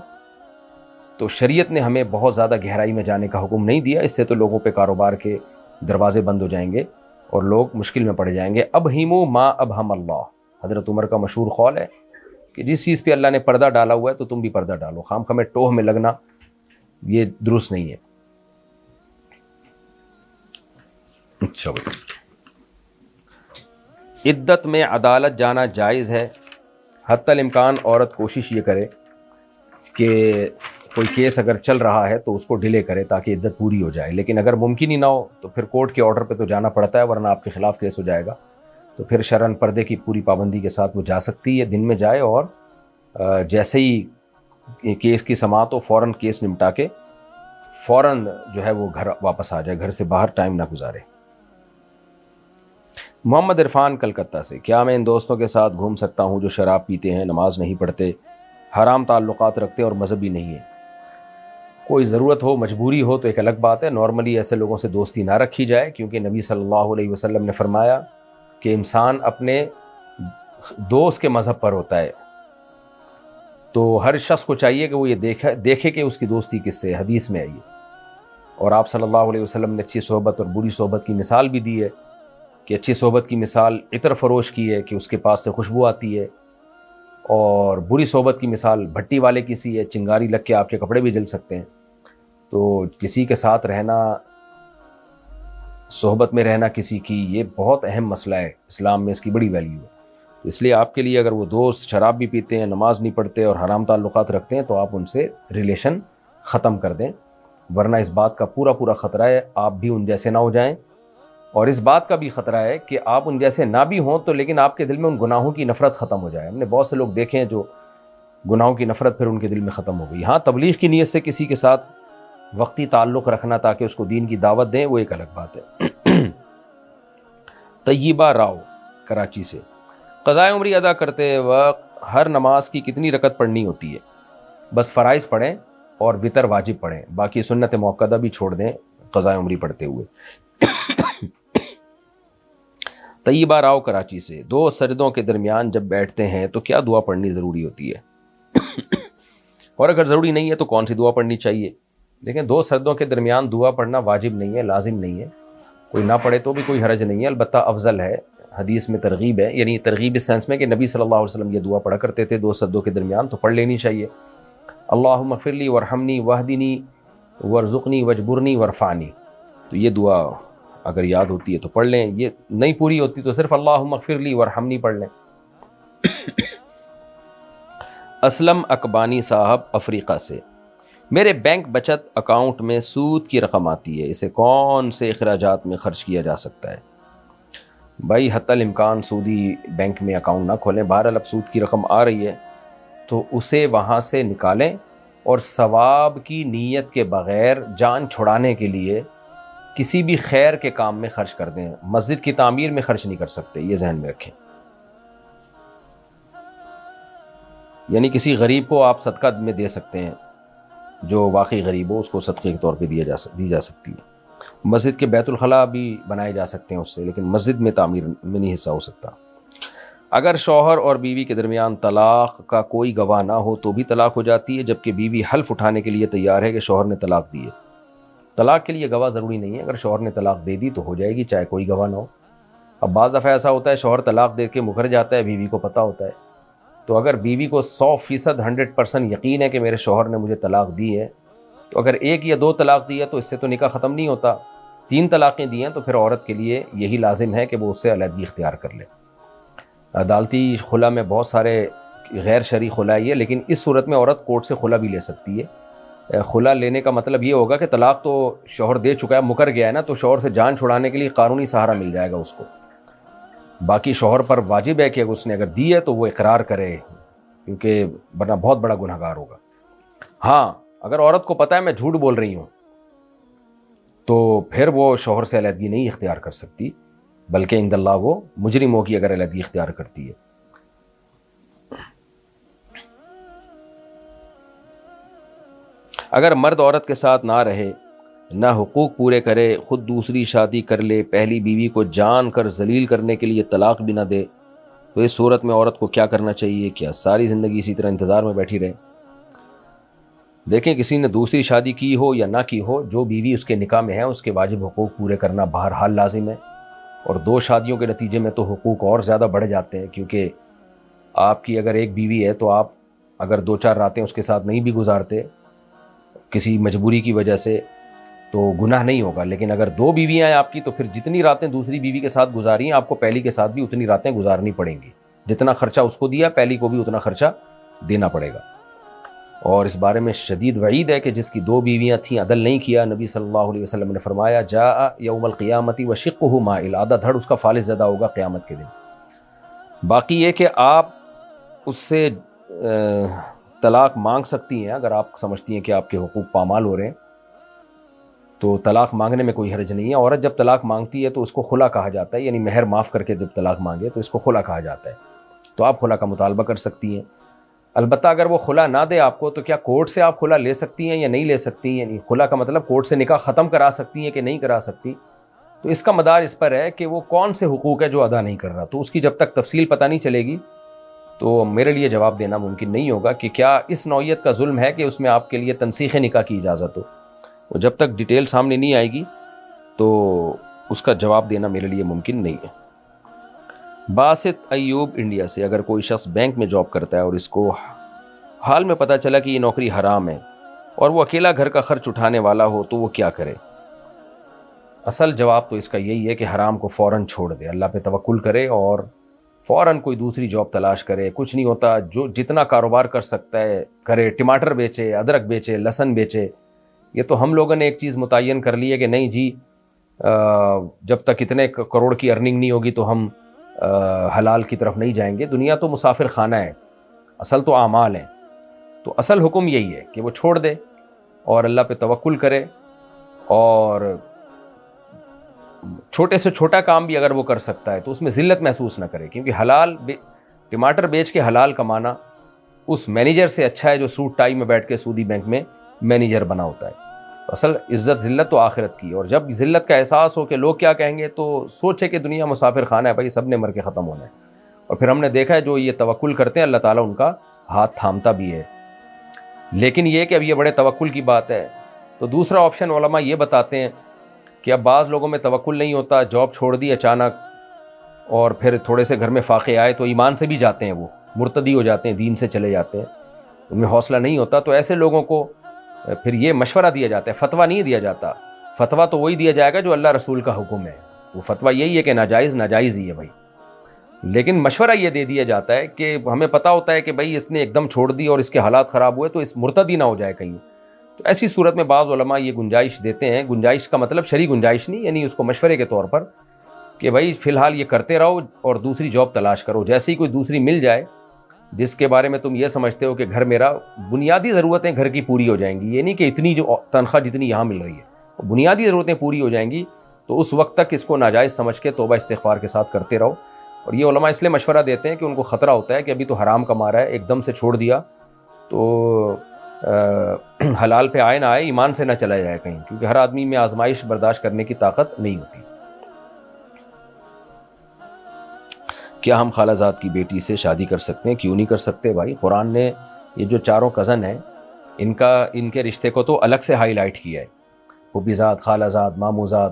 تو شریعت نے ہمیں بہت زیادہ گہرائی میں جانے کا حکم نہیں دیا، اس سے تو لوگوں پہ کاروبار کے دروازے بند ہو جائیں گے اور لوگ مشکل میں پڑ جائیں گے۔ ابہموا ما ابہم اللہ، حضرت عمر کا مشہور قول ہے کہ جس چیز پہ اللہ نے پردہ ڈالا ہوا ہے تو تم بھی پردہ ڈالو، خام خواہ ٹوہ میں لگنا یہ درست نہیں ہے۔ اچھا بھائی، عدت میں عدالت جانا جائز ہے؟ حتی الامکان عورت کوشش یہ کرے کہ کوئی کیس اگر چل رہا ہے تو اس کو ڈیلے کرے تاکہ عدت پوری ہو جائے، لیکن اگر ممکن ہی نہ ہو تو پھر کورٹ کے آرڈر پہ تو جانا پڑتا ہے، ورنہ آپ کے خلاف کیس ہو جائے گا، تو پھر شرعاً پردے کی پوری پابندی کے ساتھ وہ جا سکتی ہے، دن میں جائے اور جیسے ہی کیس کی سماعت ہو فوراً کیس نمٹا کے فوراً جو ہے وہ گھر واپس آ جائے، گھر سے باہر ٹائم نہ گزارے۔ محمد عرفان کلکتہ سے، کیا میں ان دوستوں کے ساتھ گھوم سکتا ہوں جو شراب پیتے ہیں، نماز نہیں پڑھتے، حرام تعلقات رکھتے اور مذہبی نہیں ہیں؟ کوئی ضرورت ہو، مجبوری ہو تو ایک الگ بات ہے، نارملی ایسے لوگوں سے دوستی نہ رکھی جائے، کیونکہ نبی صلی اللہ علیہ وسلم نے فرمایا کہ انسان اپنے دوست کے مذہب پر ہوتا ہے، تو ہر شخص کو چاہیے کہ وہ یہ دیکھے کہ اس کی دوستی کس سے، حدیث میں ہے یہ، اور آپ صلی اللہ علیہ وسلم نے اچھی صحبت اور بری صحبت کی مثال بھی دی ہے کہ اچھی صحبت کی مثال عطر فروش کی ہے کہ اس کے پاس سے خوشبو آتی ہے، اور بری صحبت کی مثال بھٹی والے کی سی ہے، چنگاری لگ کے آپ کے کپڑے بھی جل سکتے ہیں۔ تو کسی کے ساتھ رہنا، صحبت میں رہنا کسی کی، یہ بہت اہم مسئلہ ہے، اسلام میں اس کی بڑی ویلیو ہے۔ اس لیے آپ کے لیے اگر وہ دوست شراب بھی پیتے ہیں، نماز نہیں پڑھتے اور حرام تعلقات رکھتے ہیں تو آپ ان سے ریلیشن ختم کر دیں، ورنہ اس بات کا پورا پورا خطرہ ہے آپ بھی ان جیسے نہ ہو جائیں، اور اس بات کا بھی خطرہ ہے کہ آپ ان جیسے نہ بھی ہوں تو لیکن آپ کے دل میں ان گناہوں کی نفرت ختم ہو جائے۔ ہم نے بہت سے لوگ دیکھے ہیں جو گناہوں کی نفرت پھر ان کے دل میں ختم ہو گئی۔ ہاں، تبلیغ کی نیت سے کسی کے ساتھ وقتی تعلق رکھنا تاکہ اس کو دین کی دعوت دیں، وہ ایک الگ بات ہے۔ طیبہ راؤ کراچی سے، قضائے عمری ادا کرتے وقت ہر نماز کی کتنی رکعت پڑھنی ہوتی ہے؟ بس فرائض پڑھیں اور وتر واجب پڑھیں، باقی سنت موقدہ بھی چھوڑ دیں قضائے عمری پڑھتے ہوئے۔ طیبہ راؤ کراچی سے، دو سجدوں کے درمیان جب بیٹھتے ہیں تو کیا دعا پڑھنی ضروری ہوتی ہے؟ اور اگر ضروری نہیں ہے تو کون سی دعا پڑھنی چاہیے؟ دیکھیں، دو سجدوں کے درمیان دعا پڑھنا واجب نہیں ہے، لازم نہیں ہے، کوئی نہ پڑھے تو بھی کوئی حرج نہیں ہے، البتہ افضل ہے، حدیث میں ترغیب ہے، یعنی ترغیب اس سینس میں کہ نبی صلی اللہ علیہ وسلم یہ دعا پڑھا کرتے تھے دو سجدوں کے درمیان، تو پڑھ لینی چاہیے۔ اللہم اغفر لی ورحمنی واہدنی وارزقنی واجبرنی وارفعنی، تو یہ دعا اگر یاد ہوتی ہے تو پڑھ لیں، یہ نہیں پوری ہوتی تو صرف اللہم اغفر لی ورحمنی پڑھ لیں۔ اسلم اکبانی صاحب افریقہ سے، میرے بینک بچت اکاؤنٹ میں سود کی رقم آتی ہے، اسے کون سے اخراجات میں خرچ کیا جا سکتا ہے؟ بھائی حتی الامکان سودی بینک میں اکاؤنٹ نہ کھولیں، بہرحال اب سود کی رقم آ رہی ہے تو اسے وہاں سے نکالیں اور ثواب کی نیت کے بغیر جان چھڑانے کے لیے کسی بھی خیر کے کام میں خرچ کر دیں، مسجد کی تعمیر میں خرچ نہیں کر سکتے، یہ ذہن میں رکھیں۔ یعنی کسی غریب کو آپ صدقہ میں دے سکتے ہیں، جو واقعی غریب ہو اس کو صدقے کے طور پہ دی جا سکتی ہے۔ مسجد کے بیت الخلاء بھی بنائے جا سکتے ہیں اس سے، لیکن مسجد میں تعمیر میں نہیں حصہ ہو سکتا۔ اگر شوہر اور بیوی کے درمیان طلاق کا کوئی گواہ نہ ہو تو بھی طلاق ہو جاتی ہے، جبکہ بیوی حلف اٹھانے کے لیے تیار ہے کہ شوہر نے طلاق دی ہے۔ طلاق کے لیے گواہ ضروری نہیں ہے، اگر شوہر نے طلاق دے دی تو ہو جائے گی چاہے کوئی گواہ نہ ہو۔ اب بعض دفعہ ایسا ہوتا ہے شوہر طلاق دے کے مکر جاتا ہے، بیوی کو پتہ ہوتا ہے، تو اگر بیوی کو 100% 100% یقین ہے کہ میرے شوہر نے مجھے طلاق دی ہے، تو اگر ایک یا دو طلاق دی ہے تو اس سے تو نکاح ختم نہیں ہوتا، 3 طلاقیں دی ہیں تو پھر عورت کے لیے یہی لازم ہے کہ وہ اس سے علیحدگی اختیار کر لے۔ عدالتی خلا میں بہت سارے غیر شرعی خلا ہی ہے، لیکن اس صورت میں عورت کورٹ سے خلا بھی لے سکتی ہے۔ خلا لینے کا مطلب یہ ہوگا کہ طلاق تو شوہر دے چکا ہے، مکر گیا ہے نا، تو شوہر سے جان چھڑانے کے لیے قانونی سہارا مل جائے گا اس کو۔ باقی شوہر پر واجب ہے کہ اگر اس نے اگر دی ہے تو وہ اقرار کرے، کیونکہ ورنہ بہت بڑا گنہگار ہوگا۔ ہاں، اگر عورت کو پتہ ہے میں جھوٹ بول رہی ہوں تو پھر وہ شوہر سے علیحدگی نہیں اختیار کر سکتی، بلکہ عند اللہ وہ مجرم ہوگی اگر علیحدگی اختیار کرتی ہے۔ اگر مرد عورت کے ساتھ نہ رہے، نہ حقوق پورے کرے، خود دوسری شادی کر لے، پہلی بیوی کو جان کر ذلیل کرنے کے لیے طلاق بھی نہ دے، تو اس صورت میں عورت کو کیا کرنا چاہیے؟ کیا ساری زندگی اسی طرح انتظار میں بیٹھی رہے؟ دیکھیں، کسی نے دوسری شادی کی ہو یا نہ کی ہو، جو بیوی اس کے نکاح میں ہے اس کے واجب حقوق پورے کرنا بہرحال لازم ہے، اور 2 شادیوں کے نتیجے میں تو حقوق اور زیادہ بڑھ جاتے ہیں، کیونکہ آپ کی اگر ایک بیوی ہے تو آپ اگر 2-4 راتیں اس کے ساتھ نہیں بھی گزارتے کسی مجبوری کی وجہ سے تو گناہ نہیں ہوگا، لیکن اگر 2 بیویاں ہیں آپ کی تو پھر جتنی راتیں دوسری بیوی کے ساتھ گزاری ہیں آپ کو پہلی کے ساتھ بھی اتنی راتیں گزارنی پڑیں گی، جتنا خرچہ اس کو دیا پہلی کو بھی اتنا خرچہ دینا پڑے گا۔ اور اس بارے میں شدید وعید ہے کہ جس کی 2 بیویاں تھیں عدل نہیں کیا، نبی صلی اللہ علیہ وسلم نے فرمایا جاء یوم القیامت وشقہ مائل، آدھا دھڑ اس کا فالس زدہ ہوگا قیامت کے دن۔ باقی یہ کہ آپ اس سے طلاق مانگ سکتی ہیں، اگر آپ سمجھتی ہیں کہ آپ کے حقوق پامال ہو رہے ہیں تو طلاق مانگنے میں کوئی حرج نہیں ہے۔ عورت جب طلاق مانگتی ہے تو اس کو خلا کہا جاتا ہے، یعنی مہر معاف کر کے جب طلاق مانگے تو اس کو خلا کہا جاتا ہے، تو آپ خلا کا مطالبہ کر سکتی ہیں۔ البتہ اگر وہ خلا نہ دے آپ کو تو کیا کورٹ سے آپ خلا لے سکتی ہیں یا نہیں لے سکتی؟ یعنی خلا کا مطلب کورٹ سے نکاح ختم کرا سکتی ہیں کہ نہیں کرا سکتی؟ تو اس کا مدار اس پر ہے کہ وہ کون سے حقوق ہے جو ادا نہیں کر رہا، تو اس کی جب تک تفصیل پتہ نہیں چلے گی تو میرے لیے جواب دینا ممکن نہیں ہوگا کہ کیا اس نوعیت کا ظلم ہے کہ اس میں آپ کے لیے تنسیخ نکاح کی اجازت ہو۔ وہ جب تک ڈیٹیل سامنے نہیں آئے گی تو اس کا جواب دینا میرے لیے ممکن نہیں ہے۔ باسط ایوب انڈیا سے، اگر کوئی شخص بینک میں جاب کرتا ہے اور اس کو حال میں پتہ چلا کہ یہ نوکری حرام ہے اور وہ اکیلا گھر کا خرچ اٹھانے والا ہو تو وہ کیا کرے؟ اصل جواب تو اس کا یہی ہے کہ حرام کو فوراً چھوڑ دے، اللہ پہ توکل کرے اور فوراً کوئی دوسری جاب تلاش کرے۔ کچھ نہیں ہوتا، جو جتنا کاروبار کر سکتا ہے کرے، ٹماٹر بیچے، ادرک بیچے، لہسن بیچے۔ یہ تو ہم لوگوں نے ایک چیز متعین کر لی ہے کہ نہیں جی جب تک اتنے کروڑ کی ارننگ نہیں ہوگی تو ہم حلال کی طرف نہیں جائیں گے۔ دنیا تو مسافر خانہ ہے، اصل تو اعمال ہیں۔ تو اصل حکم یہی ہے کہ وہ چھوڑ دے اور اللہ پہ توکل کرے، اور چھوٹے سے چھوٹا کام بھی اگر وہ کر سکتا ہے تو اس میں ذلت محسوس نہ کرے، کیونکہ حلال ٹماٹر بیچ کے حلال کمانا اس مینیجر سے اچھا ہے جو سوٹ ٹائی میں بیٹھ کے سودی بینک میں مینیجر بنا ہوتا ہے۔ اصل عزت ذلت تو آخرت کی، اور جب ذلت کا احساس ہو کہ لوگ کیا کہیں گے تو سوچے کہ دنیا مسافر خانہ ہے، بھائی سب نے مر کے ختم ہونا ہے۔ اور پھر ہم نے دیکھا ہے جو یہ توکل کرتے ہیں اللہ تعالیٰ ان کا ہاتھ تھامتا بھی ہے۔ لیکن یہ کہ اب یہ بڑے توکل کی بات ہے، تو دوسرا آپشن علماء یہ بتاتے ہیں کہ اب بعض لوگوں میں توکل نہیں ہوتا، جاب چھوڑ دی اچانک اور پھر تھوڑے سے گھر میں فاقے آئے تو ایمان سے بھی جاتے ہیں، وہ مرتدی ہو جاتے ہیں، دین سے چلے جاتے ہیں، ان میں حوصلہ نہیں ہوتا۔ تو ایسے لوگوں کو پھر یہ مشورہ دیا جاتا ہے، فتویٰ نہیں دیا جاتا۔ فتویٰ تو وہی دیا جائے گا جو اللہ رسول کا حکم ہے، وہ فتویٰ یہی ہے کہ ناجائز ناجائز ہی ہے بھائی۔ لیکن مشورہ یہ دے دیا جاتا ہے کہ ہمیں پتہ ہوتا ہے کہ بھائی اس نے ایک دم چھوڑ دی اور اس کے حالات خراب ہوئے تو اس مرتدی نہ ہو جائے کہیں، تو ایسی صورت میں بعض علماء یہ گنجائش دیتے ہیں، گنجائش کا مطلب شرعی گنجائش نہیں، یعنی اس کو مشورے کے طور پر کہ بھائی فی الحال یہ کرتے رہو اور دوسری جاب تلاش کرو، جیسے ہی کوئی دوسری مل جائے جس کے بارے میں تم یہ سمجھتے ہو کہ گھر میرا بنیادی ضرورتیں گھر کی پوری ہو جائیں گی، یہ نہیں کہ اتنی جو تنخواہ جتنی یہاں مل رہی ہے بنیادی ضرورتیں پوری ہو جائیں گی، تو اس وقت تک اس کو ناجائز سمجھ کے توبہ استغفار کے ساتھ کرتے رہو۔ اور یہ علماء اس لیے مشورہ دیتے ہیں کہ ان کو خطرہ ہوتا ہے کہ ابھی تو حرام کما رہا ہے، ایک دم سے چھوڑ دیا تو حلال پہ آئے نہ آئے، ایمان سے نہ چلا جائے کہیں، کیونکہ ہر آدمی میں آزمائش برداشت کرنے کی طاقت نہیں ہوتی۔ کیا ہم خالہ زاد کی بیٹی سے شادی کر سکتے ہیں؟ کیوں نہیں کر سکتے بھائی؟ قرآن نے یہ جو چاروں کزن ہیں ان کے رشتے کو تو الگ سے ہائی لائٹ کیا ہے، پھوپھی زاد، خالہ زاد، ماموں زاد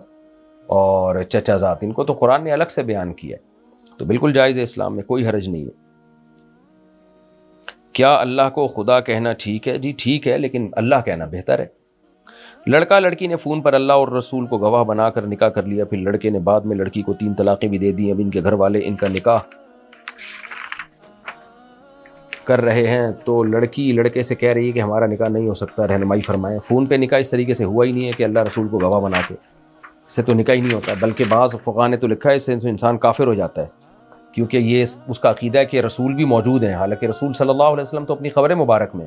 اور چچا زاد، ان کو تو قرآن نے الگ سے بیان کیا ہے، تو بالکل جائز ہے، اسلام میں کوئی حرج نہیں ہے۔ کیا اللہ کو خدا کہنا ٹھیک ہے؟ جی ٹھیک ہے، لیکن اللہ کہنا بہتر ہے۔ لڑکا لڑکی نے فون پر اللہ اور رسول کو گواہ بنا کر نکاح کر لیا، پھر لڑکے نے بعد میں لڑکی کو 3 طلاقیں بھی دے دی، اب ان کے گھر والے ان کا نکاح کر رہے ہیں، تو لڑکی لڑکے سے کہہ رہی ہے کہ ہمارا نکاح نہیں ہو سکتا، رہنمائی فرمائیں۔ فون پہ نکاح اس طریقے سے ہوا ہی نہیں ہے کہ اللہ رسول کو گواہ بنا کے، اس سے تو نکاح ہی نہیں ہوتا، بلکہ بعض فقہاء نے تو لکھا ہے اس سے انسان کافر ہو جاتا ہے، کیونکہ یہ اس کا عقیدہ ہے کہ رسول بھی موجود ہیں، حالانکہ رسول صلی اللہ علیہ وسلم تو اپنی خبر مبارک میں،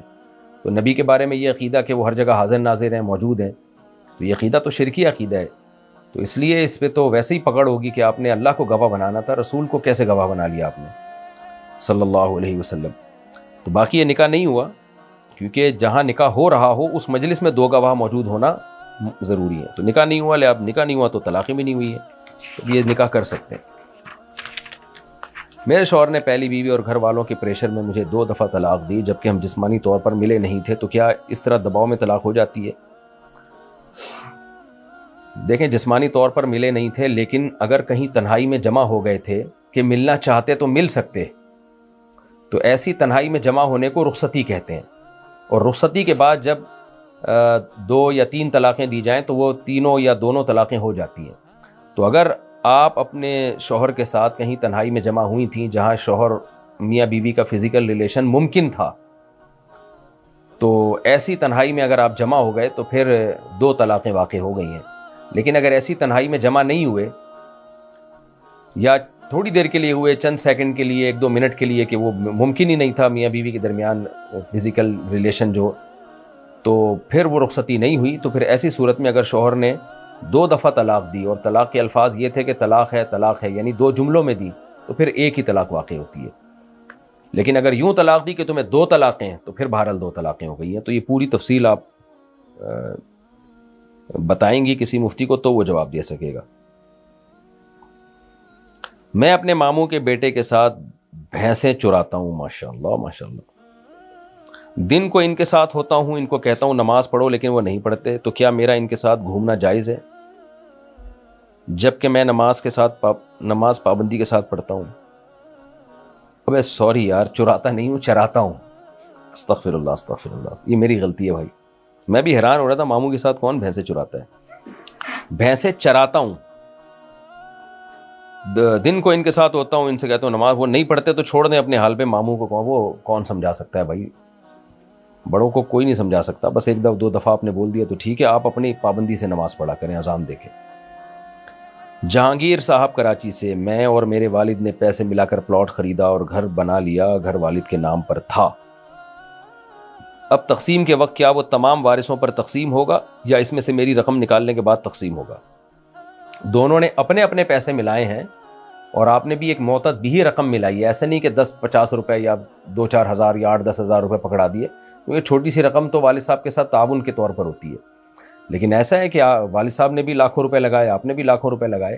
تو نبی کے بارے میں یہ عقیدہ کہ وہ ہر جگہ حاضر ناظر ہیں، موجود ہیں، تو یہ عقیدہ تو شرکی عقیدہ ہے، تو اس لیے اس پہ تو ویسے ہی پکڑ ہوگی کہ آپ نے اللہ کو گواہ بنانا تھا، رسول کو کیسے گواہ بنا لیا آپ نے صلی اللہ علیہ وسلم۔ تو باقی یہ نکاح نہیں ہوا، کیونکہ جہاں نکاح ہو رہا ہو اس مجلس میں 2 گواہ موجود ہونا ضروری ہے، تو نکاح نہیں ہوا، اب نکاح نہیں ہوا تو طلاقیں بھی نہیں ہوئی ہے، تو یہ نکاح کر سکتے ہیں۔ میرے شوہر نے پہلی بیوی اور گھر والوں کے پریشر میں مجھے 2 دفعہ طلاق دی، جبکہ ہم جسمانی طور پر ملے نہیں تھے، تو کیا اس طرح دباؤ میں طلاق ہو جاتی ہے؟ دیکھیں، جسمانی طور پر ملے نہیں تھے، لیکن اگر کہیں تنہائی میں جمع ہو گئے تھے کہ ملنا چاہتے تو مل سکتے، تو ایسی تنہائی میں جمع ہونے کو رخصتی کہتے ہیں، اور رخصتی کے بعد جب 2 یا 3 طلاقیں دی جائیں تو وہ تینوں یا دونوں طلاقیں ہو جاتی ہیں۔ تو اگر آپ اپنے شوہر کے ساتھ کہیں تنہائی میں جمع ہوئی تھیں جہاں شوہر میاں بیوی کا فزیکل ریلیشن ممکن تھا، تو ایسی تنہائی میں اگر آپ جمع ہو گئے تو پھر 2 طلاقیں واقع ہو گئی ہیں۔ لیکن اگر ایسی تنہائی میں جمع نہیں ہوئے، یا تھوڑی دیر کے لیے ہوئے، چند سیکنڈ کے لیے، 1-2 منٹ کے لیے، کہ وہ ممکن ہی نہیں تھا میاں بیوی کے درمیان فزیکل ریلیشن جو، تو پھر وہ رخصتی نہیں ہوئی، تو پھر ایسی صورت میں اگر شوہر نے 2 دفعہ طلاق دی اور طلاق کے الفاظ یہ تھے کہ طلاق ہے، یعنی 2 جملوں میں دی، تو پھر ایک ہی طلاق واقع ہوتی ہے۔ لیکن اگر یوں طلاق دی کہ تمہیں 2 طلاقیں ہیں، تو پھر بہرحال 2 طلاقیں ہو گئی ہیں۔ تو یہ پوری تفصیل آپ بتائیں گی کسی مفتی کو تو وہ جواب دے سکے گا۔ میں اپنے ماموں کے بیٹے کے ساتھ بھینسیں چراتا ہوں، ماشاءاللہ ماشاءاللہ، دن کو ان کے ساتھ ہوتا ہوں، ان کو کہتا ہوں نماز پڑھو، لیکن وہ نہیں پڑھتے، تو کیا میرا ان کے ساتھ گھومنا جائز ہے؟ جب کہ میں نماز پابندی کے ساتھ پڑھتا ہوں. ابے سوری یار، چراتا نہیں ہوں، چراتا ہوں. استغفر اللہ استغفر اللہ، یہ میری غلطی ہے بھائی. میں بھی حیران ہو رہا تھا ماموں کے ساتھ کون بھینسیں چراتا ہے. بھینسیں چراتا ہوں، دن کو ان کے ساتھ ہوتا ہوں، ان سے کہتا ہوں نماز، وہ نہیں پڑھتے تو چھوڑ دیں اپنے حال پہ. ماموں کو وہ کون سمجھا سکتا ہے بھائی، بڑوں کو کوئی نہیں سمجھا سکتا. بس ایک دو دفعہ آپ نے بول دیا تو ٹھیک ہے، آپ اپنی پابندی سے نماز پڑھا کریں، اذان دیکھیں. جہانگیر صاحب کراچی سے، میں اور میرے والد نے پیسے ملا کر پلاٹ خریدا اور گھر بنا لیا. گھر والد کے نام پر تھا. اب تقسیم کے وقت کیا وہ تمام وارثوں پر تقسیم ہوگا یا اس میں سے میری رقم نکالنے کے بعد تقسیم ہوگا؟ دونوں نے اپنے اپنے پیسے ملائے ہیں اور آپ نے بھی ایک معتد بھی رقم ملائی ہے. ایسے نہیں کہ 10-50 روپے یا 2-4 ہزار یا 8-10 ہزار روپے پکڑا دیے. یہ چھوٹی سی رقم تو والد صاحب کے ساتھ تعاون کے طور پر ہوتی ہے. لیکن ایسا ہے کہ والد صاحب نے بھی لاکھوں روپے لگائے، آپ نے بھی لاکھوں روپے لگائے،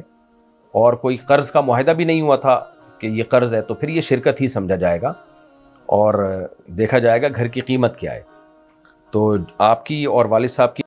اور کوئی قرض کا معاہدہ بھی نہیں ہوا تھا کہ یہ قرض ہے، تو پھر یہ شرکت ہی سمجھا جائے گا اور دیکھا جائے گا گھر کی قیمت کیا ہے. تو آپ کی اور والد صاحب کی